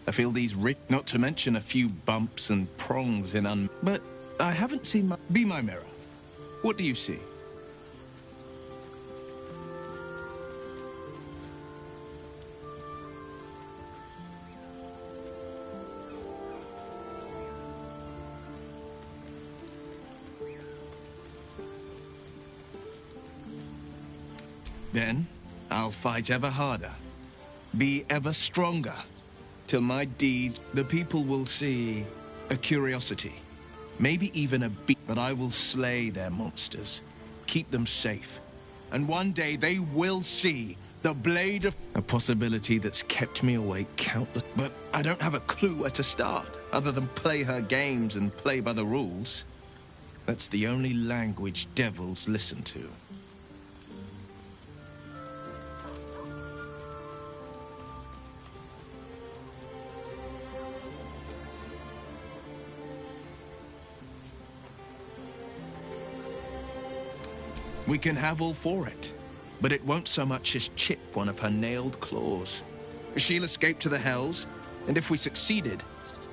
I feel these not to mention a few bumps and prongs in But I haven't seen my... Be my mirror. What do you see? Then, I'll fight ever harder. Be ever stronger. Till my deed, the people will see a curiosity. Maybe even a beat, but I will slay their monsters. Keep them safe. And one day they will see the blade of... A possibility that's kept me awake countless... But I don't have a clue where to start, other than play her games and play by the rules. That's the only language devils listen to. We can have all for it, but it won't so much as chip one of her nailed claws. She'll escape to the Hells, and if we succeeded,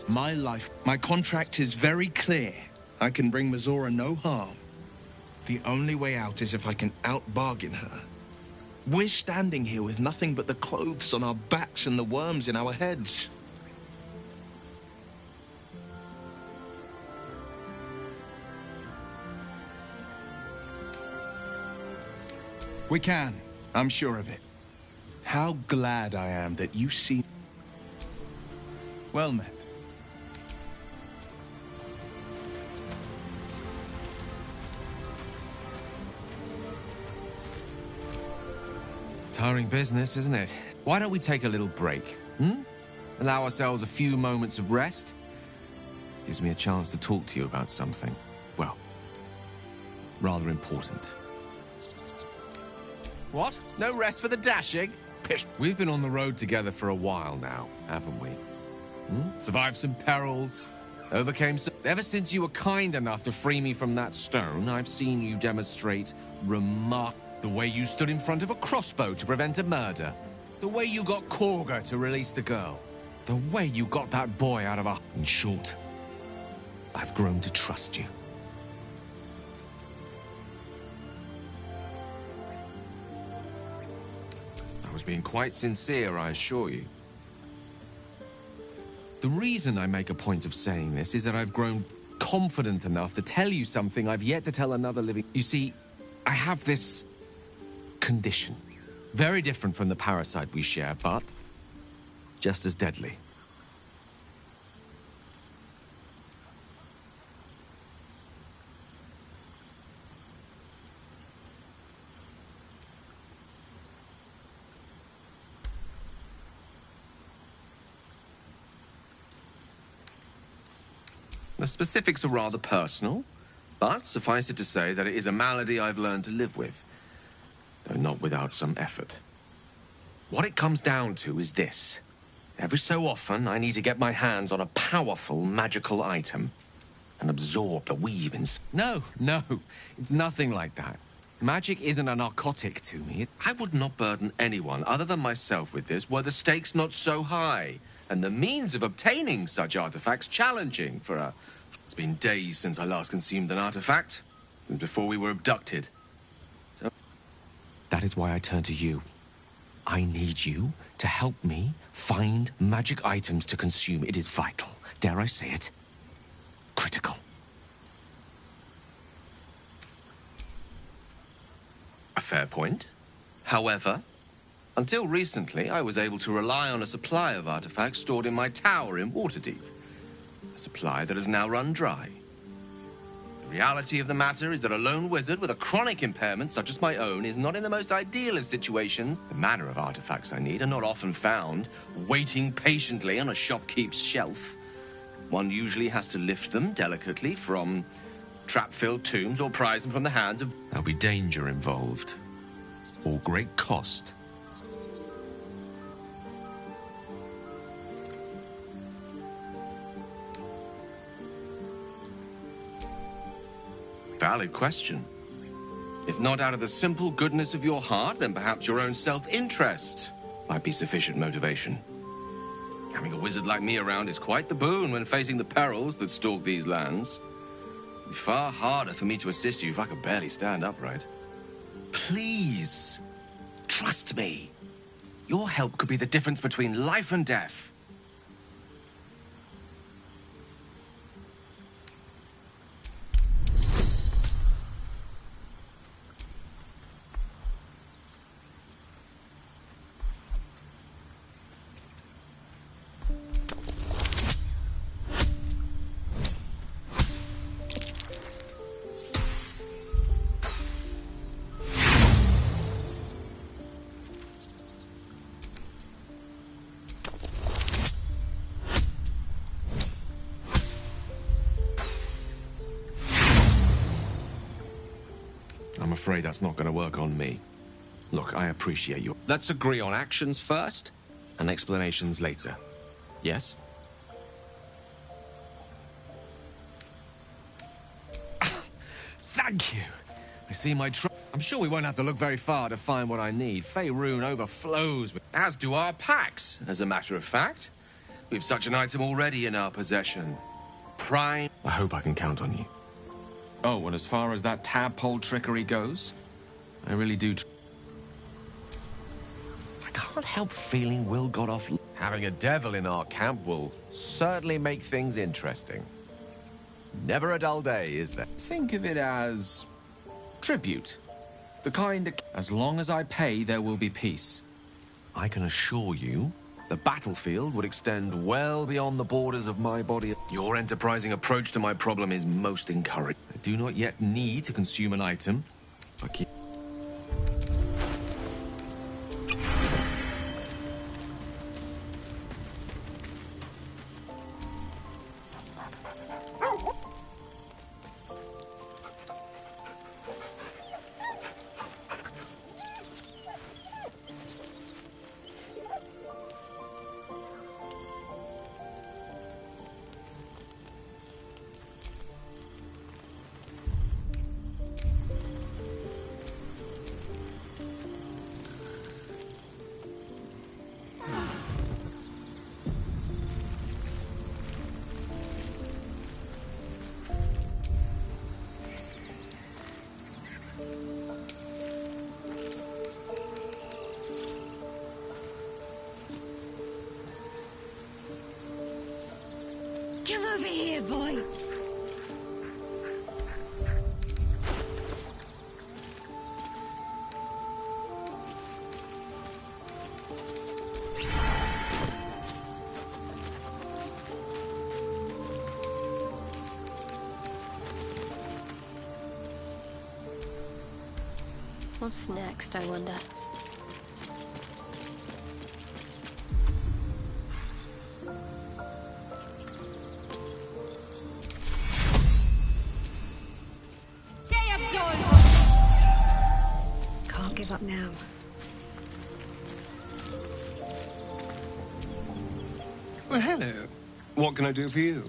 my contract is very clear. I can bring Mazora no harm. The only way out is if I can out-bargain her. We're standing here with nothing but the clothes on our backs and the worms in our heads. We can. I'm sure of it. How glad I am that you see... Well met. Tiring business, isn't it? Why don't we take a little break, Allow ourselves a few moments of rest? Gives me a chance to talk to you about something, well, rather important. What? No rest for the dashing? Pish. We've been on the road together for a while now, haven't we? Survived some perils, overcame some... Ever since you were kind enough to free me from that stone, I've seen you demonstrate the way you stood in front of a crossbow to prevent a murder. The way you got Korga to release the girl. The way you got that boy out of a... In short, I've grown to trust you. I was being quite sincere, I assure you. The reason I make a point of saying this is that I've grown confident enough to tell you something I've yet to tell another living... You see, I have this condition. Very different from the parasite we share, but just as deadly. The specifics are rather personal, but suffice it to say that it is a malady I've learned to live with, though not without some effort. What it comes down to is this. Every so often, I need to get my hands on a powerful magical item and absorb the weave inside. No, it's nothing like that. Magic isn't a narcotic to me. I would not burden anyone other than myself with this were the stakes not so high, and the means of obtaining such artifacts challenging for a... It's been days since I last consumed an artifact, since before we were abducted. So, that is why I turn to you. I need you to help me find magic items to consume. It is vital. Dare I say it? Critical. A fair point. However, until recently, I was able to rely on a supply of artifacts stored in my tower in Waterdeep. A supply that has now run dry. The reality of the matter is that a lone wizard with a chronic impairment such as my own is not in the most ideal of situations. The manner of artifacts I need are not often found, waiting patiently on a shopkeep's shelf. One usually has to lift them delicately from trap-filled tombs or prise them from the hands of... There'll be danger involved, or great cost. Valid question. If not out of the simple goodness of your heart, then perhaps your own self-interest might be sufficient motivation. Having a wizard like me around is quite the boon when facing the perils that stalk these lands. It'd be far harder for me to assist you if I could barely stand upright. Please, trust me. Your help could be the difference between life and death. I'm afraid that's not going to work on me. Look, I appreciate you. Let's agree on actions first, and explanations later. Yes? Thank you. I see my I'm sure we won't have to look very far to find what I need. Faerun overflows, as do our packs, as a matter of fact. We've such an item already in our possession. Prime. I hope I can count on you. Oh, and as far as that tadpole trickery goes, I really do. I can't help feeling Will got off. Having a devil in our camp will certainly make things interesting. Never a dull day, is there? Think of it as tribute. The kind of... As long as I pay, there will be peace. I can assure you, the battlefield would extend well beyond the borders of my body. Your enterprising approach to my problem is most encouraging. I do not yet need to consume an item, but keep... Come over here, boy. What's next, I wonder? Can't give up now. Well, hello. What can I do for you?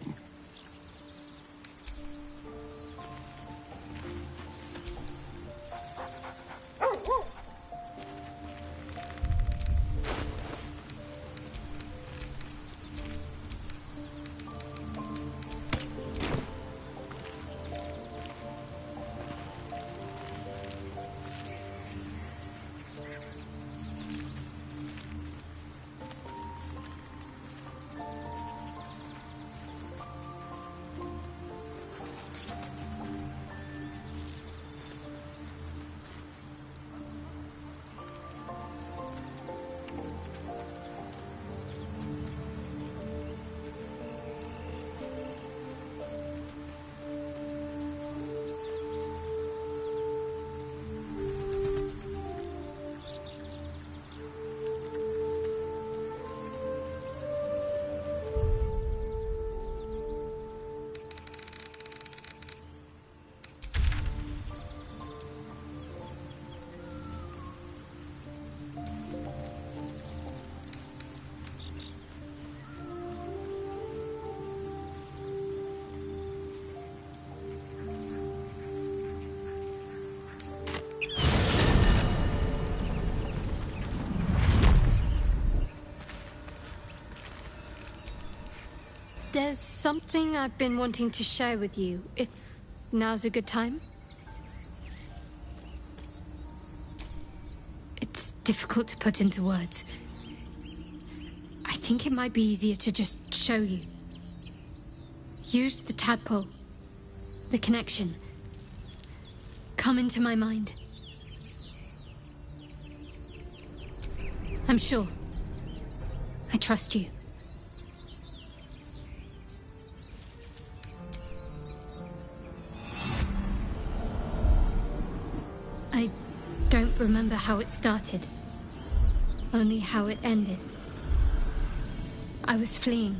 There's something I've been wanting to share with you, if now's a good time. It's difficult to put into words. I think it might be easier to just show you. Use the tadpole, the connection. Come into my mind. I'm sure. I trust you. I don't remember how it started, only how it ended. I was fleeing.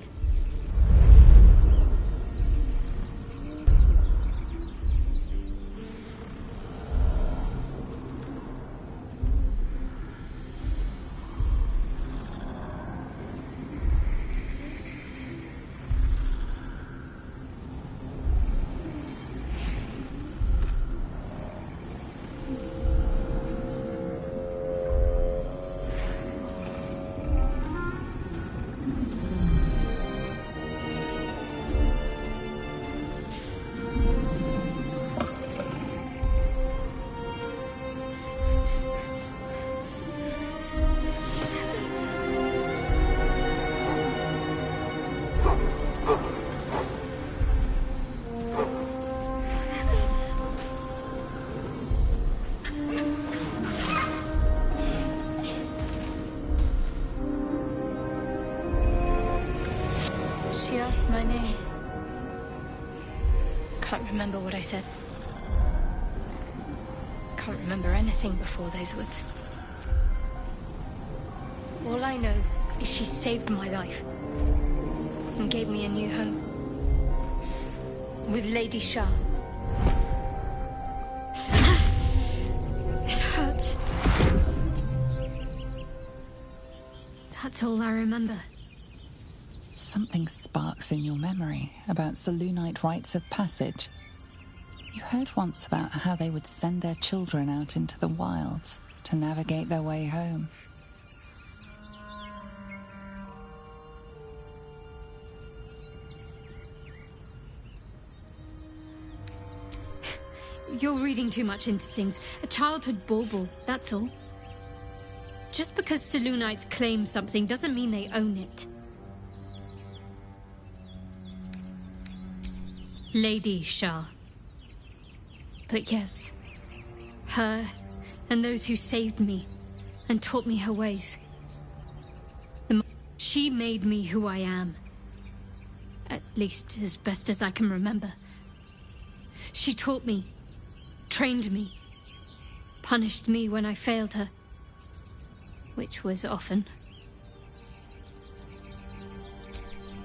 What's my name? Can't remember what I said. Can't remember anything before those words. All I know is she saved my life and gave me a new home with Lady Shah. It hurts. That's all I remember. Something sparks in your memory about Selûnite rites of passage. You heard once about how they would send their children out into the wilds to navigate their way home. You're reading too much into things. A childhood bauble, that's all. Just because Selûnites claim something doesn't mean they own it. Lady Shah. But yes, her and those who saved me and taught me her ways. She made me who I am. At least as best as I can remember. She taught me, trained me, punished me when I failed her, which was often.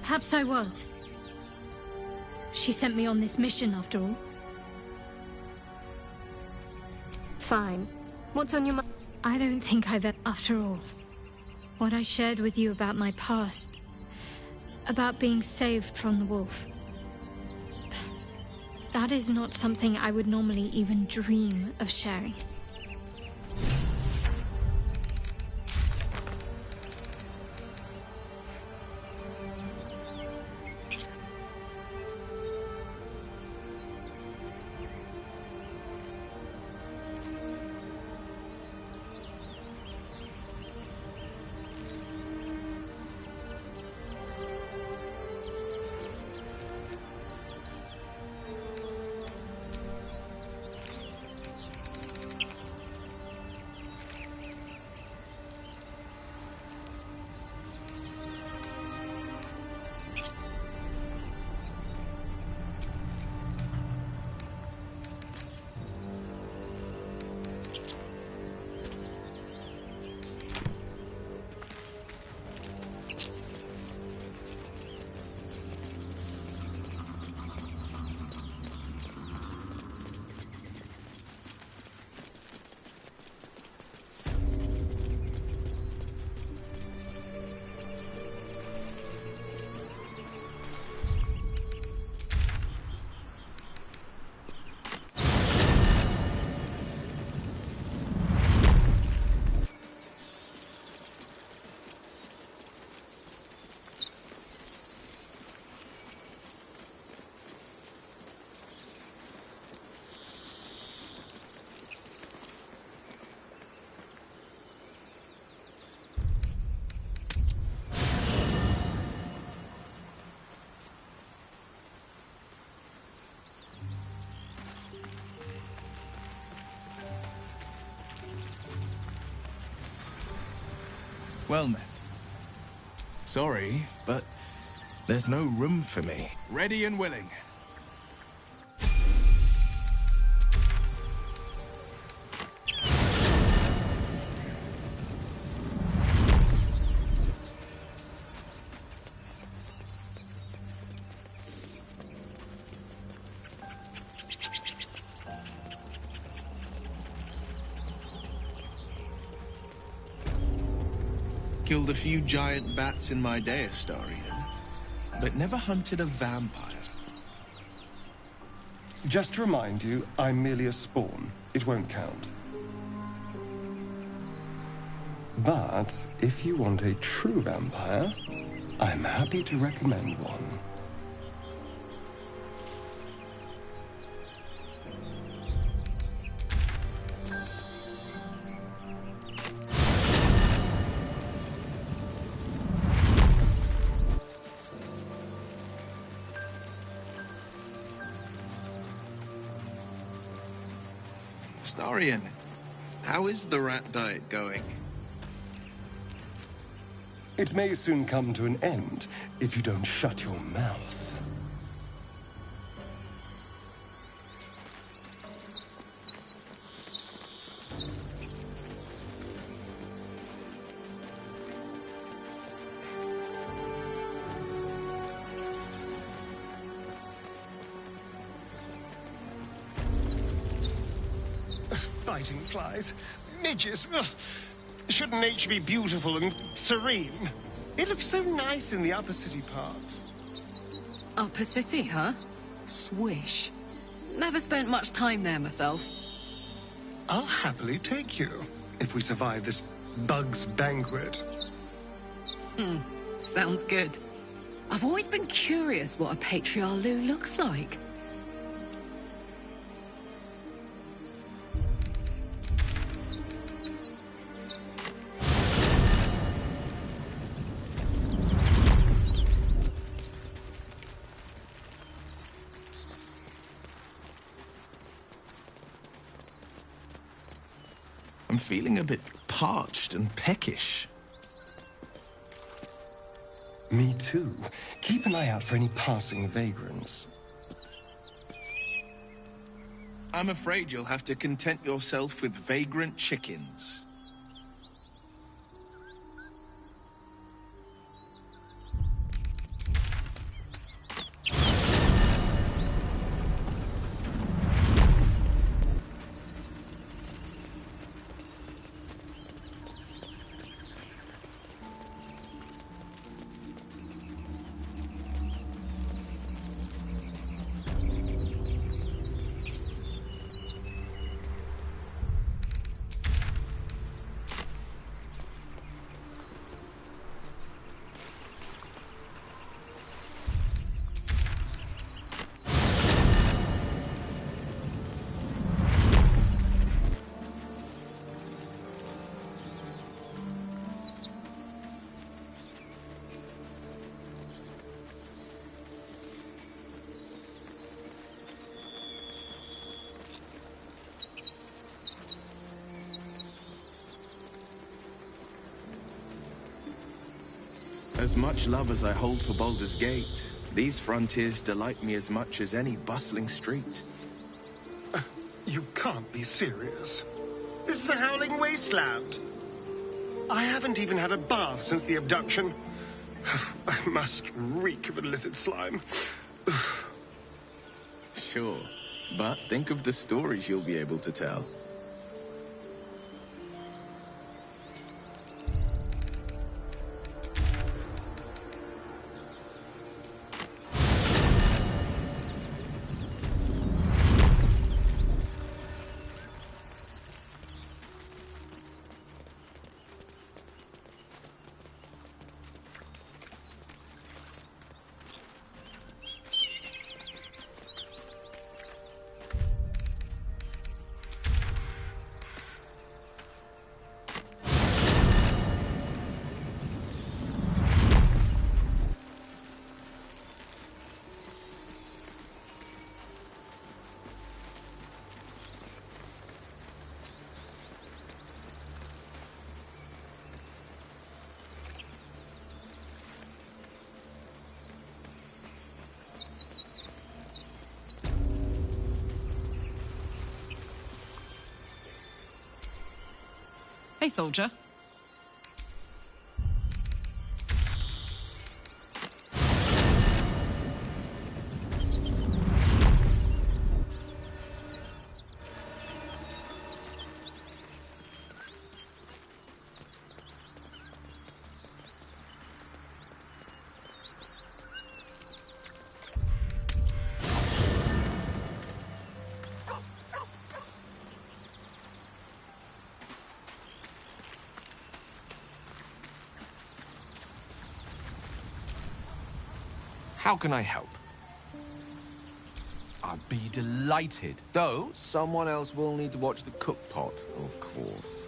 Perhaps I was. She sent me on this mission, after all. Fine. What's on your mind? I don't think I've ever... After all, what I shared with you about my past, about being saved from the wolf, that is not something I would normally even dream of sharing. Well met. Sorry, but there's no room for me. Ready and willing. Killed a few giant bats in my day, Astarion, but never hunted a vampire. Just to remind you, I'm merely a spawn. It won't count. But if you want a true vampire, I'm happy to recommend one. Astarion, how is the rat diet going? It may soon come to an end if you don't shut your mouth. Biting flies. Midges. Ugh. Shouldn't nature be beautiful and serene? It looks so nice in the upper city parts. Upper City, huh? Swish. Never spent much time there myself. I'll happily take you, if we survive this bug's banquet. Sounds good. I've always been curious what a patriarch looks like. I'm feeling a bit parched and peckish. Me too. Keep an eye out for any passing vagrants. I'm afraid you'll have to content yourself with vagrant chickens. As much love as I hold for Baldur's Gate, these frontiers delight me as much as any bustling street. You can't be serious. This is a howling wasteland. I haven't even had a bath since the abduction. I must reek of illithid slime. Sure, but think of the stories you'll be able to tell. Hey, soldier. How can I help? I'd be delighted. Though, someone else will need to watch the cook pot, of course.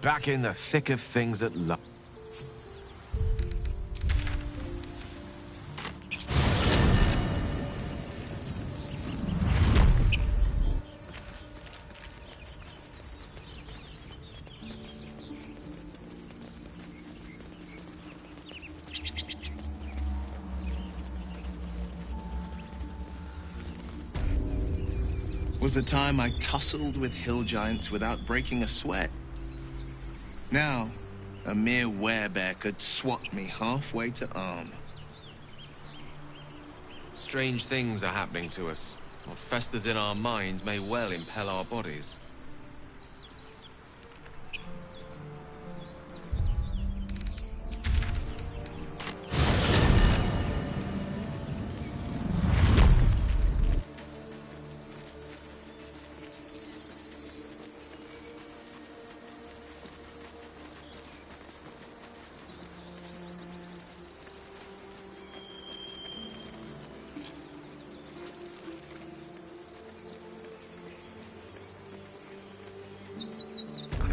Back in the thick of things at last. Was a time I tussled with hill giants without breaking a sweat. Now, a mere werebear could swat me halfway to arm. Strange things are happening to us. What festers in our minds may well impel our bodies.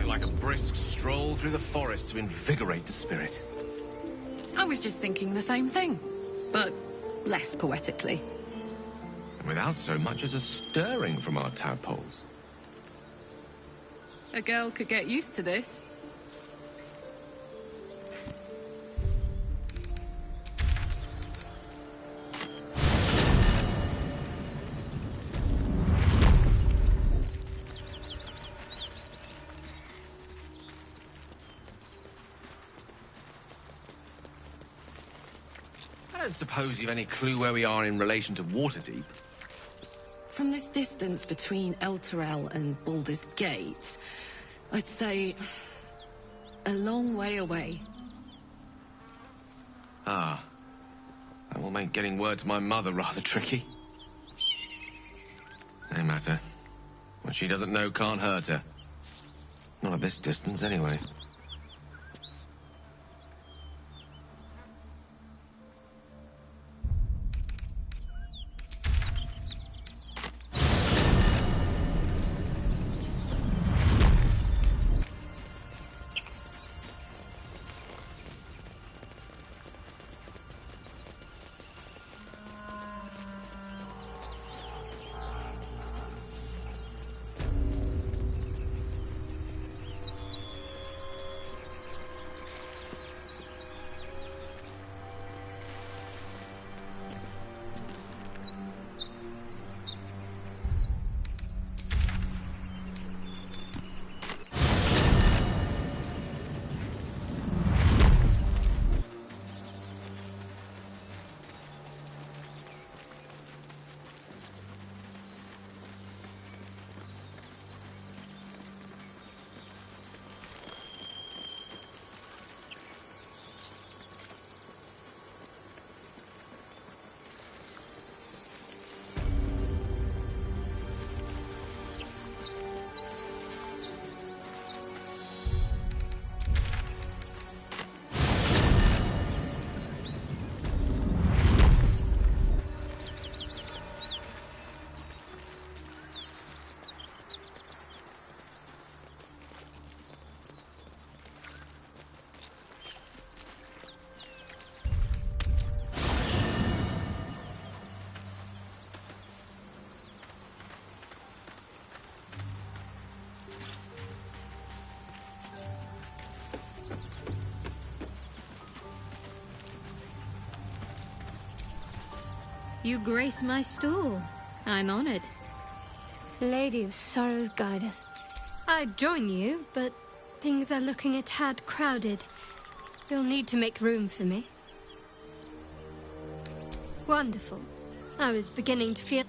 Like a brisk stroll through the forest to invigorate the spirit. I was just thinking the same thing, but less poetically. And without so much as a stirring from our tadpoles. A girl could get used to this. I don't suppose you've any clue where we are in relation to Waterdeep. From this distance between Elturel and Baldur's Gate, I'd say a long way away. Ah. That will make getting word to my mother rather tricky. No matter. What she doesn't know can't hurt her. Not at this distance, anyway. You grace my stall. I'm honored. Lady of Sorrows, guide us. I'd join you, but things are looking a tad crowded. You'll need to make room for me. Wonderful. I was beginning to feel...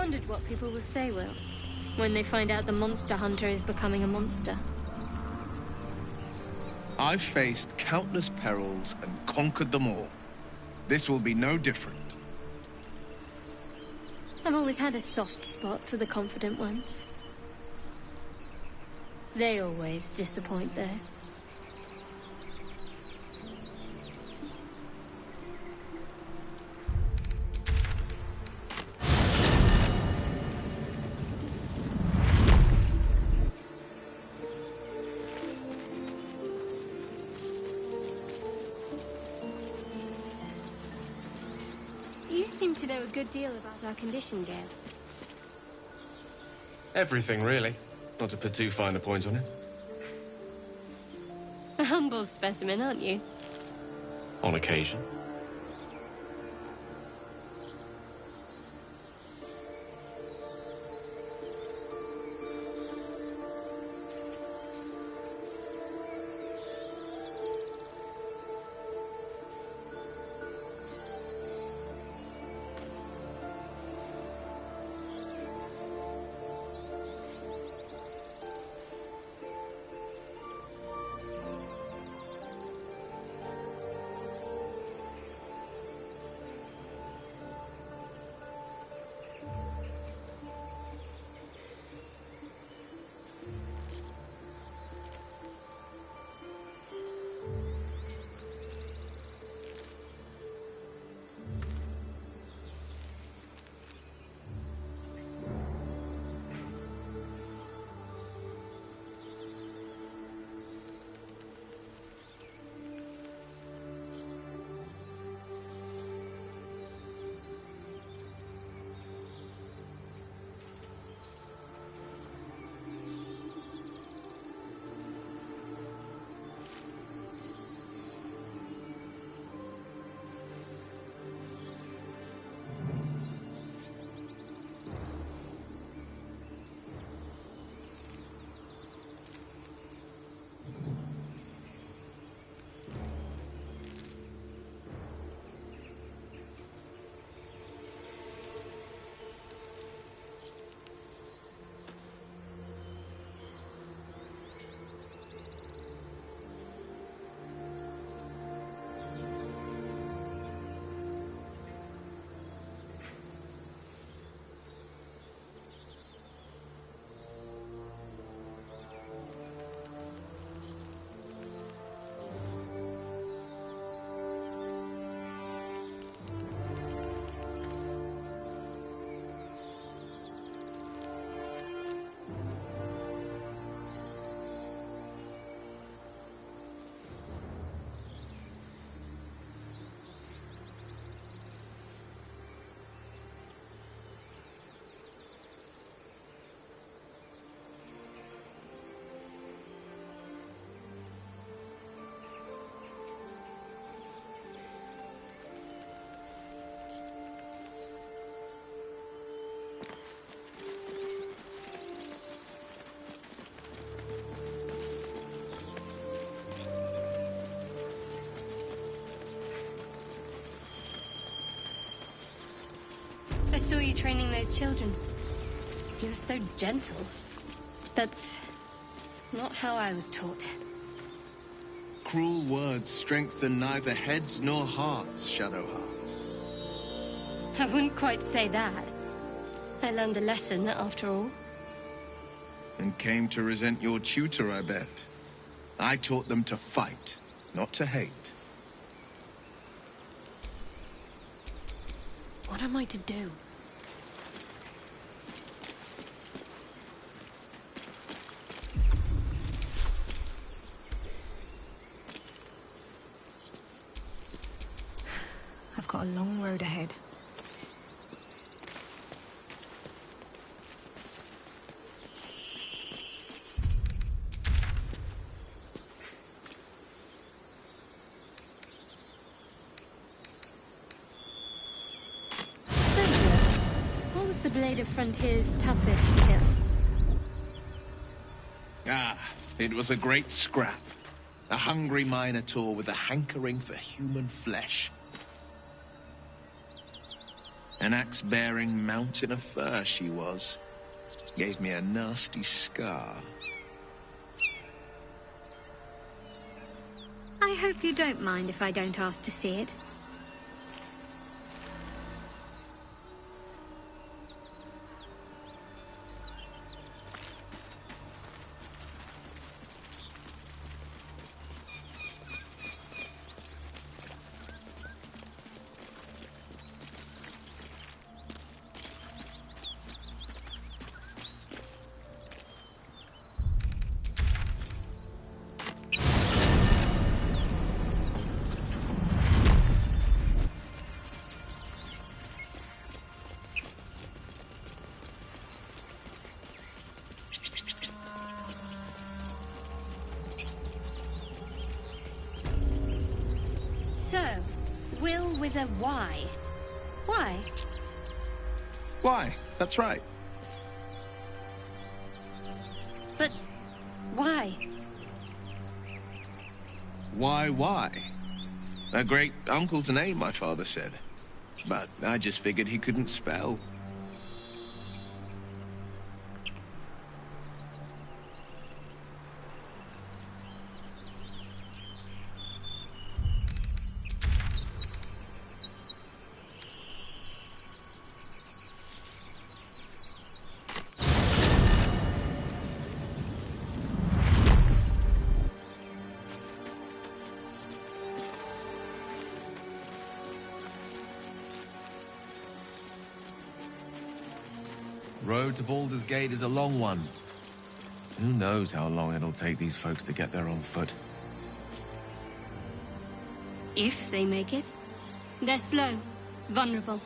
wondered what people will say, Will, when they find out the monster hunter is becoming a monster. I've faced countless perils and conquered them all. This will be no different. I've always had a soft spot for the confident ones. They always disappoint, though. seem to know a good deal about our condition, Gale. Everything, really. Not to put too fine a point on it. A humble specimen, aren't you? On occasion. I saw you training those children. You're so gentle. That's not how I was taught. Cruel words strengthen neither heads nor hearts, Shadowheart. I wouldn't quite say that. I learned a lesson, after all. And came to resent your tutor, I bet. I taught them to fight, not to hate. What am I to do? I've got a long road ahead. What was the Blade of Frontier's toughest kill? Ah, it was a great scrap. A hungry minotaur with a hankering for human flesh. An axe-bearing mountain of fur she was. Gave me a nasty scar. I hope you don't mind if I don't ask to see it. with a why. Why? Why? That's right. But why? Why? A great uncle to name, my father said. But I just figured he couldn't spell. Road to Baldur's Gate is a long one. Who knows how long it'll take these folks to get there on foot. If they make it. They're slow, vulnerable.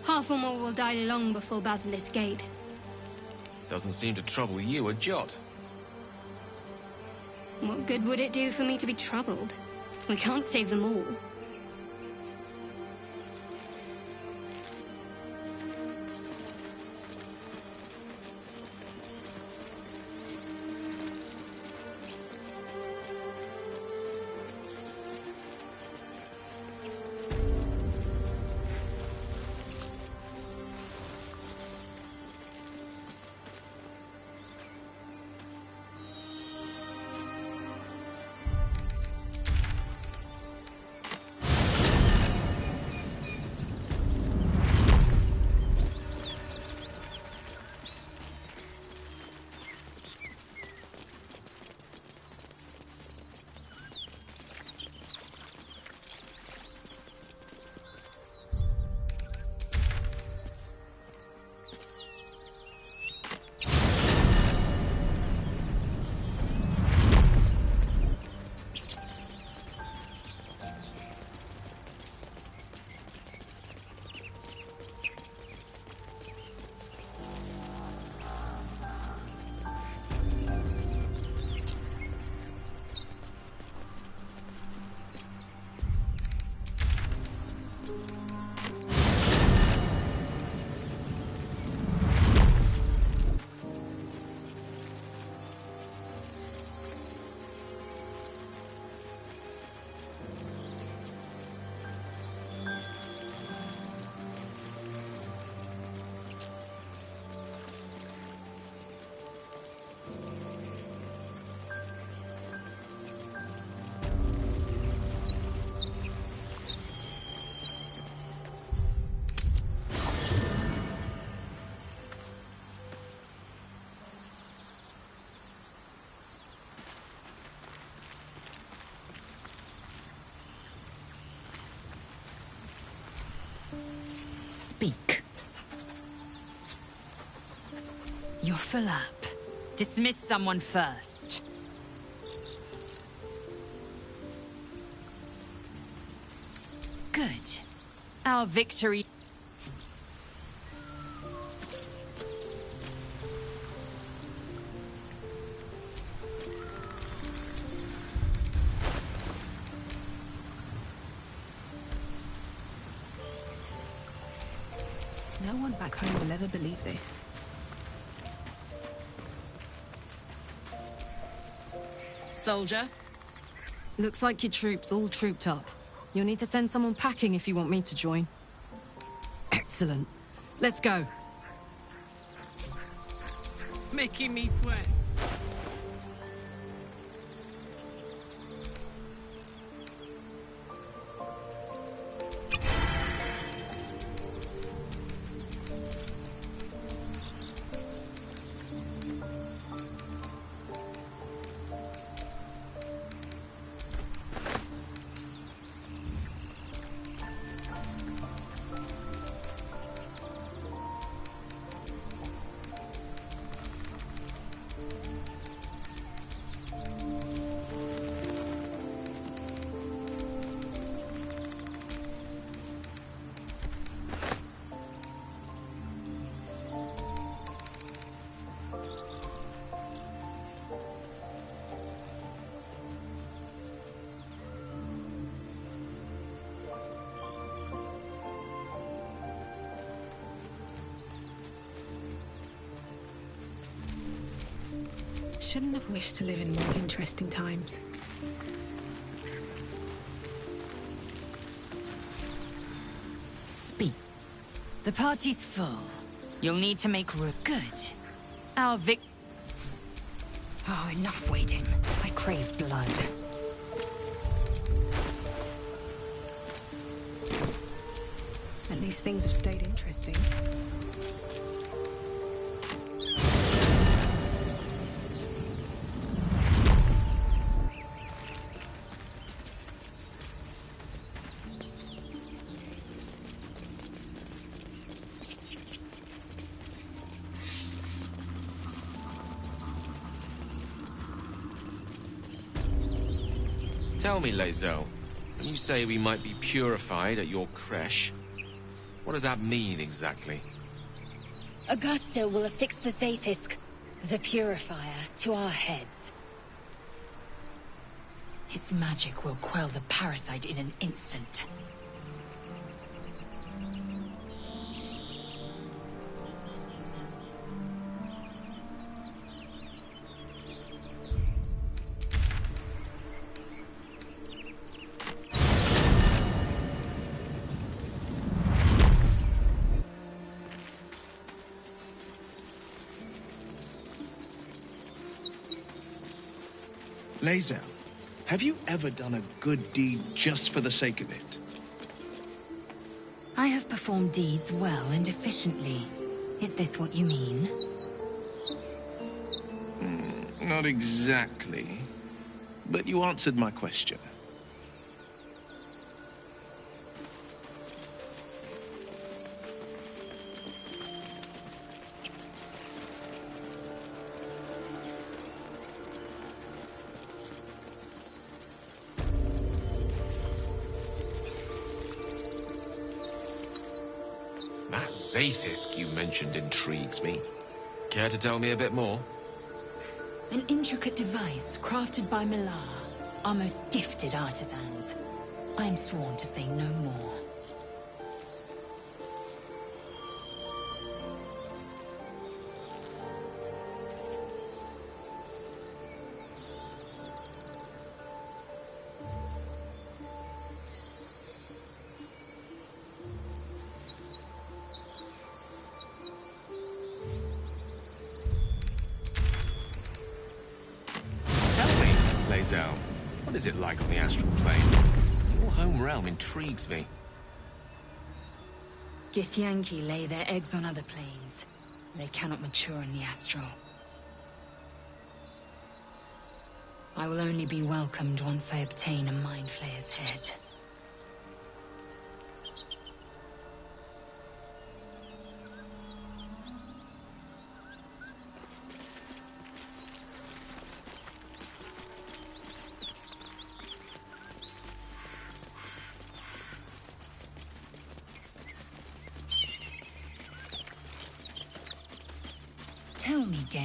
Half or more will die long before Basilisk Gate. Doesn't seem to trouble you a jot. What good would it do for me to be troubled? We can't save them all. Speak. You're full up. Dismiss someone first. Good. Our victory. No one back home will ever believe this. Soldier? Looks like your troops all trooped up. You'll need to send someone packing if you want me to join. Excellent. Let's go. Making me sweat. Shouldn't have wished to live in more interesting times. Speak. The party's full. You'll need to make room. Good. Our Vic... Oh, enough waiting. I crave blood. At least things have stayed interesting. Tell me, Lae'zel, when you say we might be purified at your creche, what does that mean exactly? Augusta will affix the Zaithisk, the Purifier, to our heads. Its magic will quell the parasite in an instant. Lae'zel, have you ever done a good deed just for the sake of it? I have performed deeds well and efficiently. Is this what you mean? Not exactly, but you answered my question. That Zaithisk you mentioned intrigues me. Care to tell me a bit more? An intricate device crafted by Millar, our most gifted artisans. I am sworn to say no more. Lae'zel, what is it like on the astral plane? Your home realm intrigues me. Githyanki lay their eggs on other planes. They cannot mature in the astral. I will only be welcomed once I obtain a Mind Flayer's head. Tell me, Gale,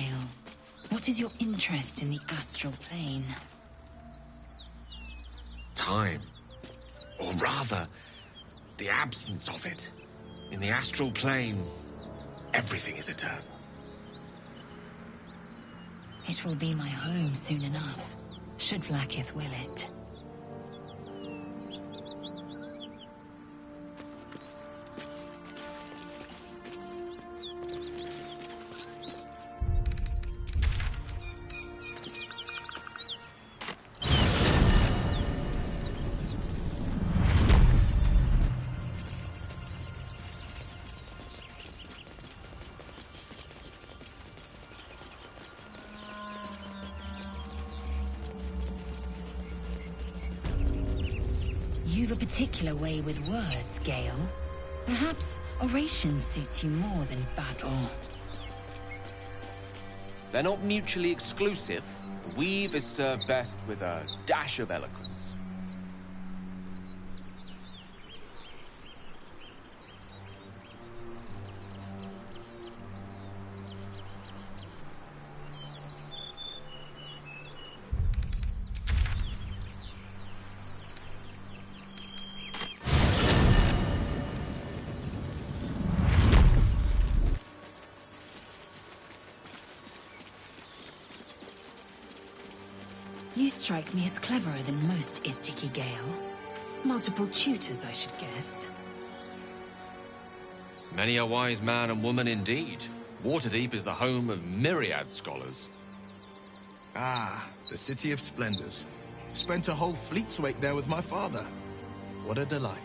what is your interest in the astral plane? Time. Or rather, the absence of it. In the astral plane, everything is eternal. It will be my home soon enough, should Vlaakith will it. You've a particular way with words, Gale. Perhaps oration suits you more than battle. They're not mutually exclusive. Weave is served best with a dash of eloquence. strike me as cleverer than most Istiki Gale. Multiple tutors, I should guess. Many a wise man and woman indeed. Waterdeep is the home of myriad scholars. Ah, the City of Splendors. Spent a whole fleet's wake there with my father. What a delight.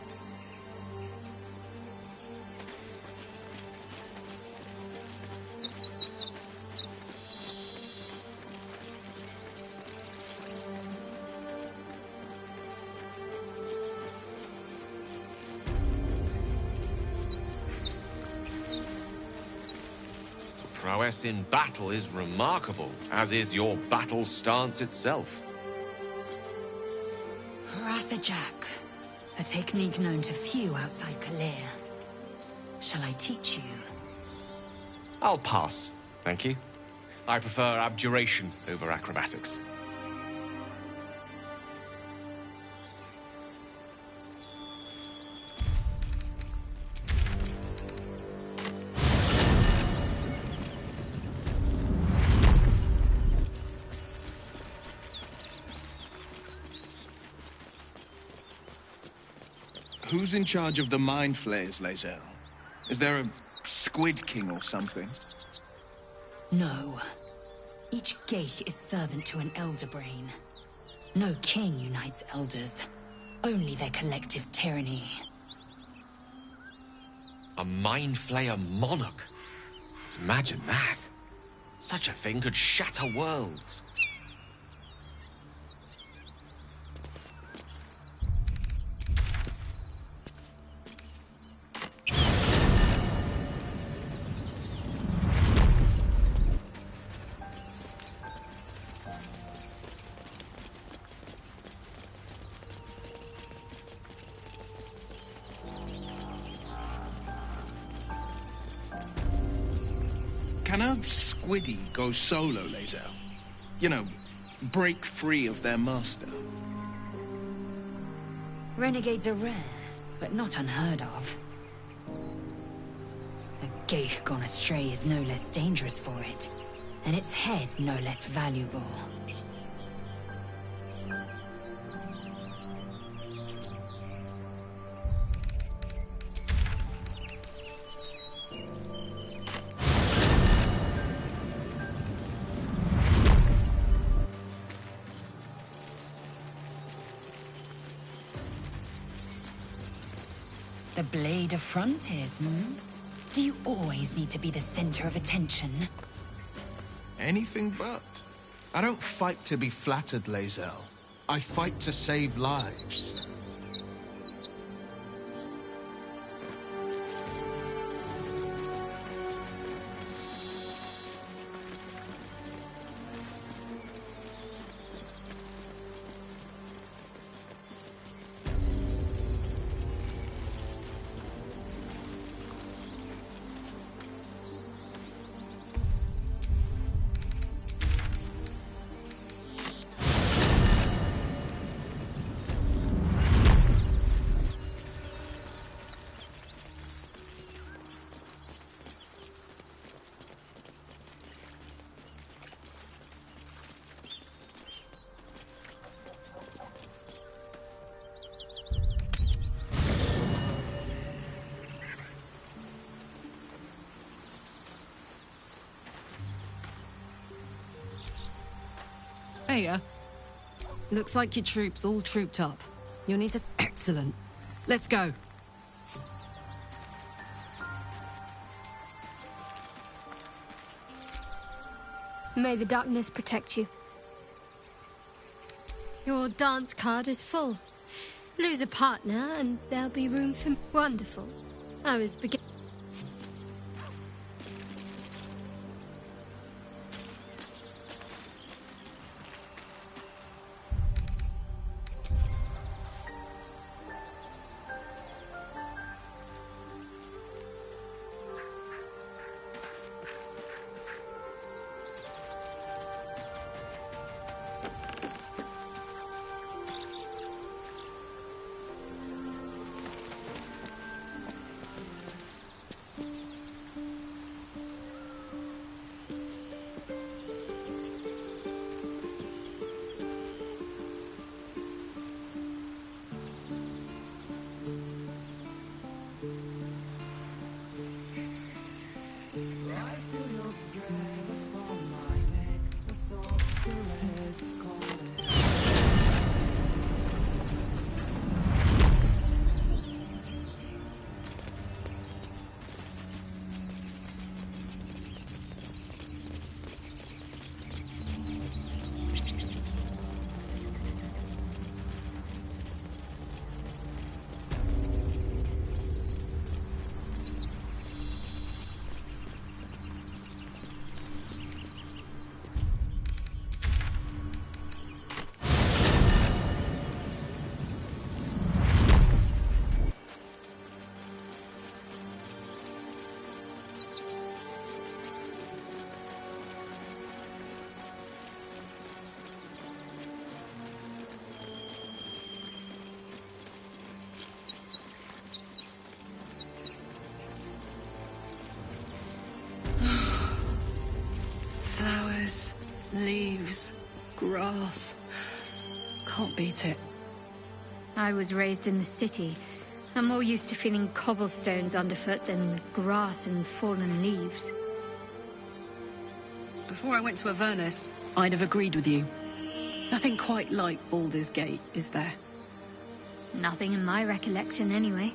Prowess in battle is remarkable, as is your battle stance itself. Rathajak, a technique known to few outside Kalir. Shall I teach you? I'll pass, thank you. I prefer abjuration over acrobatics. Who's in charge of the mind flayers, Lae'zel? Is there a Squid King or something? No. Each Geich is servant to an elder brain. No king unites elders. Only their collective tyranny. A mind flayer monarch? Imagine that. Such a thing could shatter worlds. Can a Squiddy go solo, Lae'zel? You know, break free of their master. Renegades are rare, but not unheard of. A Geich gone astray is no less dangerous for it, and its head no less valuable. The Blade of Frontiers, hmm? Do you always need to be the center of attention? Anything but. I don't fight to be flattered, Lae'zel. I fight to save lives. Hiya. Looks like your troops all trooped up. You'll need to... Excellent. Let's go. May the darkness protect you. Your dance card is full. Lose a partner and there'll be room for... Wonderful. I was beginning... leaves, grass. Can't beat it. I was raised in the city. I'm more used to feeling cobblestones underfoot than grass and fallen leaves. Before I went to Avernus, I'd have agreed with you. Nothing quite like Baldur's Gate, is there? Nothing in my recollection, anyway.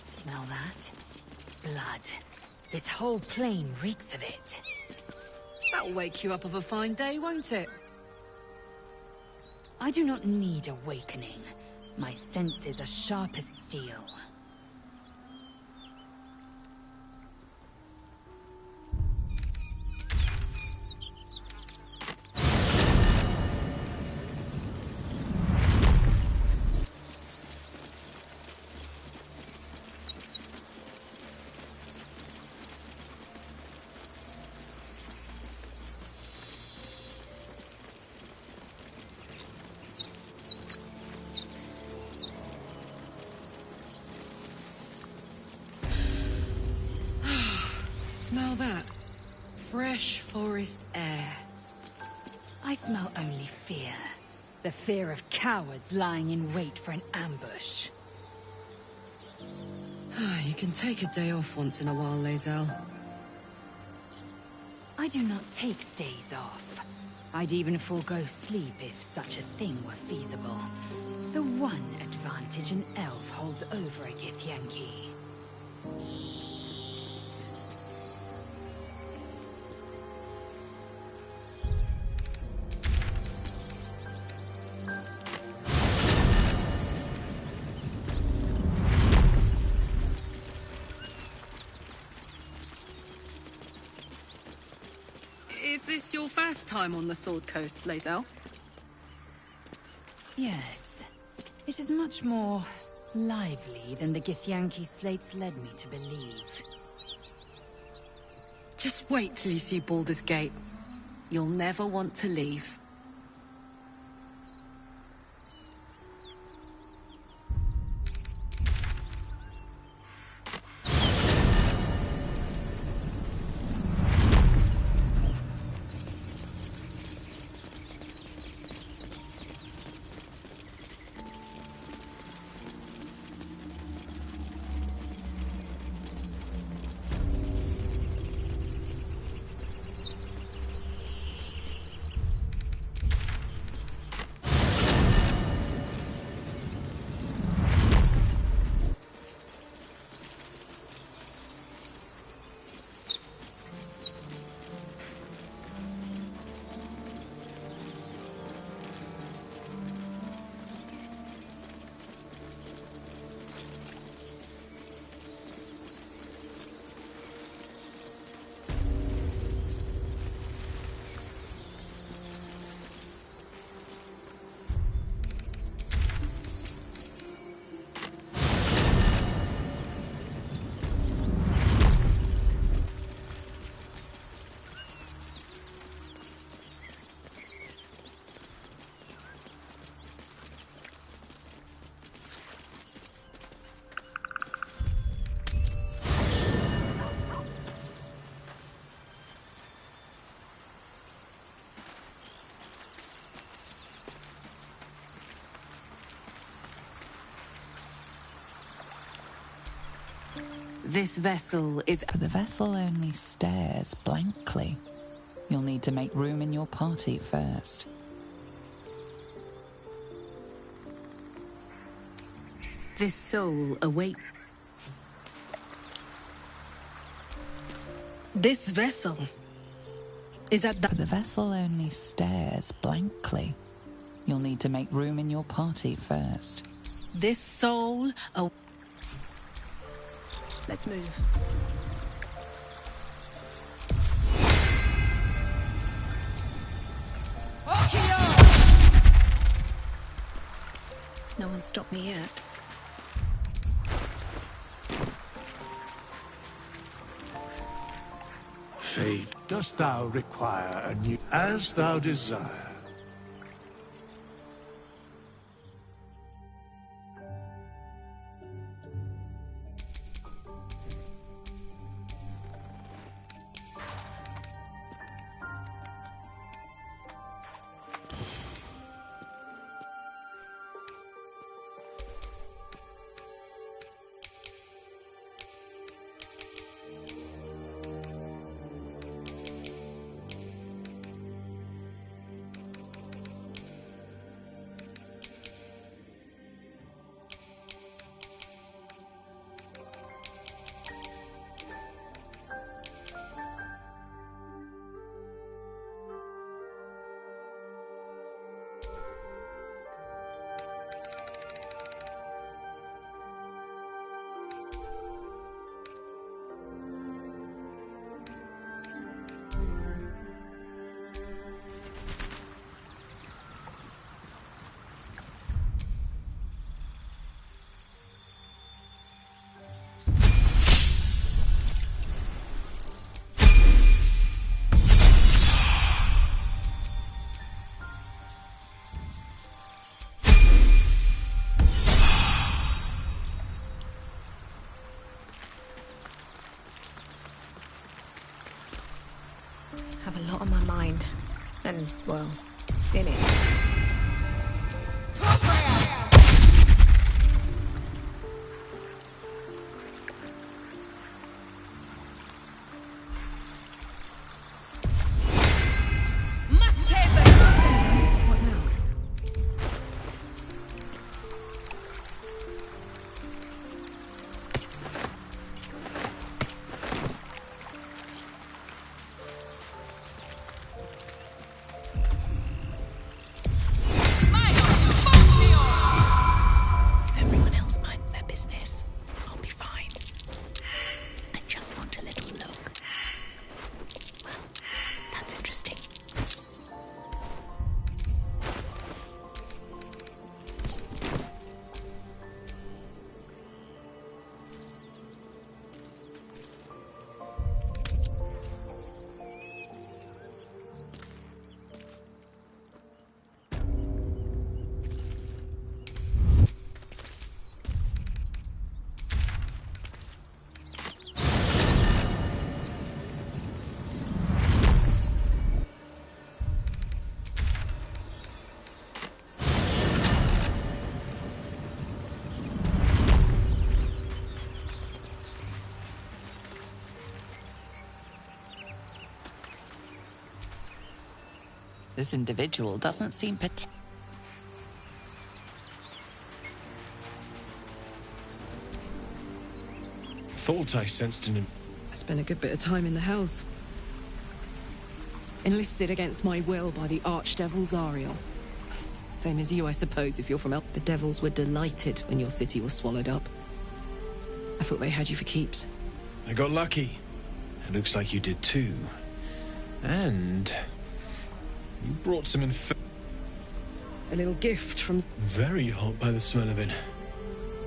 Smell that? Blood. This whole plain reeks of it. That'll wake you up of a fine day, won't it? I do not need awakening. My senses are sharp as steel. Smell that. Fresh forest air. I smell only fear. The fear of cowards lying in wait for an ambush. You can take a day off once in a while, Lae'zel. I do not take days off. I'd even forego sleep if such a thing were feasible. The one advantage an elf holds over a Githyanki. Is this your first time on the Sword Coast, Lae'zel? Yes. It is much more lively than the Githyanki slates led me to believe. Just wait till you see Baldur's Gate. You'll never want to leave. This vessel is... But the vessel only stares blankly. You'll need to make room in your party first. This soul await... This vessel is at the... But the vessel only stares blankly. You'll need to make room in your party first. This soul... Let's move. No one stopped me yet. fate. Dost thou require a new... As thou desire. Have a lot on my mind. And, well, in it. This individual doesn't seem Thought I sensed an... I spent a good bit of time in the Hells. Enlisted against my will by the Archdevil Zariel. Same as you, I suppose, if you're from El... The Devils were delighted when your city was swallowed up. I thought they had you for keeps. I got lucky. It looks like you did too. And... you brought some A little gift from... Very hot by the smell of it.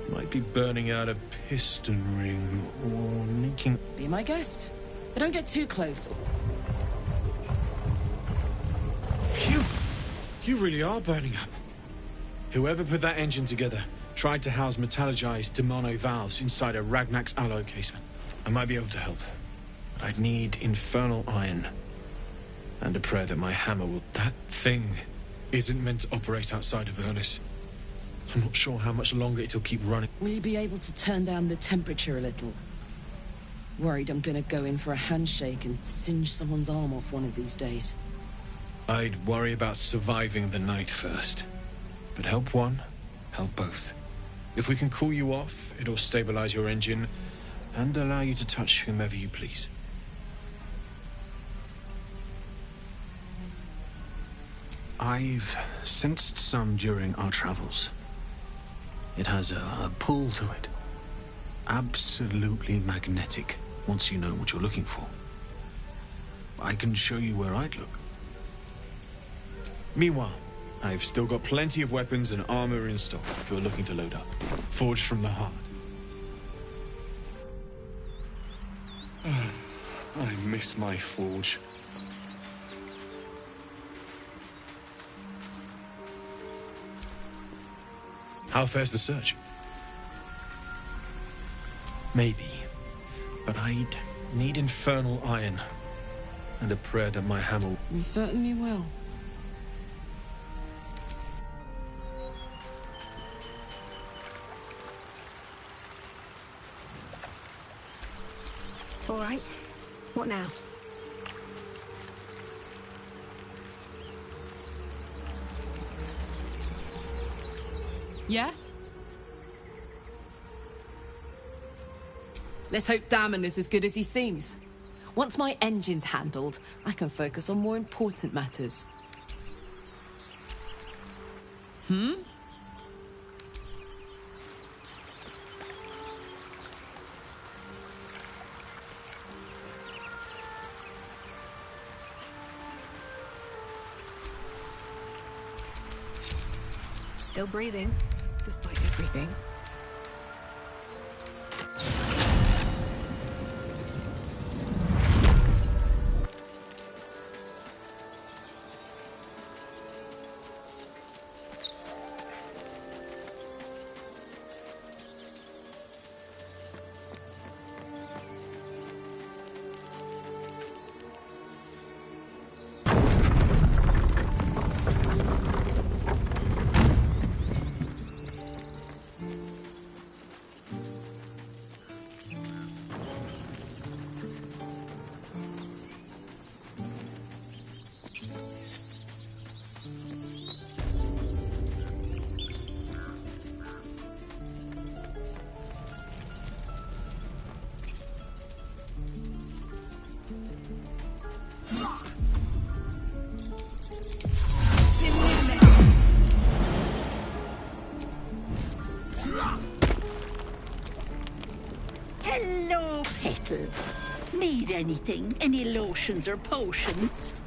Might be burning out a piston ring or leaking... Be my guest. But don't get too close. Phew! You really are burning up. Whoever put that engine together tried to house metallurgized Demono valves inside a Ragnak's alloy casement. I might be able to help. But I'd need infernal iron. And a prayer that my hammer will... That thing isn't meant to operate outside of Ernest. I'm not sure how much longer it'll keep running. Will you be able to turn down the temperature a little? Worried I'm gonna go in for a handshake and singe someone's arm off one of these days. I'd worry about surviving the night first. But help one, help both. If we can cool you off, it'll stabilize your engine and allow you to touch whomever you please. I've sensed some during our travels. It has a pull to it. Absolutely magnetic, once you know what you're looking for. I can show you where I'd look. Meanwhile, I've still got plenty of weapons and armor in stock if you're looking to load up. Forged from the heart. I miss my forge. How fares the search? Maybe. But I'd need infernal iron. And a prayer that my hammer... We certainly will. All right. What now? Yeah? Let's hope Damon is as good as he seems. Once my engine's handled, I can focus on more important matters. Hmm? Still breathing, despite everything. Hello, Petal. Need anything? Any lotions or potions?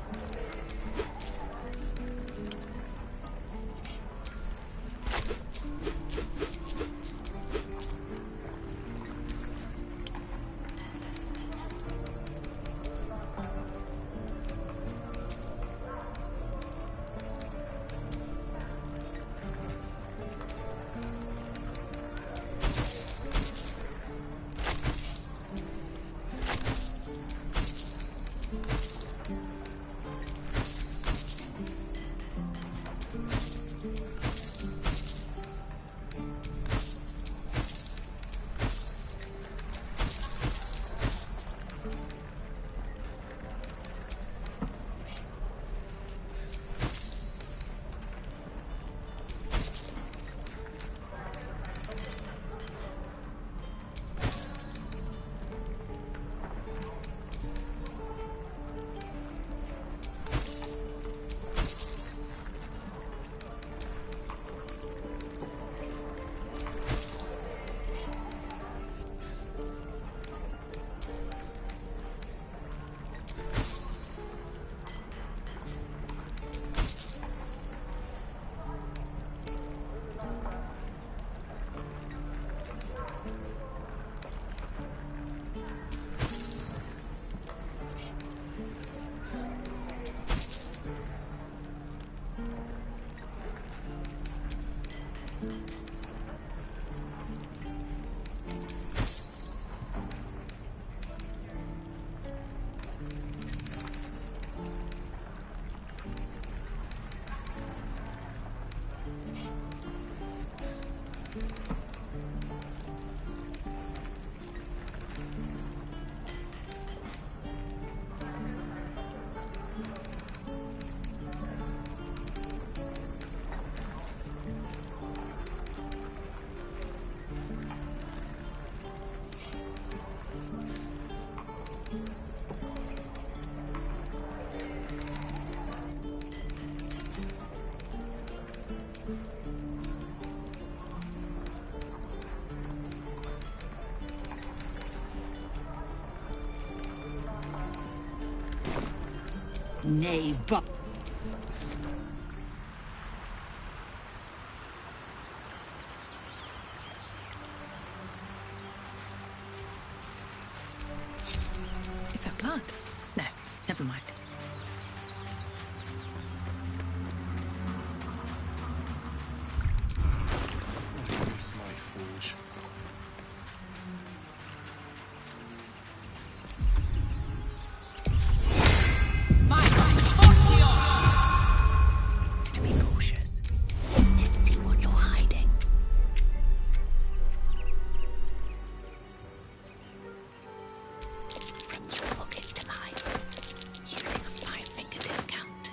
Nay, but... Is that blood. No, never mind. It's my forge. To be cautious. Let's see what you're hiding. From your pocket to mine, using a 5-finger discount.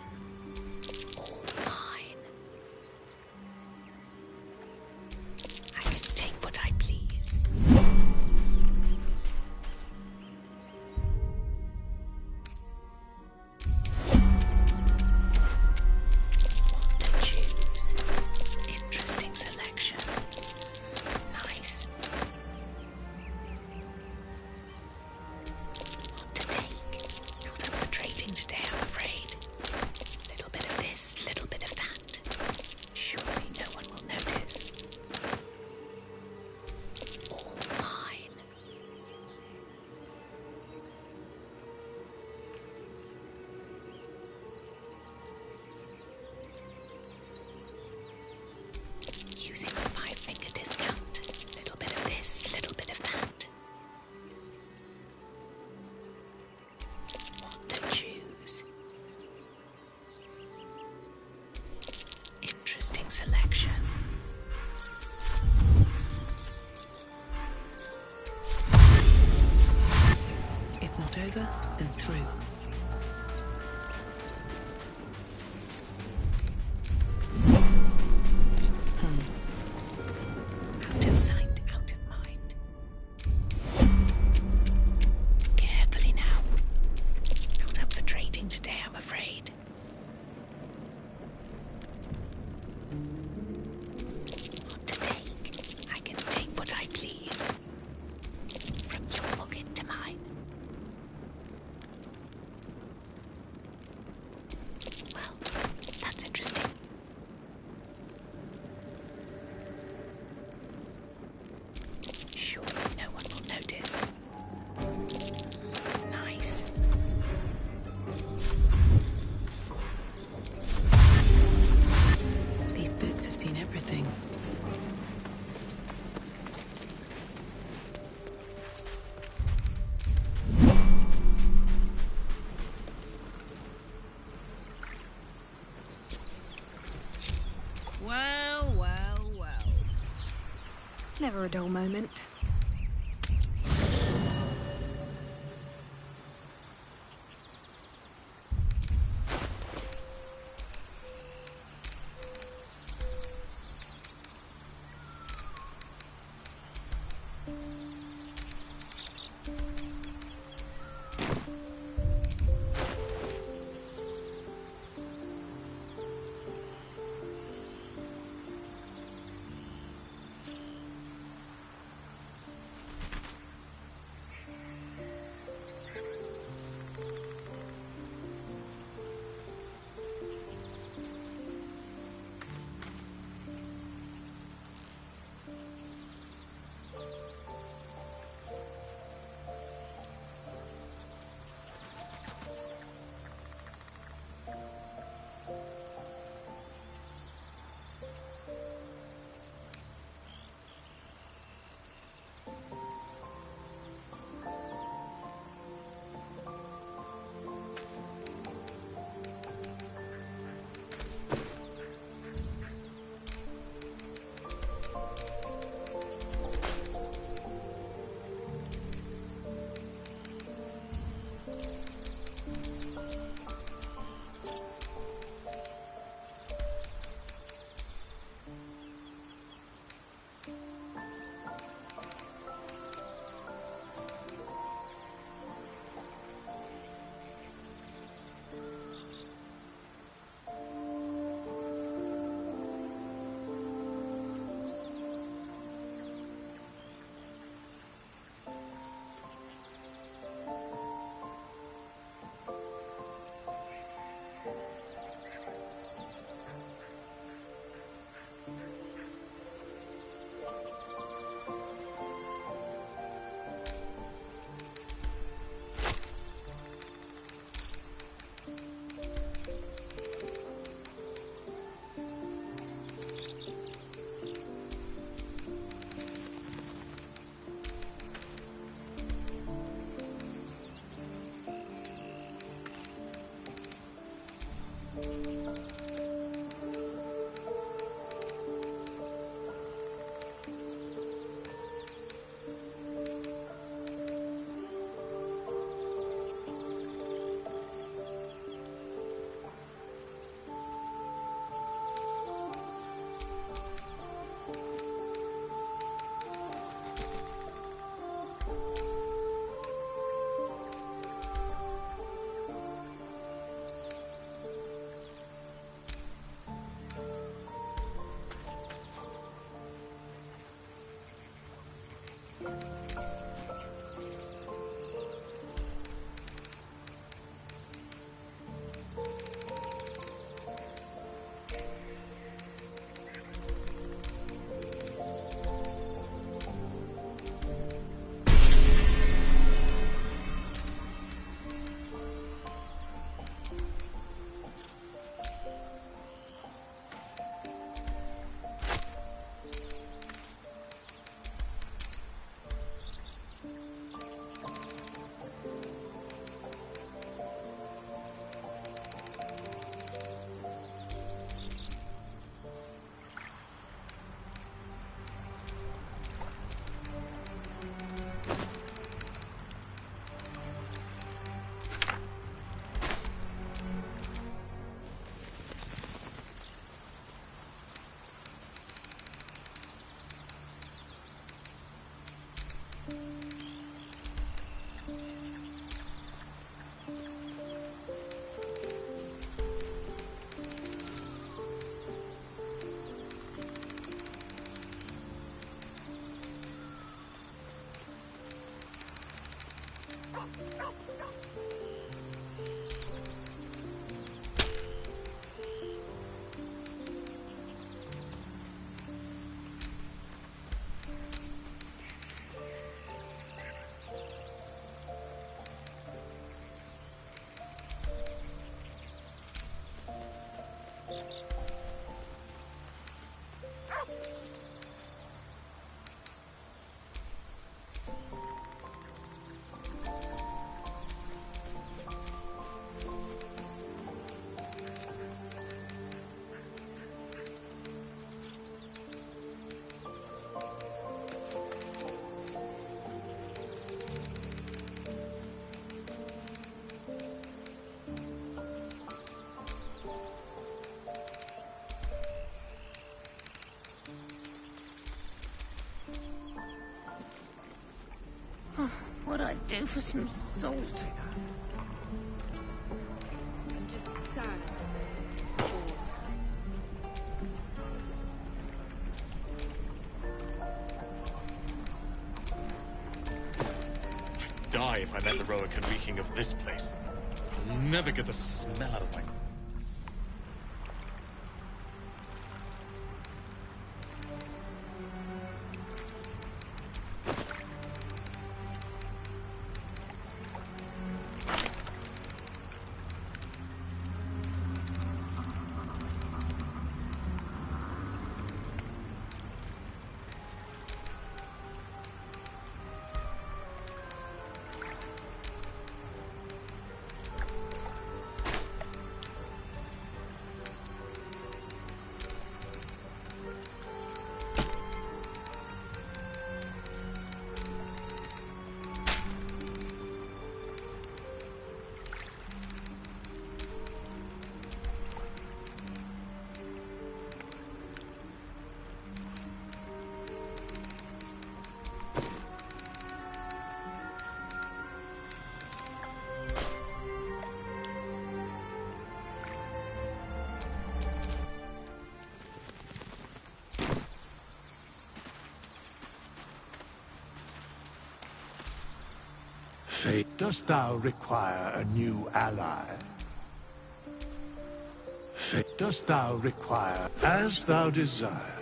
All mine. I can take what I please. What to choose? Interesting selection. Nice. What to take? Not up for trading today, I'm afraid. Little bit of this, little bit of that. Surely no one will notice. All mine. Using a 5-finger discount. Little bit of this, little bit of that. What to choose? Interesting selection. If not over, then through. Out of sight, out of mind. Carefully now. Not up for trading today, I'm afraid. What to take? I can take what I please. From your pocket to mine. Well, that's interesting. Surely no one will notice. Nice. These boots have seen everything. Well, well, well. Never a dull moment. What'd I do for some salt? I'm just sad. I'd die if I met the Roakan reeking of this place. I'll never get the smell out of my... Fate, dost thou require a new ally? Fate, dost thou require as thou desire?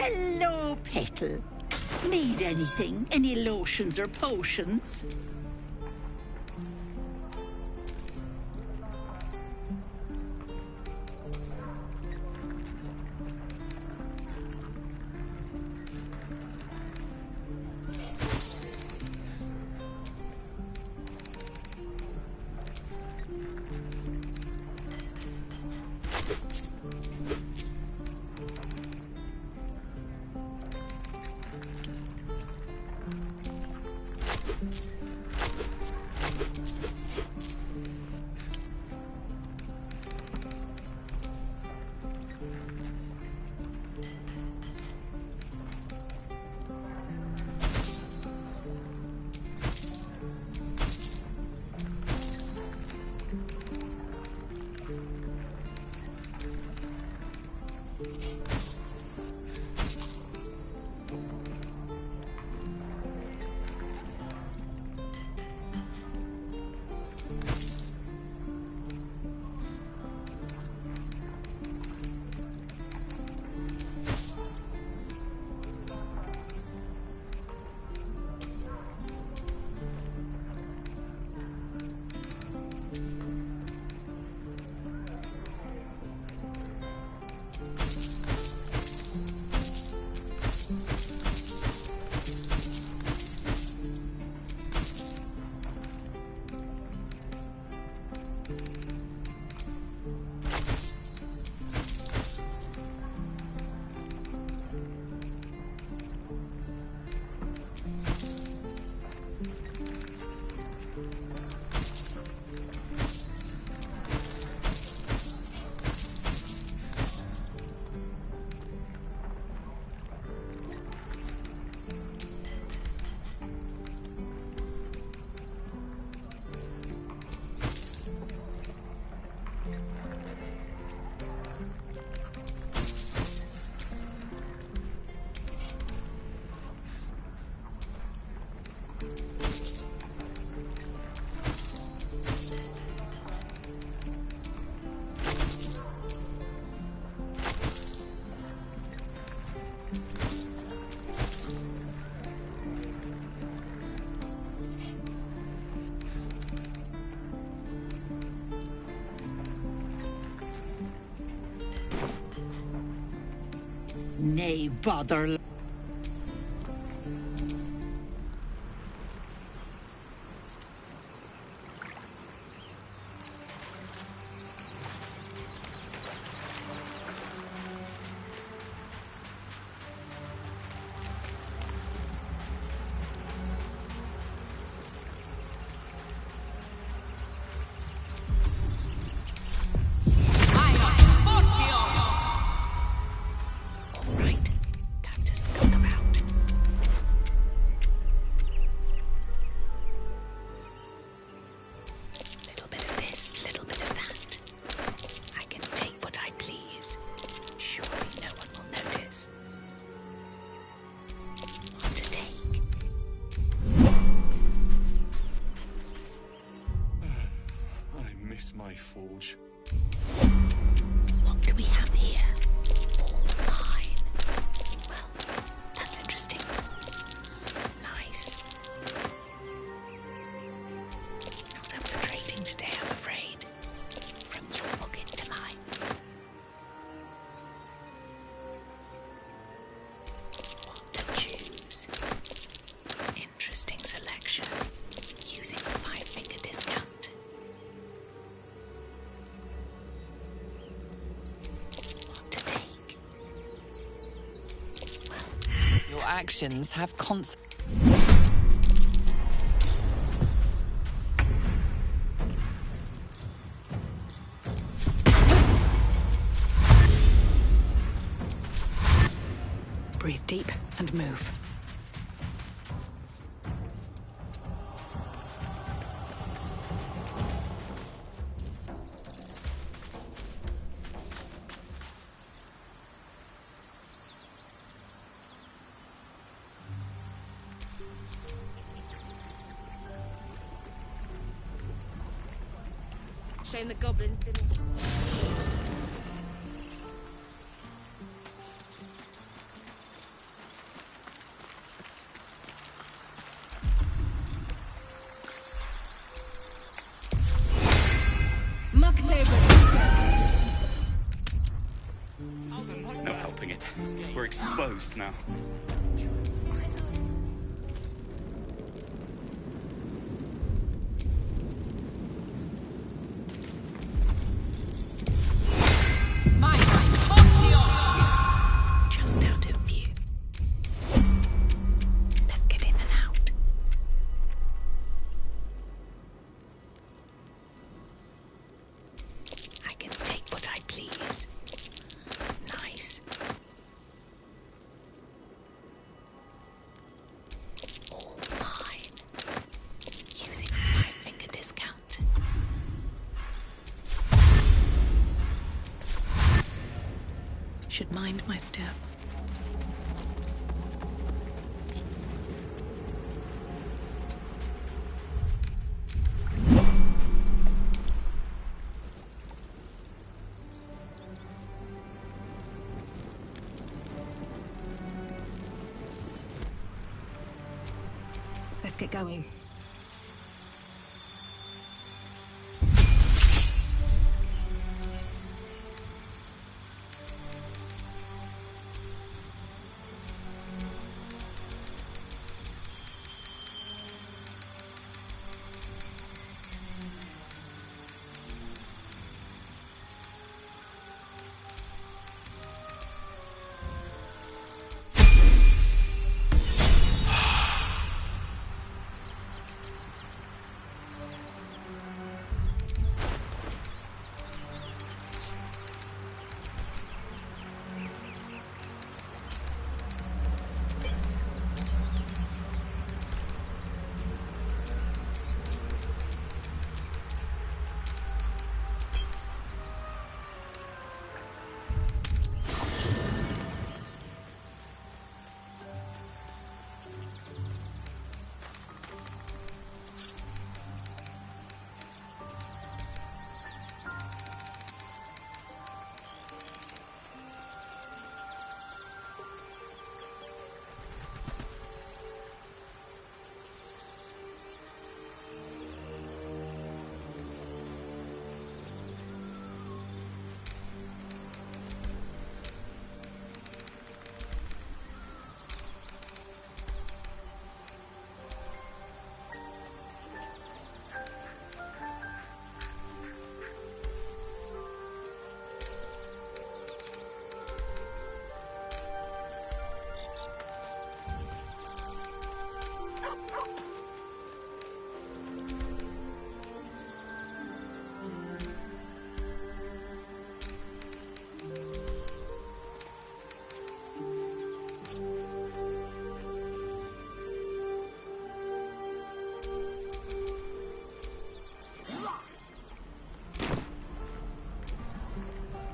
Hello, Petal. Need anything? Any lotions or potions? Nay, bother. My forge. What do we have here? All mine. Well, that's interesting. Nice. Not up for trading today, I'm afraid. From your pocket to mine. What to choose? Interesting selection. Using a 5-finger discount. Actions have Breathe deep and move. Shame the goblin didn't. We're exposed now. Just out of view. Let's get in and out. I can take what I please. Nice. All mine. Using a 5-finger discount. Should mind my step. Let's get going.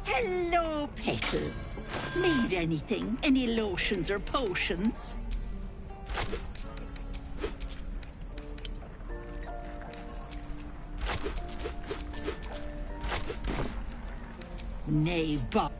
Hello, Petal. Need anything? Any lotions or potions? Nay, Bob.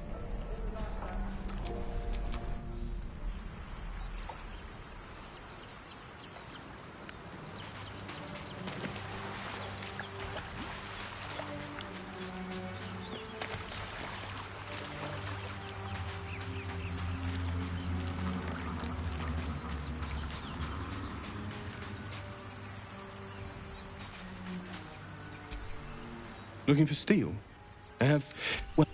Looking for steel? I have... well...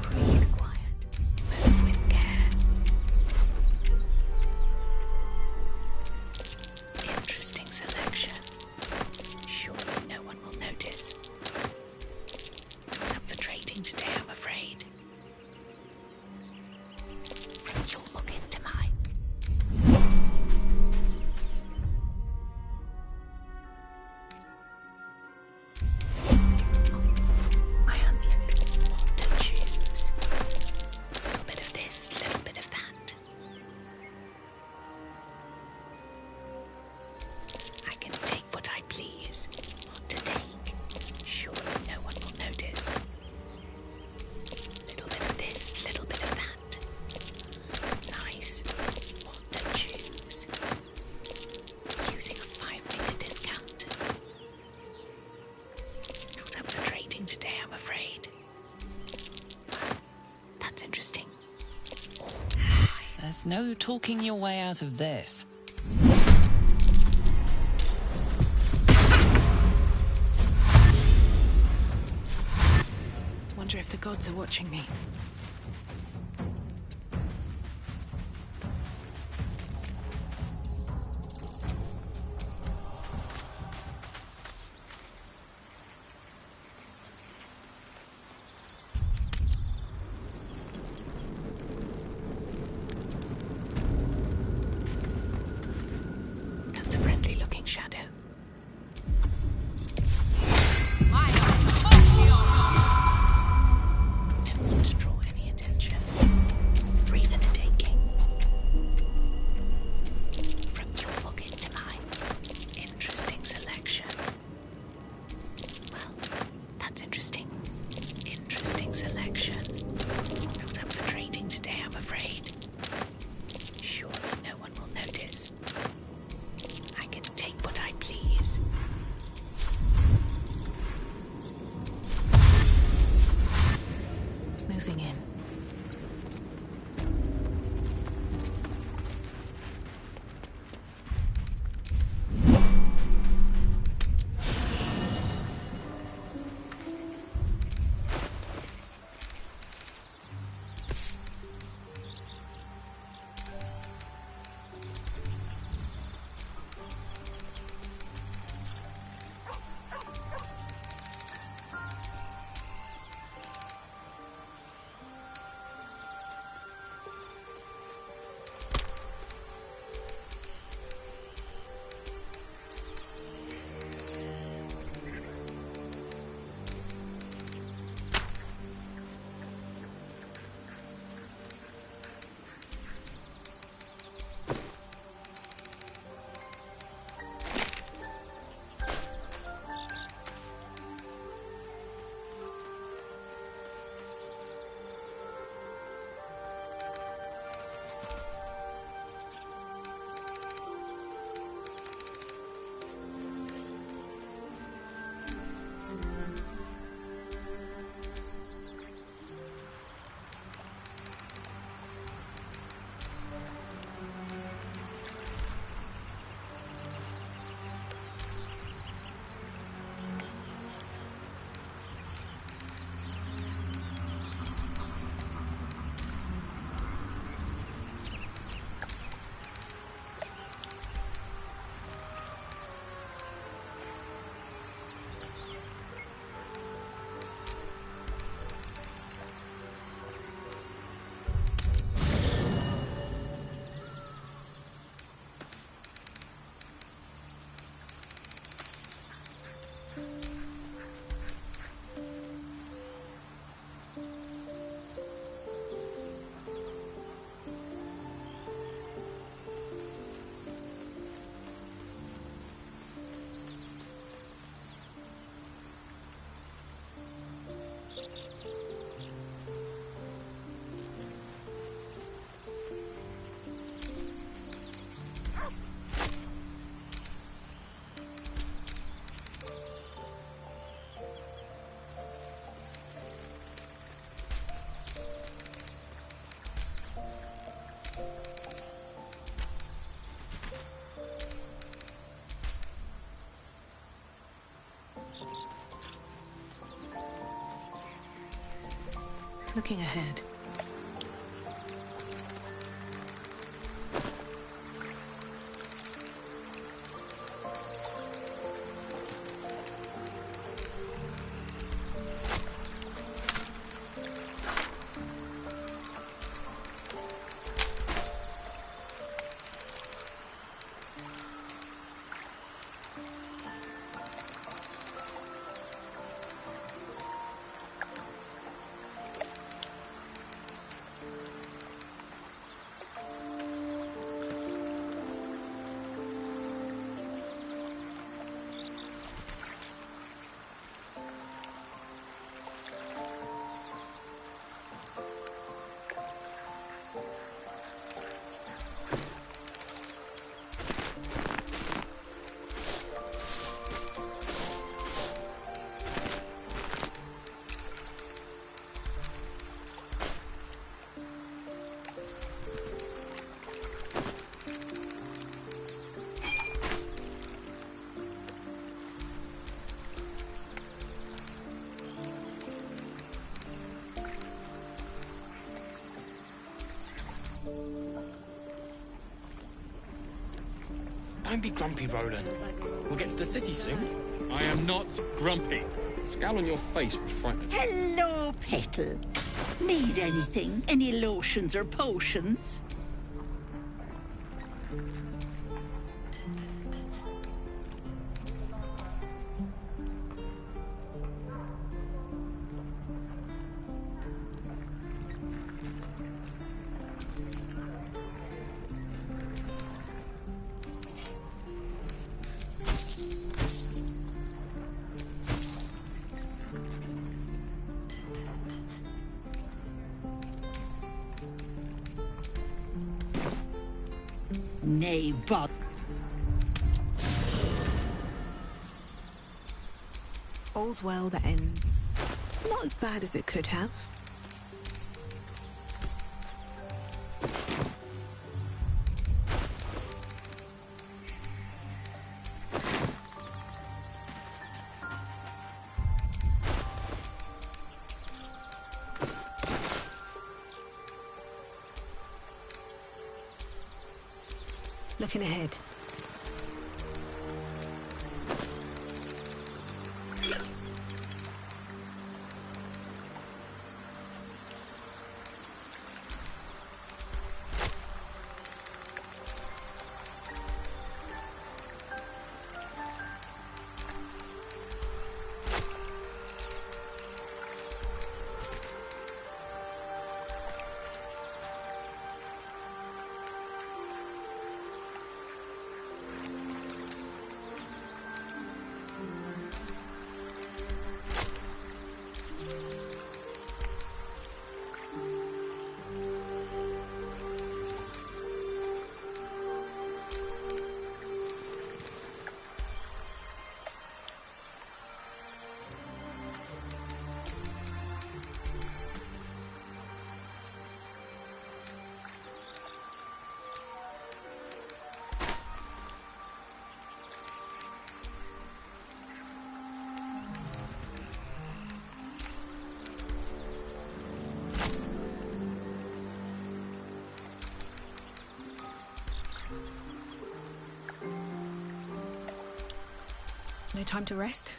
Breathe quiet. Move with care. Interesting selection. Surely no one will notice. Not up for trading today, I'm afraid. You'll look into mine. I'm afraid. That's interesting. There's no talking your way out of this. Wonder if the gods are watching me. That's a friendly-looking shadow. Don't want to draw any attention. Free for the taking. From your pocket to mine. Interesting selection. Well, that's interesting. Interesting selection. Not up for trading today, I'm afraid. Surely no one will notice. I can take what I please. Moving in. Looking ahead. Don't be grumpy, Roland. We'll get to the city soon. I am not grumpy. The scowl on your face would frighten me. Hello, Petal. Need anything? Any lotions or potions? Nay, but All's well that ends. Not as bad as it could have. Looking ahead. No time to rest?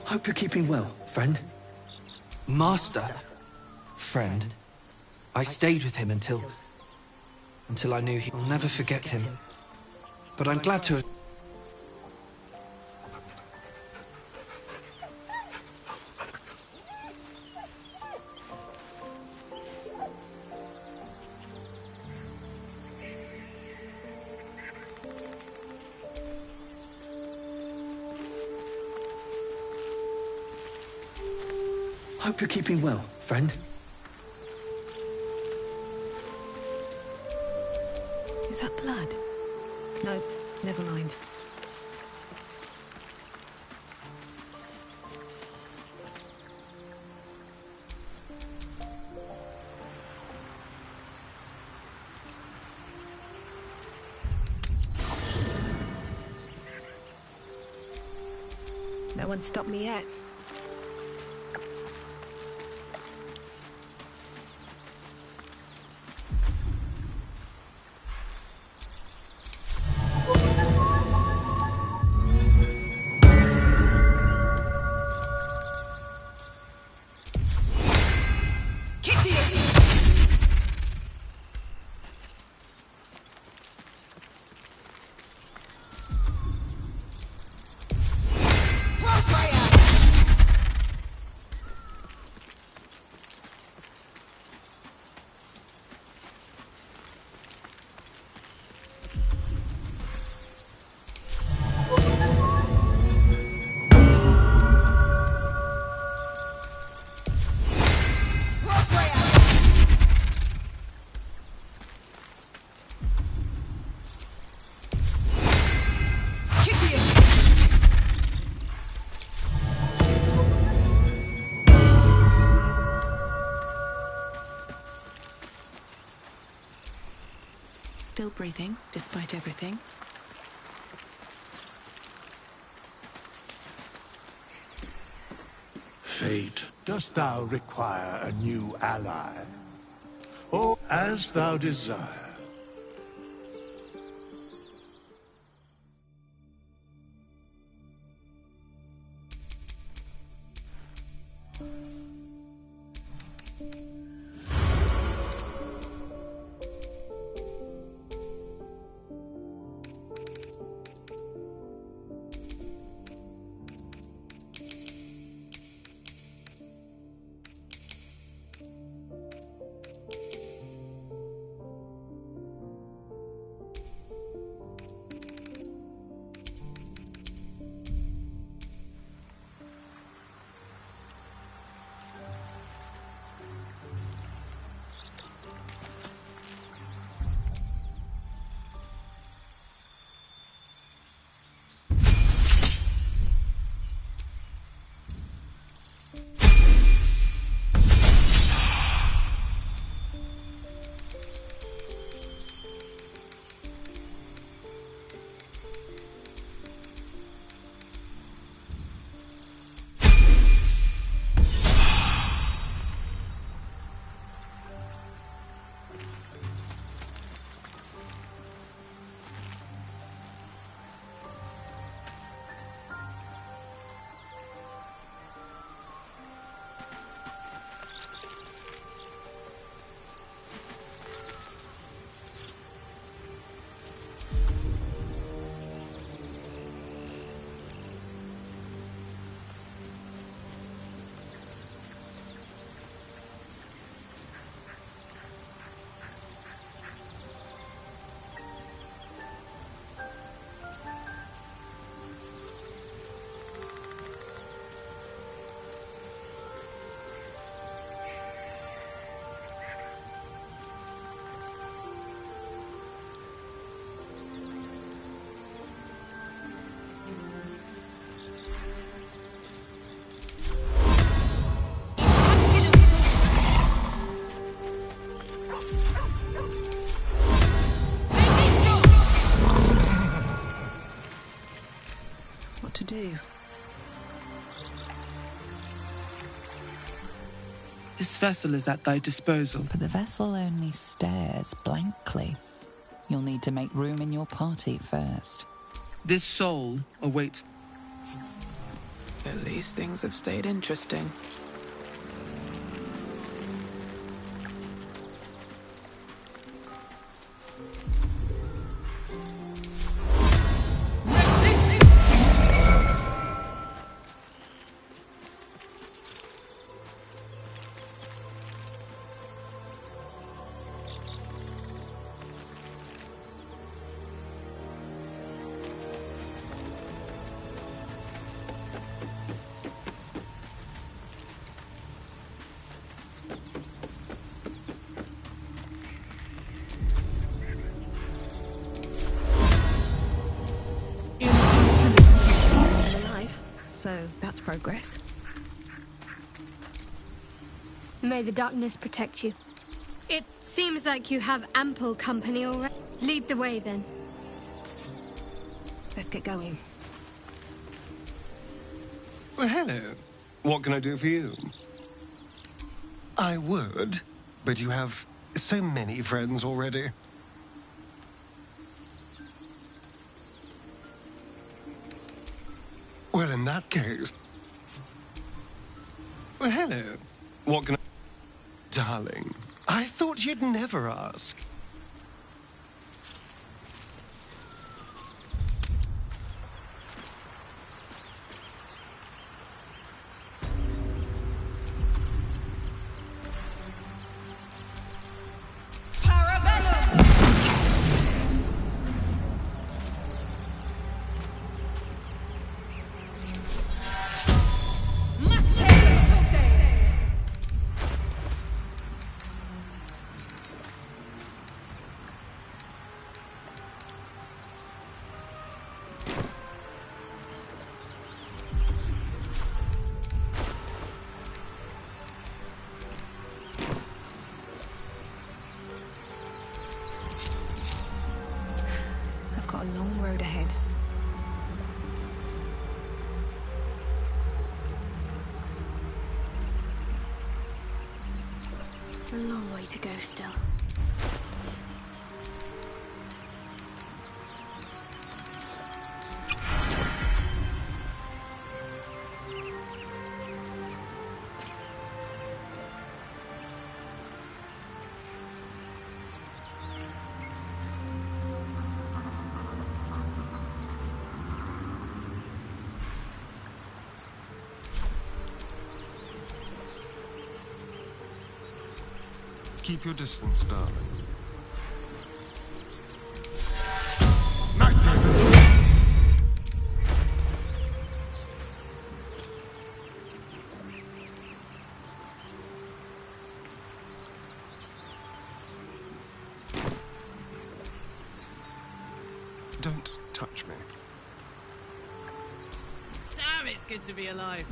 Hope you're keeping well, friend. Master? Friend. I stayed with him until I knew he'll never forget him. But I'm glad to have... Hope you're keeping well, friend. Is that blood? No, never mind. No one's stopped me yet. Still breathing, despite everything. Fate, dost thou require a new ally? Or as thou desire? to do. This vessel is at thy disposal. But the vessel only stares blankly. You'll need to make room in your party first. This soul awaits. At least things have stayed interesting. So that's progress. May the darkness protect you. It seems like you have ample company already. Lead the way, then. Let's get going. Well, hello. What can I do for you? I would, but you have so many friends already. Well, in that case... Well, hello. What can I... Darling, I thought you'd never ask. Got a long road ahead. A long way to go still. Keep your distance, darling. Don't touch me. Damn, it's good to be alive.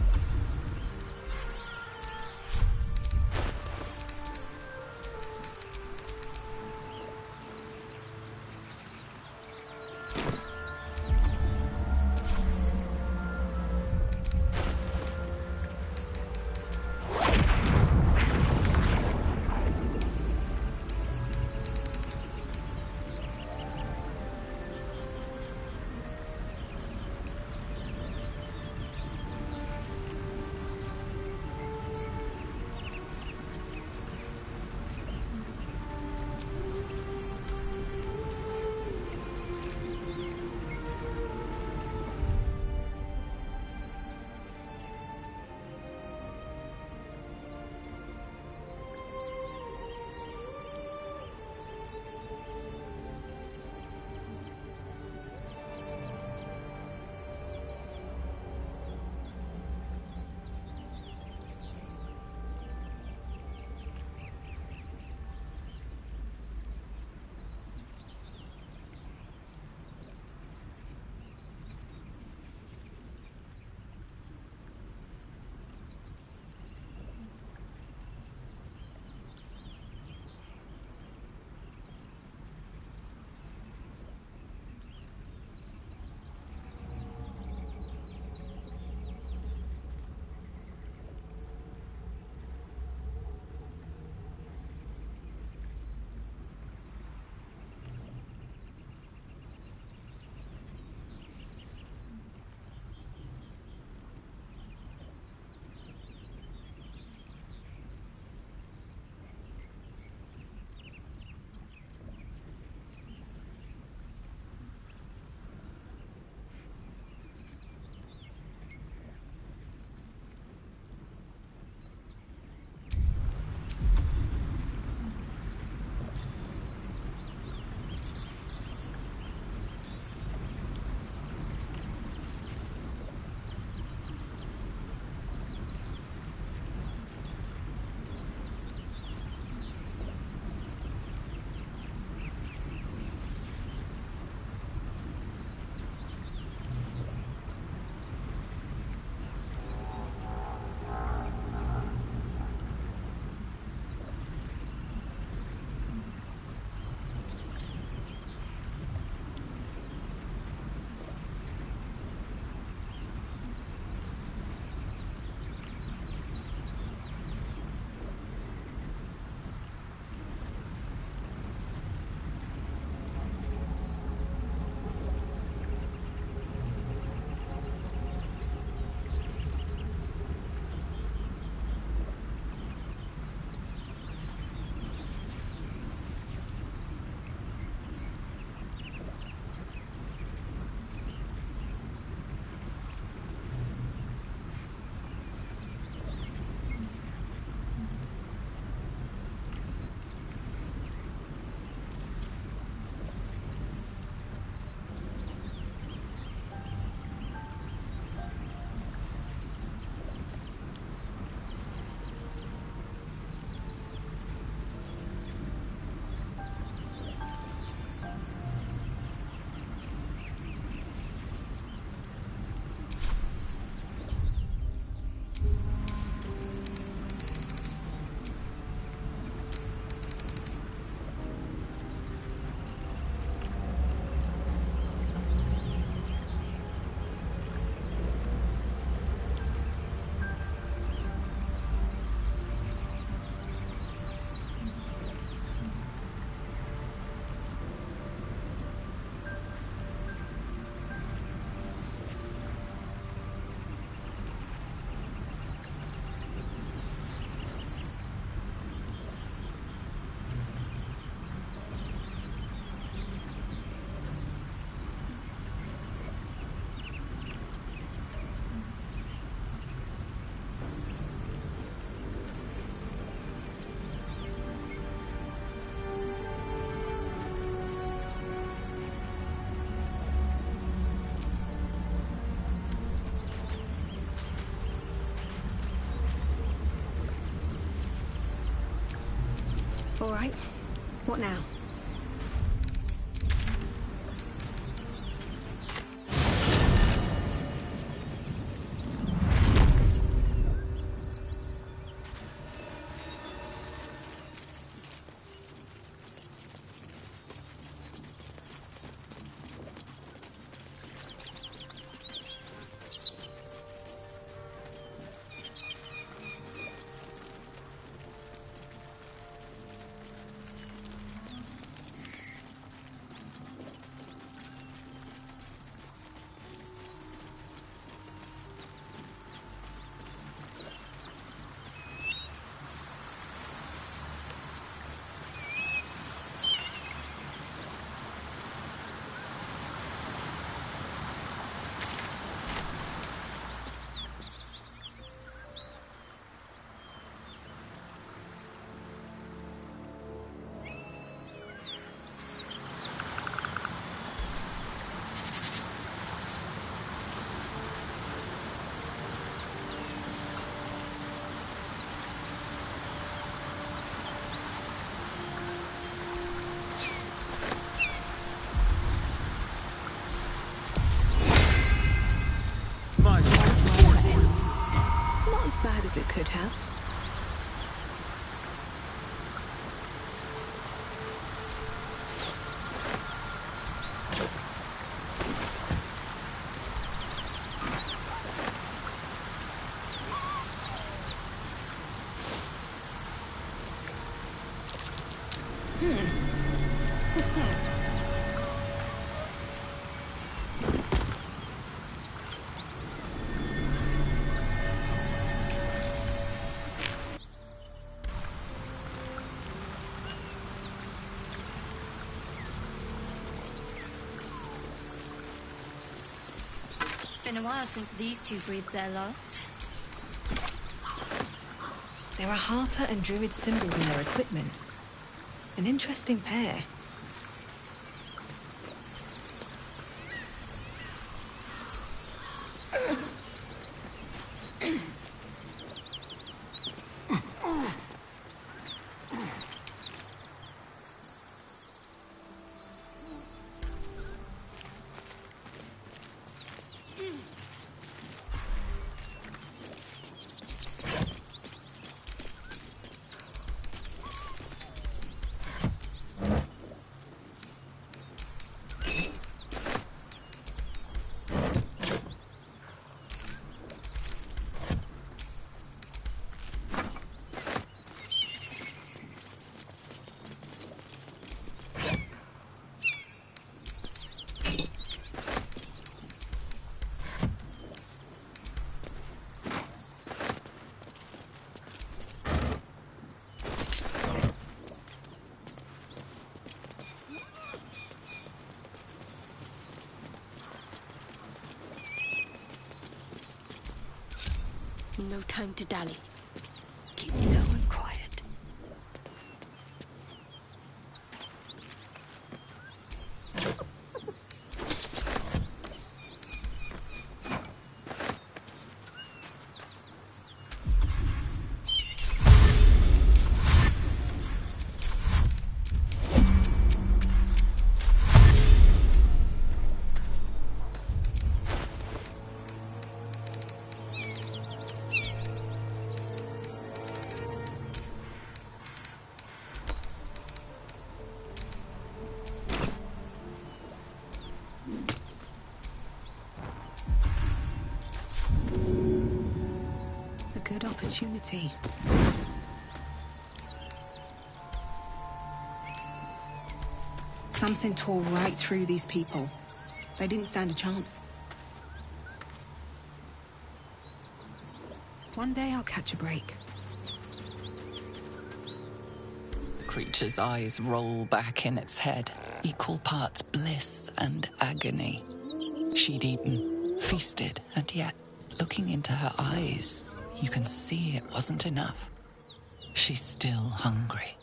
All right. What now? Not as bad as it could have. What's that? Been a while since these two breathed their last. There are Harper and Druid symbols in their equipment. An interesting pair. No time to dally. Keep low and quiet. Good opportunity. Something tore right through these people. They didn't stand a chance. One day I'll catch a break. The creature's eyes roll back in its head, equal parts bliss and agony. She'd eaten, feasted, and yet, looking into her eyes, you can see it wasn't enough. She's still hungry.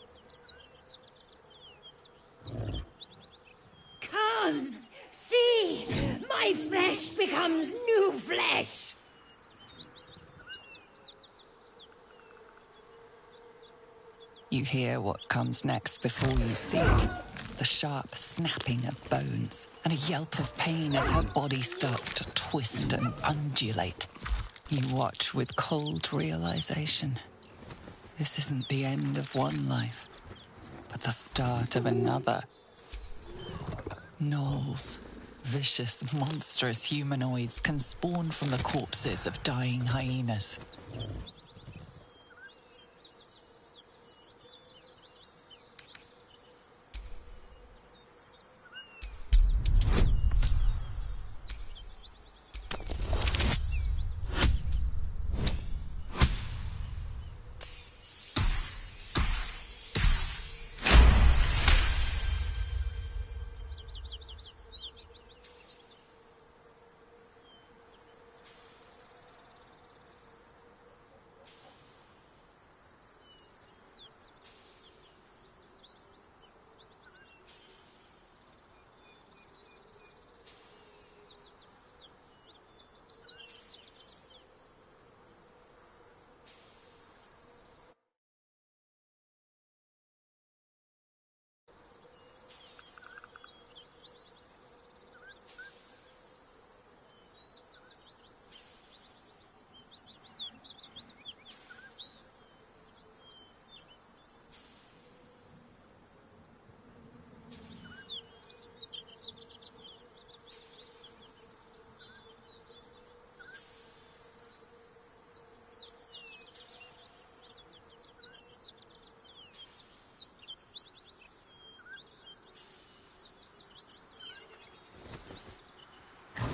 Come, see! My flesh becomes new flesh! You hear what comes next before you see the sharp snapping of bones and a yelp of pain as her body starts to twist and undulate. You watch with cold realization. This isn't the end of one life, but the start of another. Gnolls, vicious, monstrous humanoids, can spawn from the corpses of dying hyenas.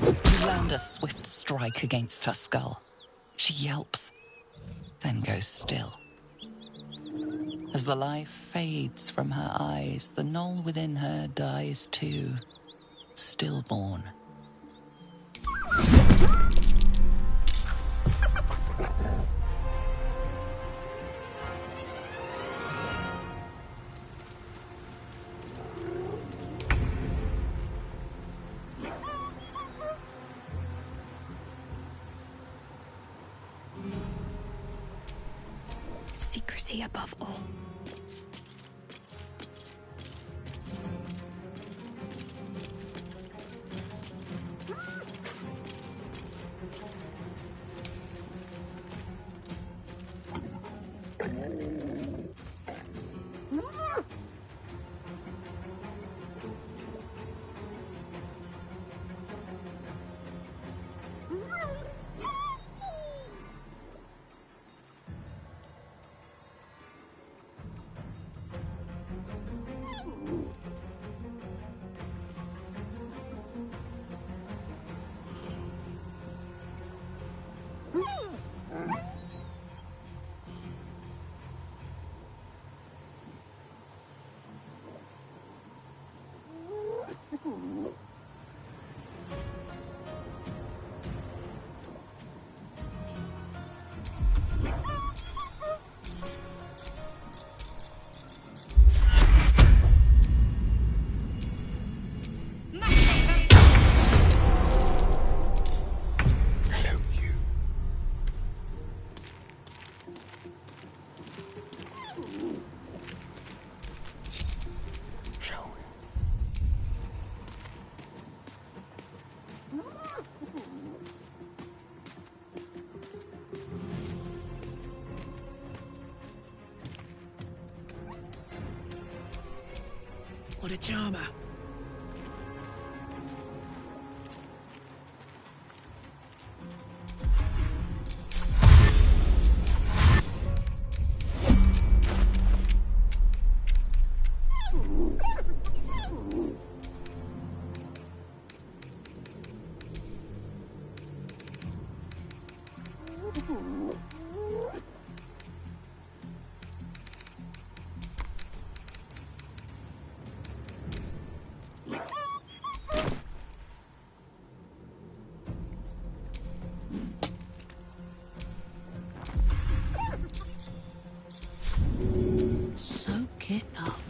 You land a swift strike against her skull. She yelps, then goes still. As the life fades from her eyes, the gnoll within her dies too, stillborn. Secrecy above all. What a charmer. Soak it up.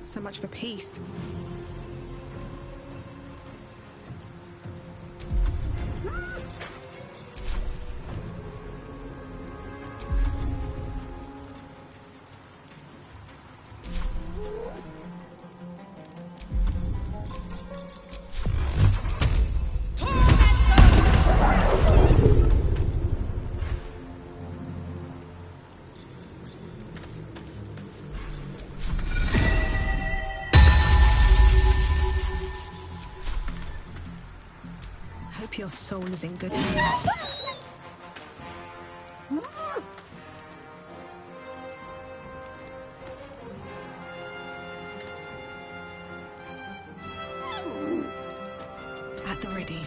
So much for peace. Hope your soul is in good hands. At the ready.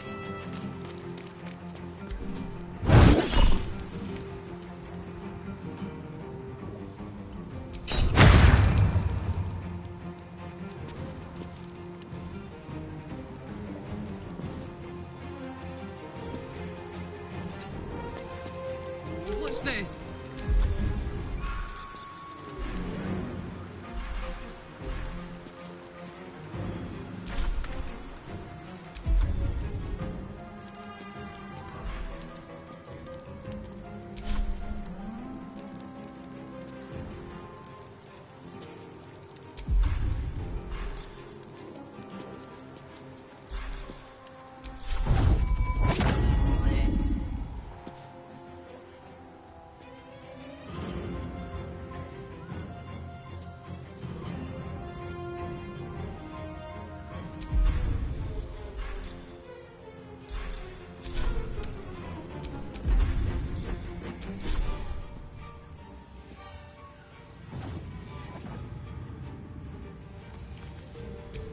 Watch this.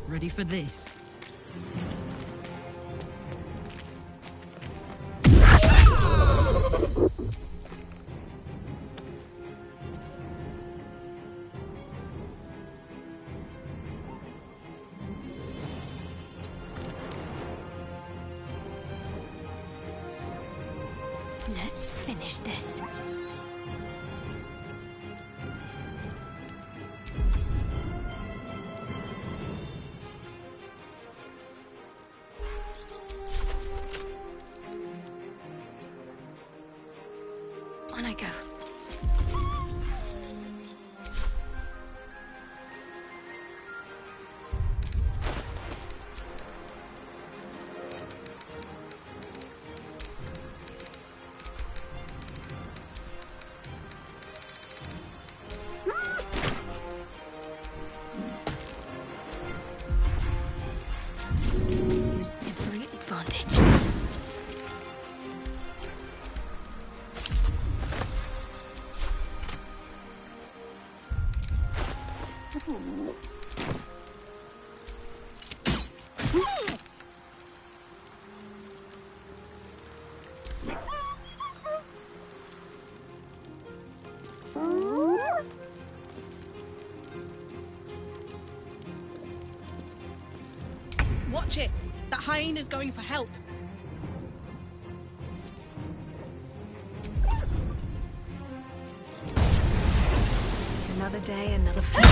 Ready for this? Let's finish this. On I go. Use every advantage. Watch it! That hyena's going for help. Another day, another fight.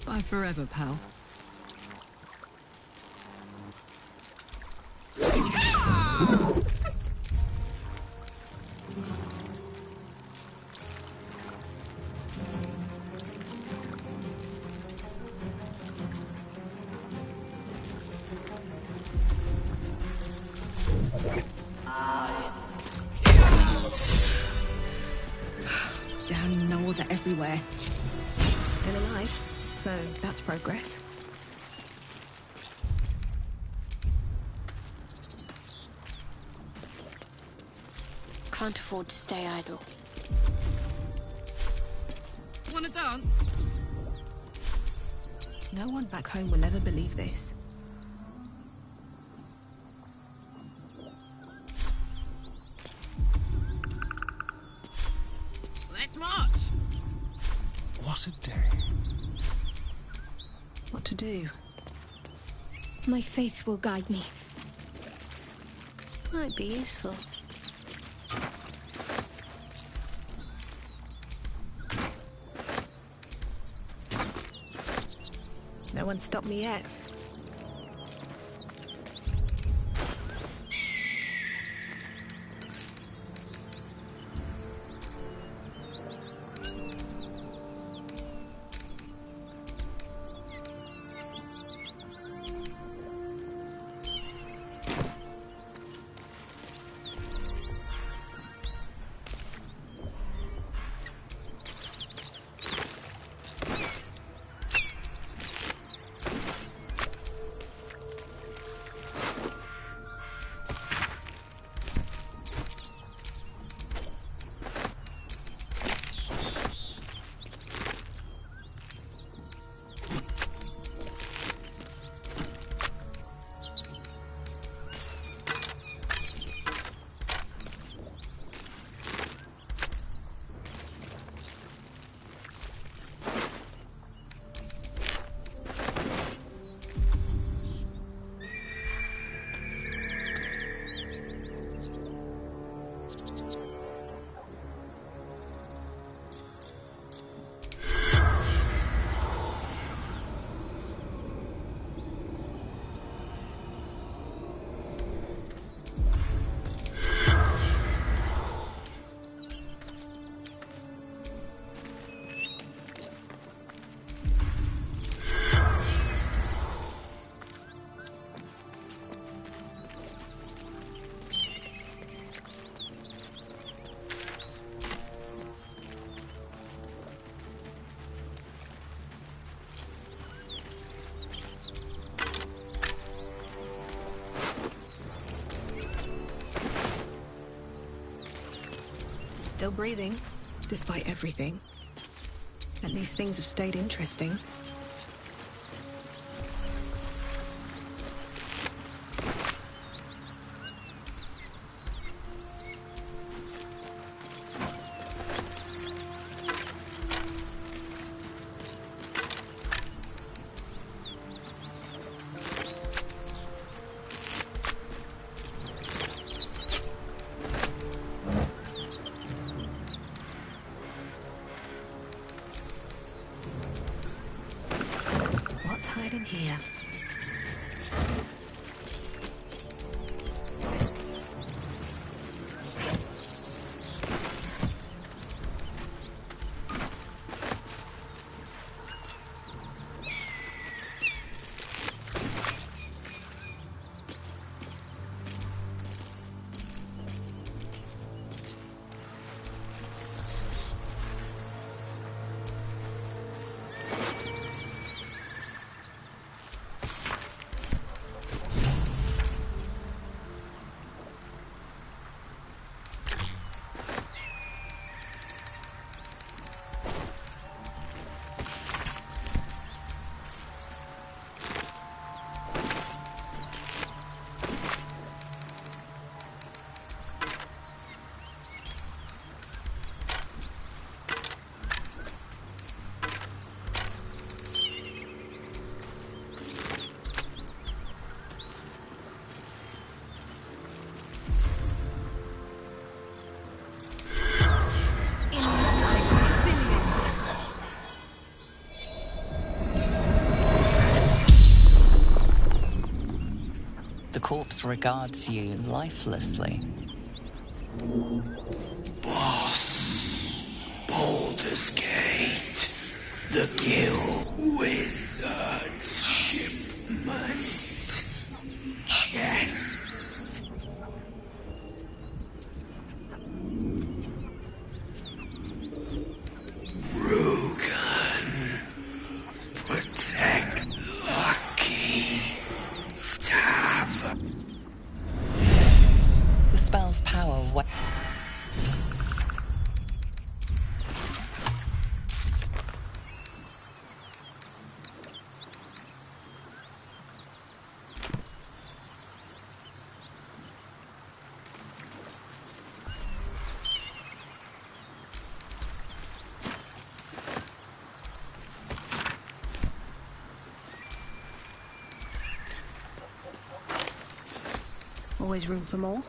Bye forever, pal. Damn gnolls are everywhere. Still alive, so that's progress. Can't afford to stay idle. Wanna dance? No one back home will ever believe this. Let's march! What a day. What to do? My faith will guide me. Might be useful. No one's stopped me yet. Still breathing, despite everything. At least things have stayed interesting. The corpse regards you lifelessly. Boss, Baldur's Gate, the Guild Wizard's shipment, chest. Rugan, protect Lucky Tavern. The spell's power. Always room for more.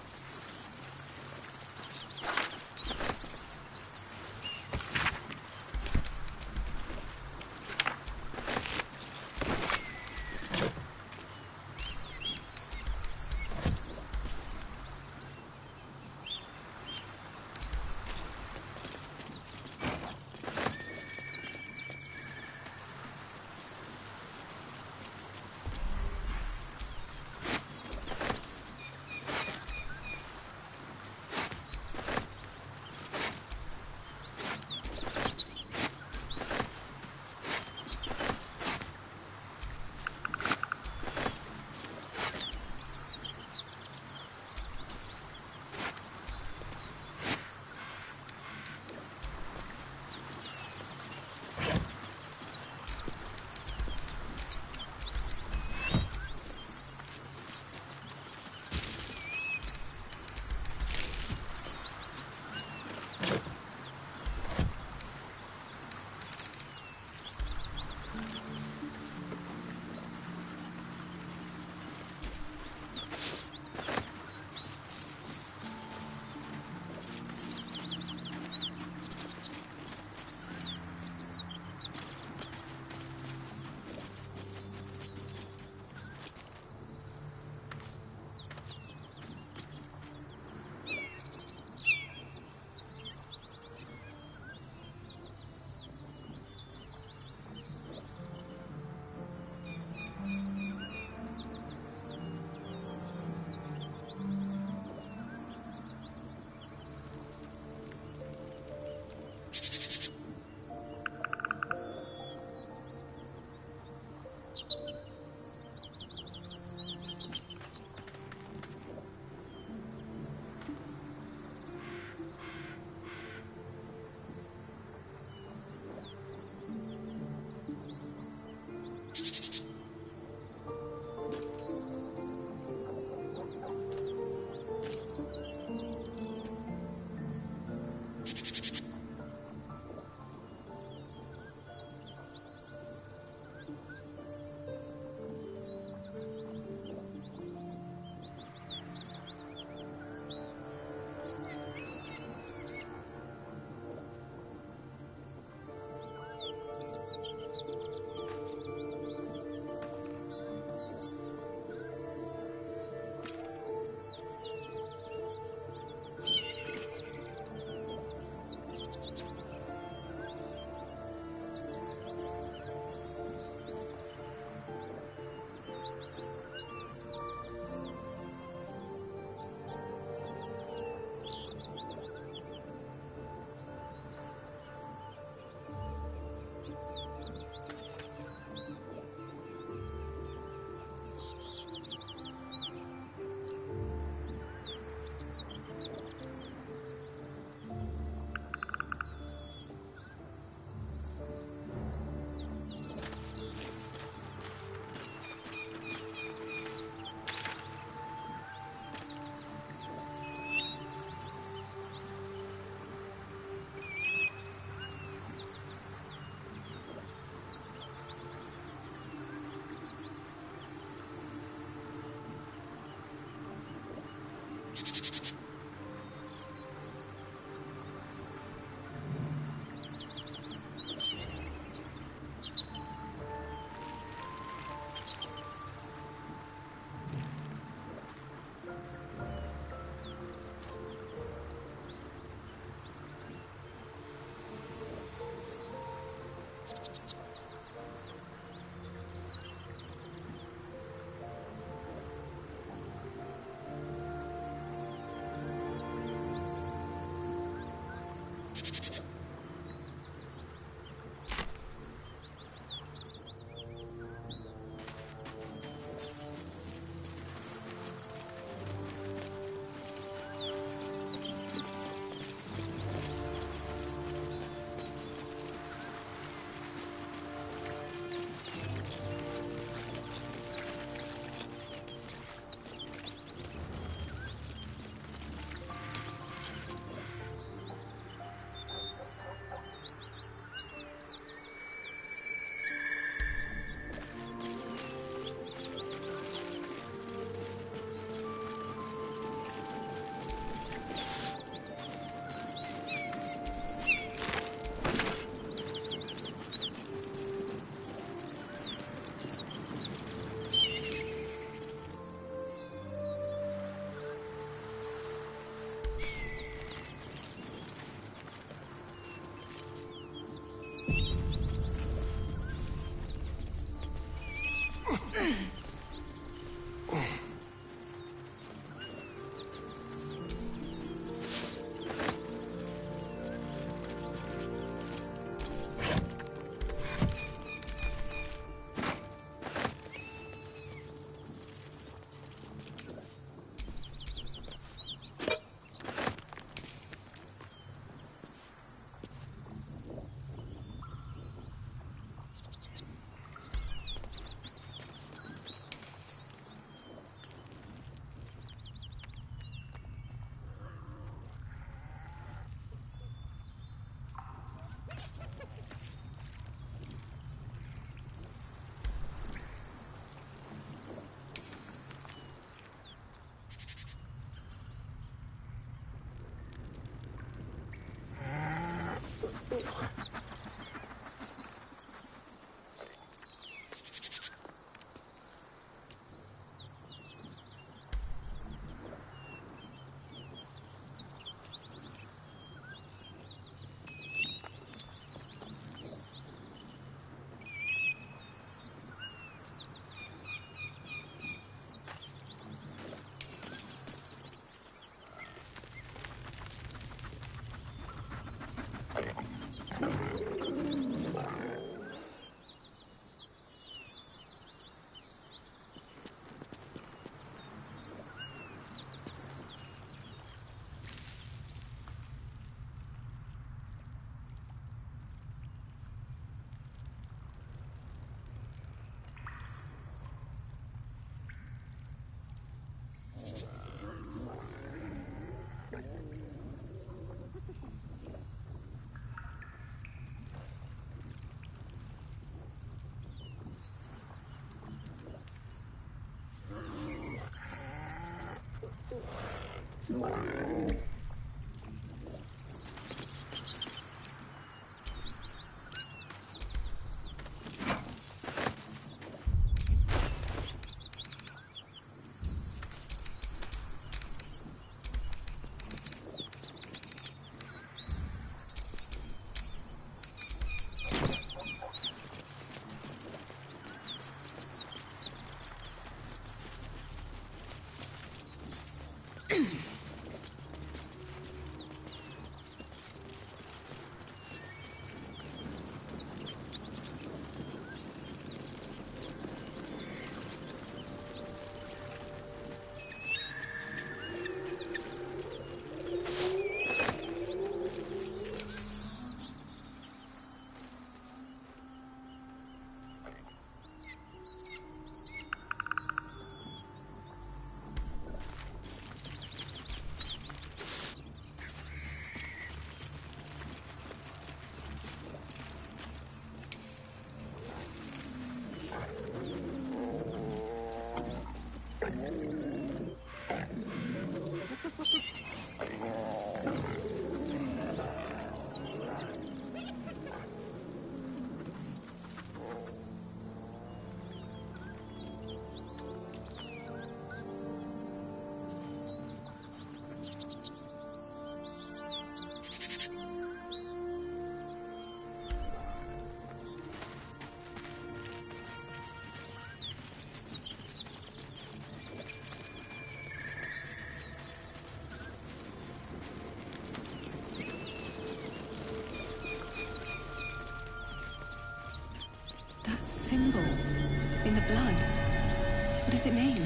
does it mean?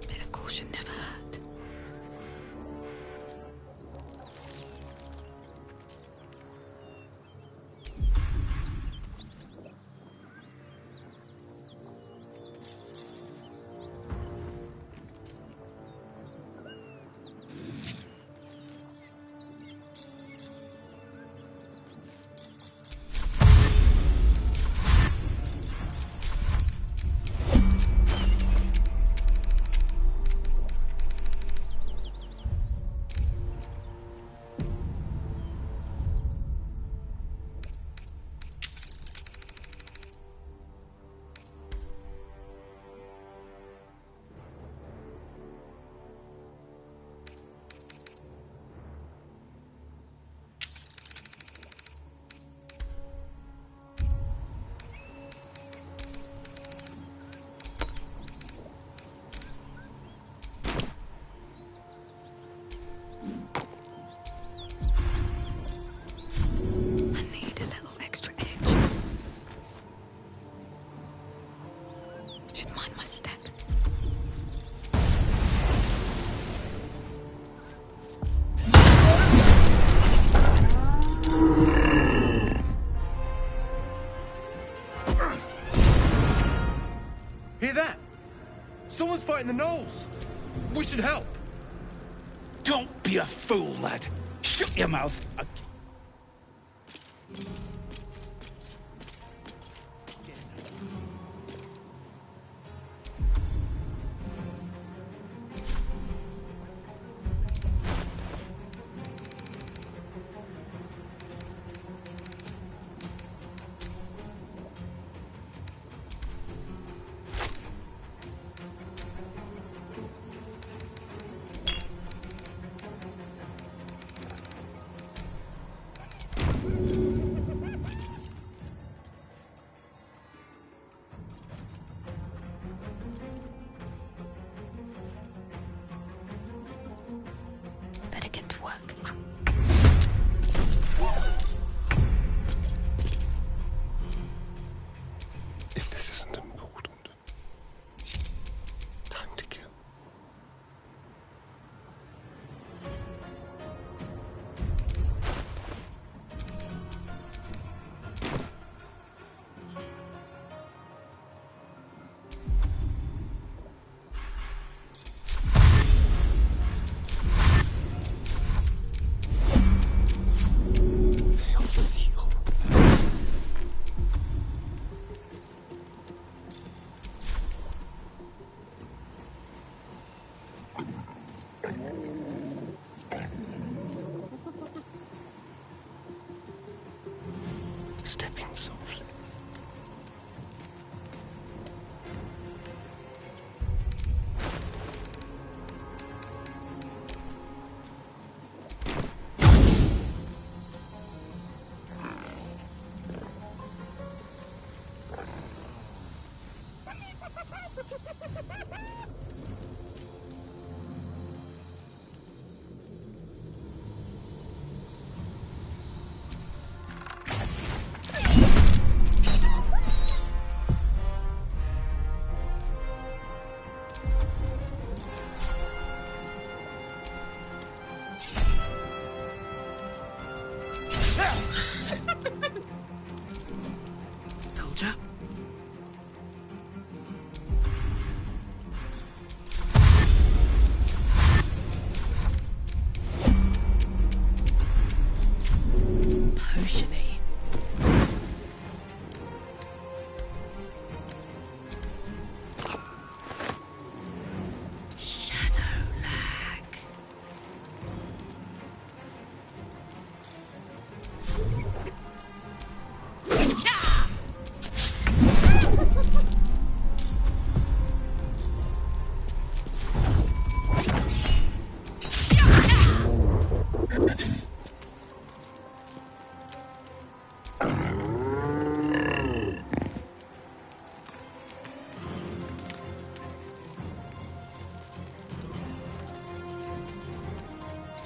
Bit of caution never hurt. I need a little extra edge. Should mind my step. Hear that? Someone's fighting the gnolls. We should help. Don't be a fool, lad. Shut your mouth. Better get to work. If this isn't important, time to kill. Stepping softly.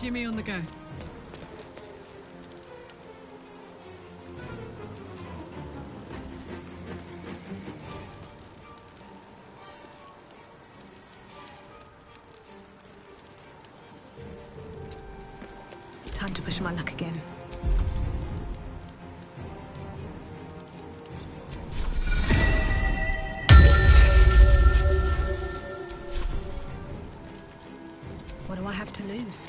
Jimmy on the go. Time to push my luck again. What do I have to lose?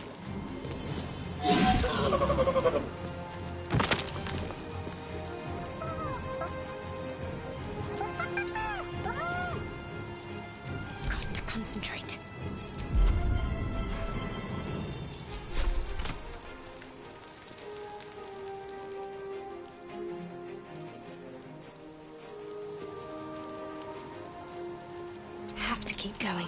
Got to concentrate. Have to keep going.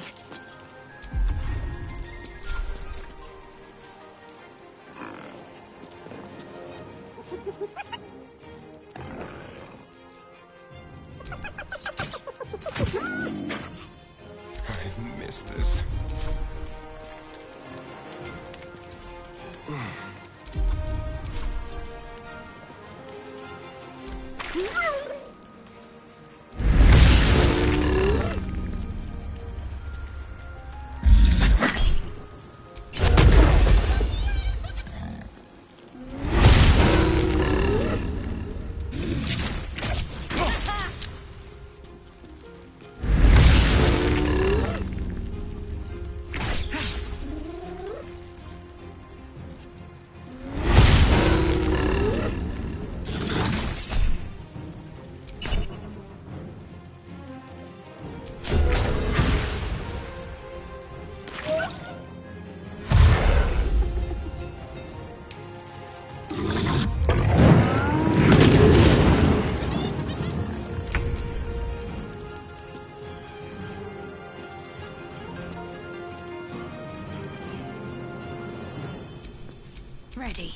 I've missed this. Ready.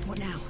What now?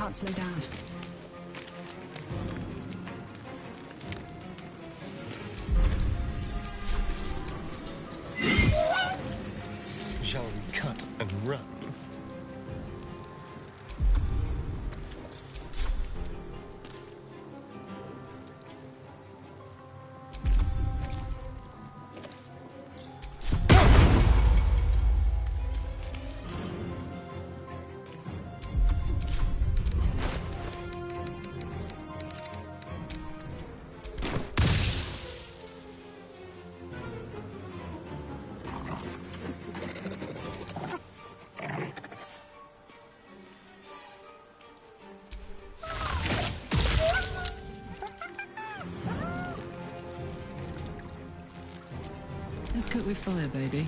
can't slow down. Shall we cut and run? Let's cook with fire, baby.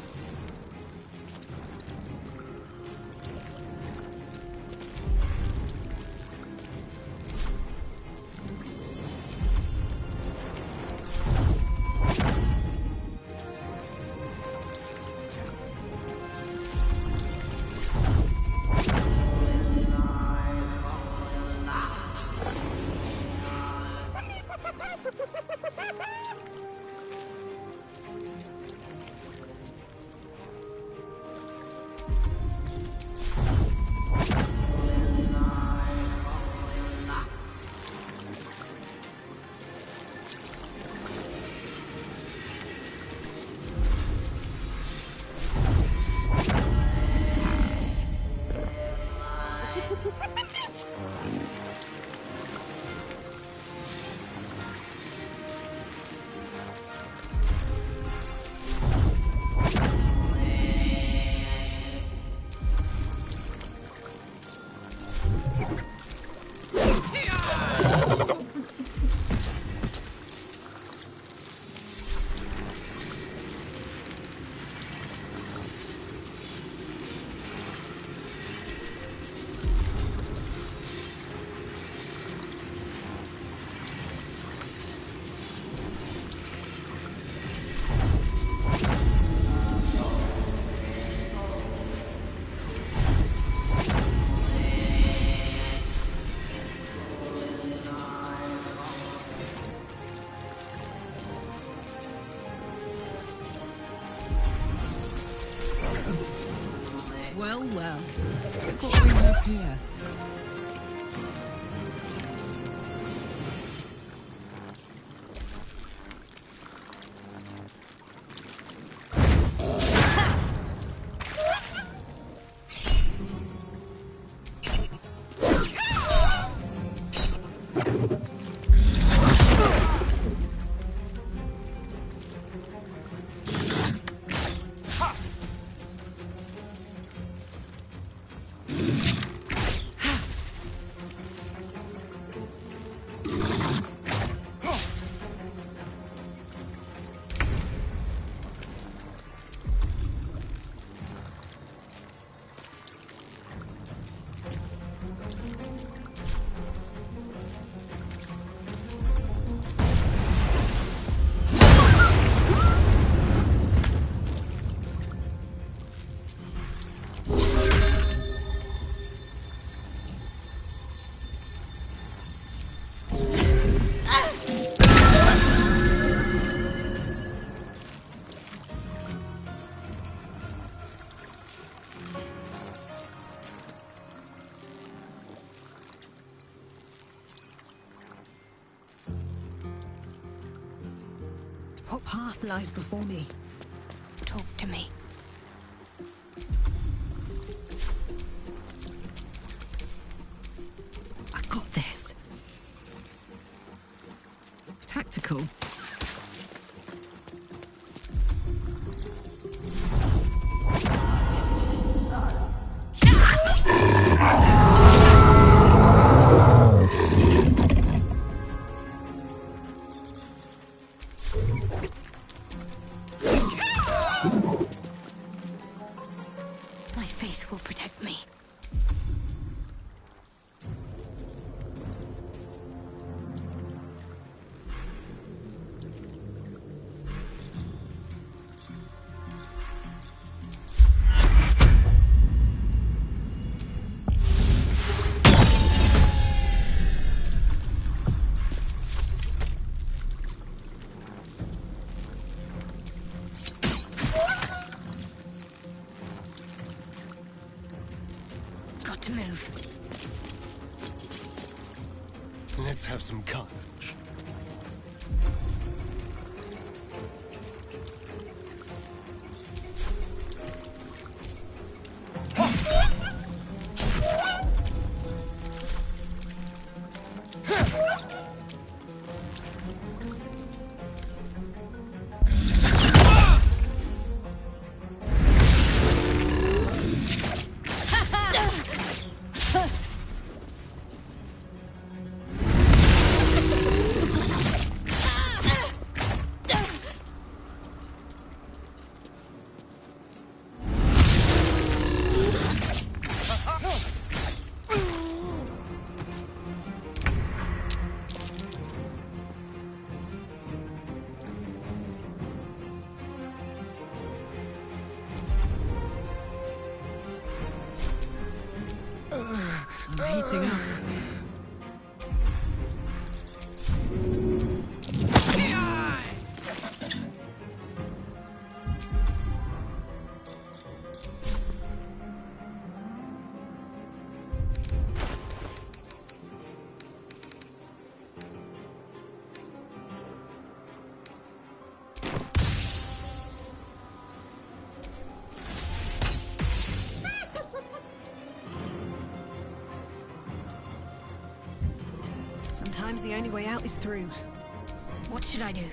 Well, well. Look what we have here. What path lies before me? Talk to me. I got this. Tactical. My faith will protect me. move. Let's have some carnage. I'm heating up. Sometimes the only way out is through. What should I do?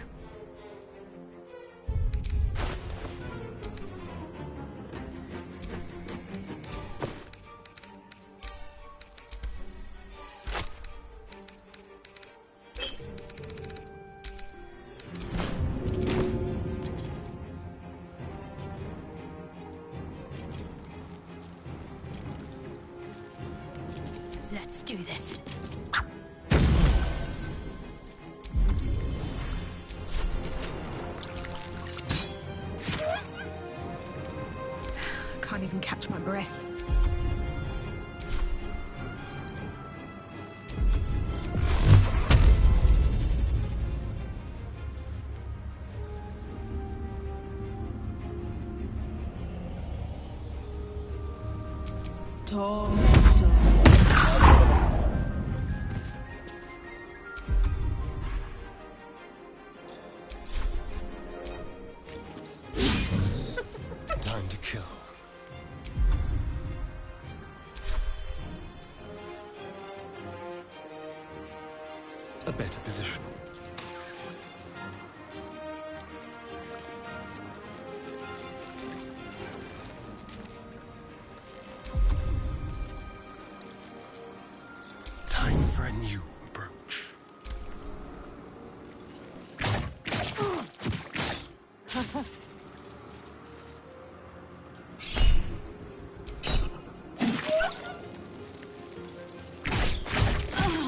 Let's do this. Can't even catch my breath. Time to kill. A better position. Time for a new approach.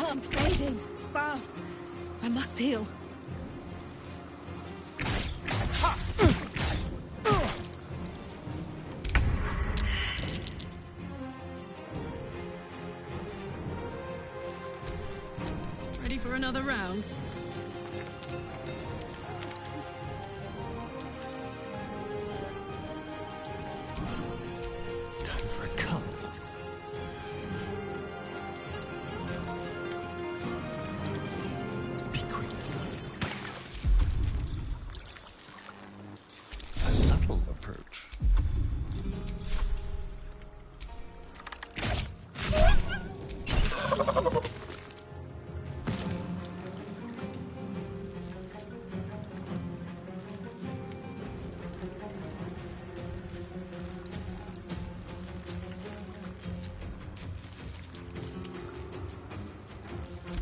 I'm fading. Fast. I must heal. Ready for another round? Time for a cup. Be quick. A subtle approach.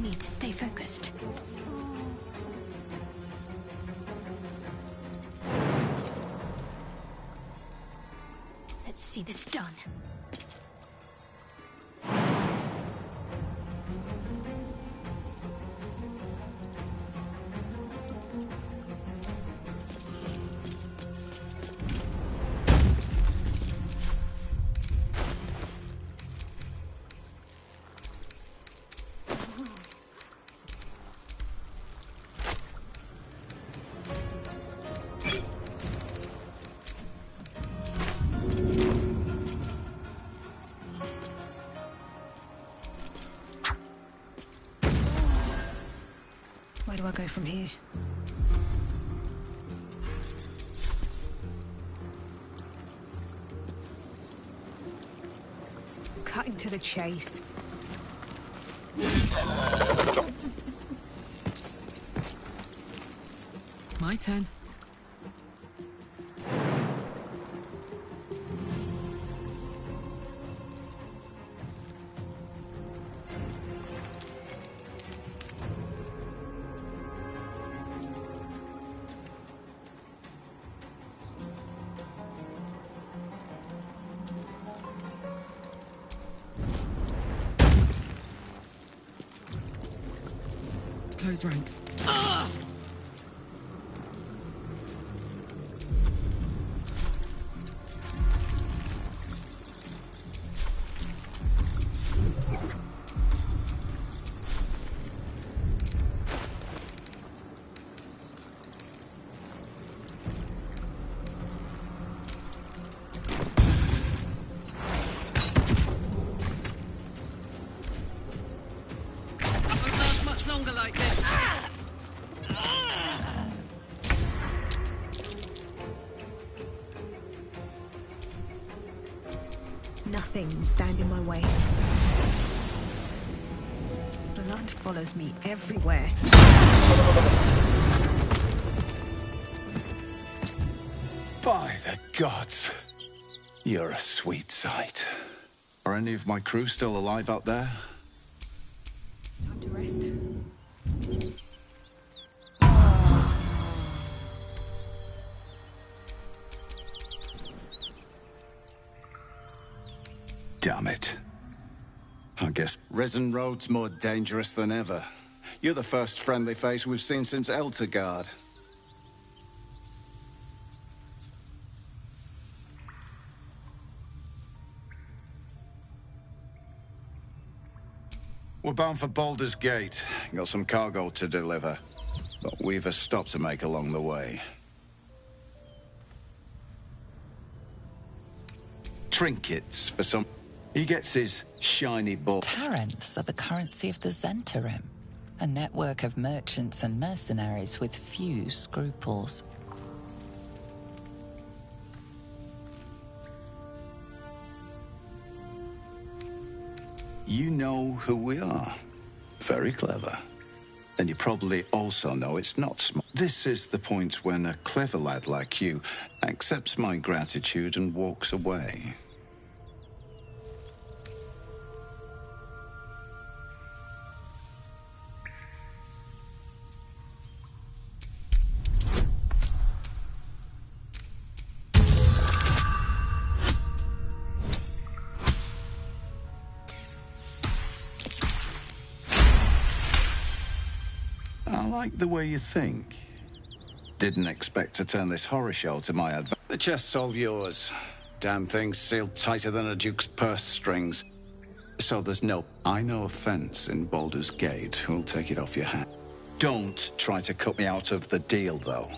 Need to stay focused. Let's see this done. do I go from here? Cutting to the chase. My turn. Close ranks. Won't last much longer like this. Nothing will stand in my way. Blood follows me everywhere. By the gods, you're a sweet sight. Are any of my crew still alive out there? Time to rest. Damn it. I guess Risen Road's more dangerous than ever. You're the first friendly face we've seen since Eltergard. We're bound for Baldur's Gate. Got some cargo to deliver. But we've a stop to make along the way. Trinkets for some... He gets his shiny ball. Taranths are the currency of the Zentarim, a network of merchants and mercenaries with few scruples. You know who we are. Very clever. And you probably also know it's not smart. This is the point when a clever lad like you accepts my gratitude and walks away. I like the way you think. Didn't expect to turn this horror show to my advantage. The chest's all yours. Damn thing's sealed tighter than a duke's purse strings. So there's no... I know a fence in Baldur's Gate who'll take it off your hand. Don't try to cut me out of the deal, though.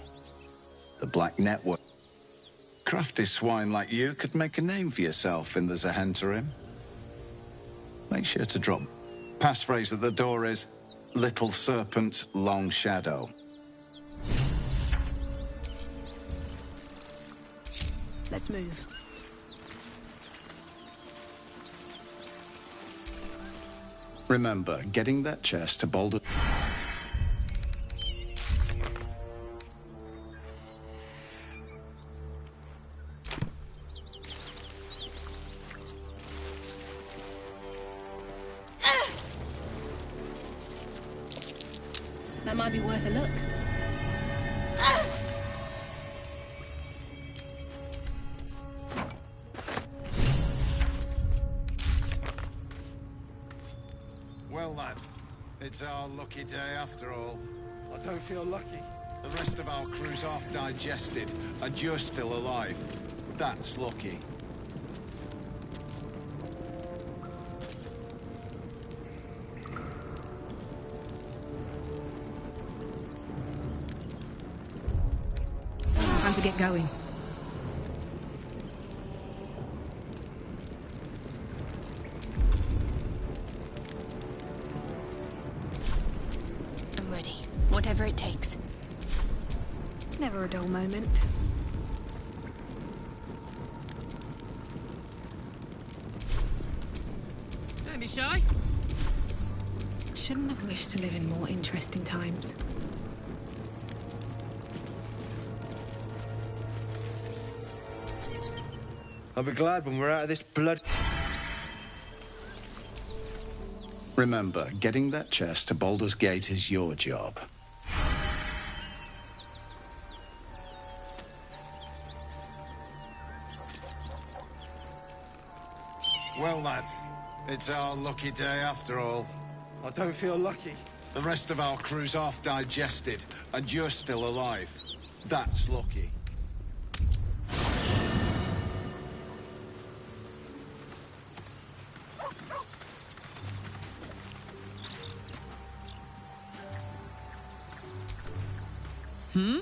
The Black Network. Crafty swine like you could make a name for yourself in the Zahentarim. Make sure to drop... Passphrase at the door is... Little serpent, long shadow. Let's move. Remember, getting that chest to Baldur... That might be worth a look. Well, lad, it's our lucky day after all. I don't feel lucky. The rest of our crew's half digested, and you're still alive. That's lucky. Time to get going. I'm ready. Whatever whatever it takes. Never a dull moment. Don't be shy. Shouldn't have wished to live in more interesting times. I'll be glad when we're out of this blood. Remember, getting that chest to Baldur's Gate is your job. Well, lad, it's our lucky day after all. I don't feel lucky. The rest of our crew's half digested, and you're still alive. That's lucky. Hmm?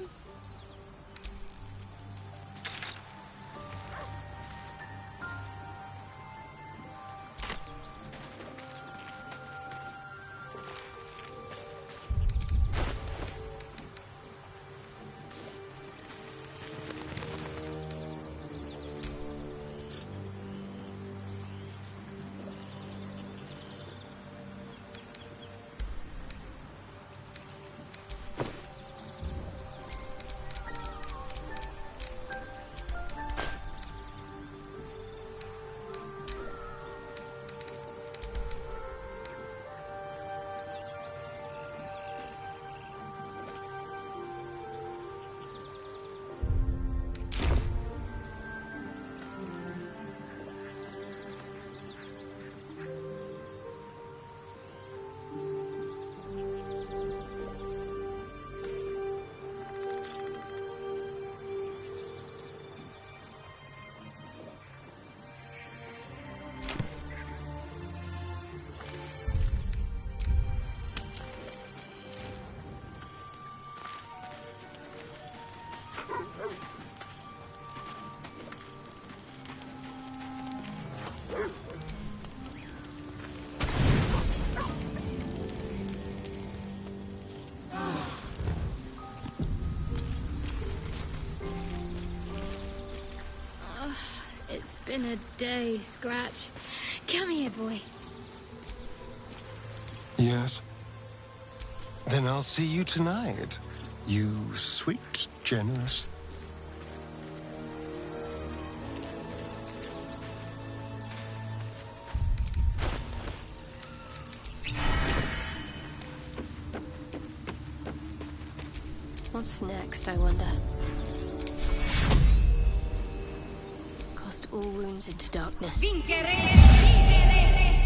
It's been a day, Scratch. Come here, boy. Yes? Then I'll see you tonight. You sweet, generous... What's next, I wonder? Cast all wounds into darkness. Vincere, vivere.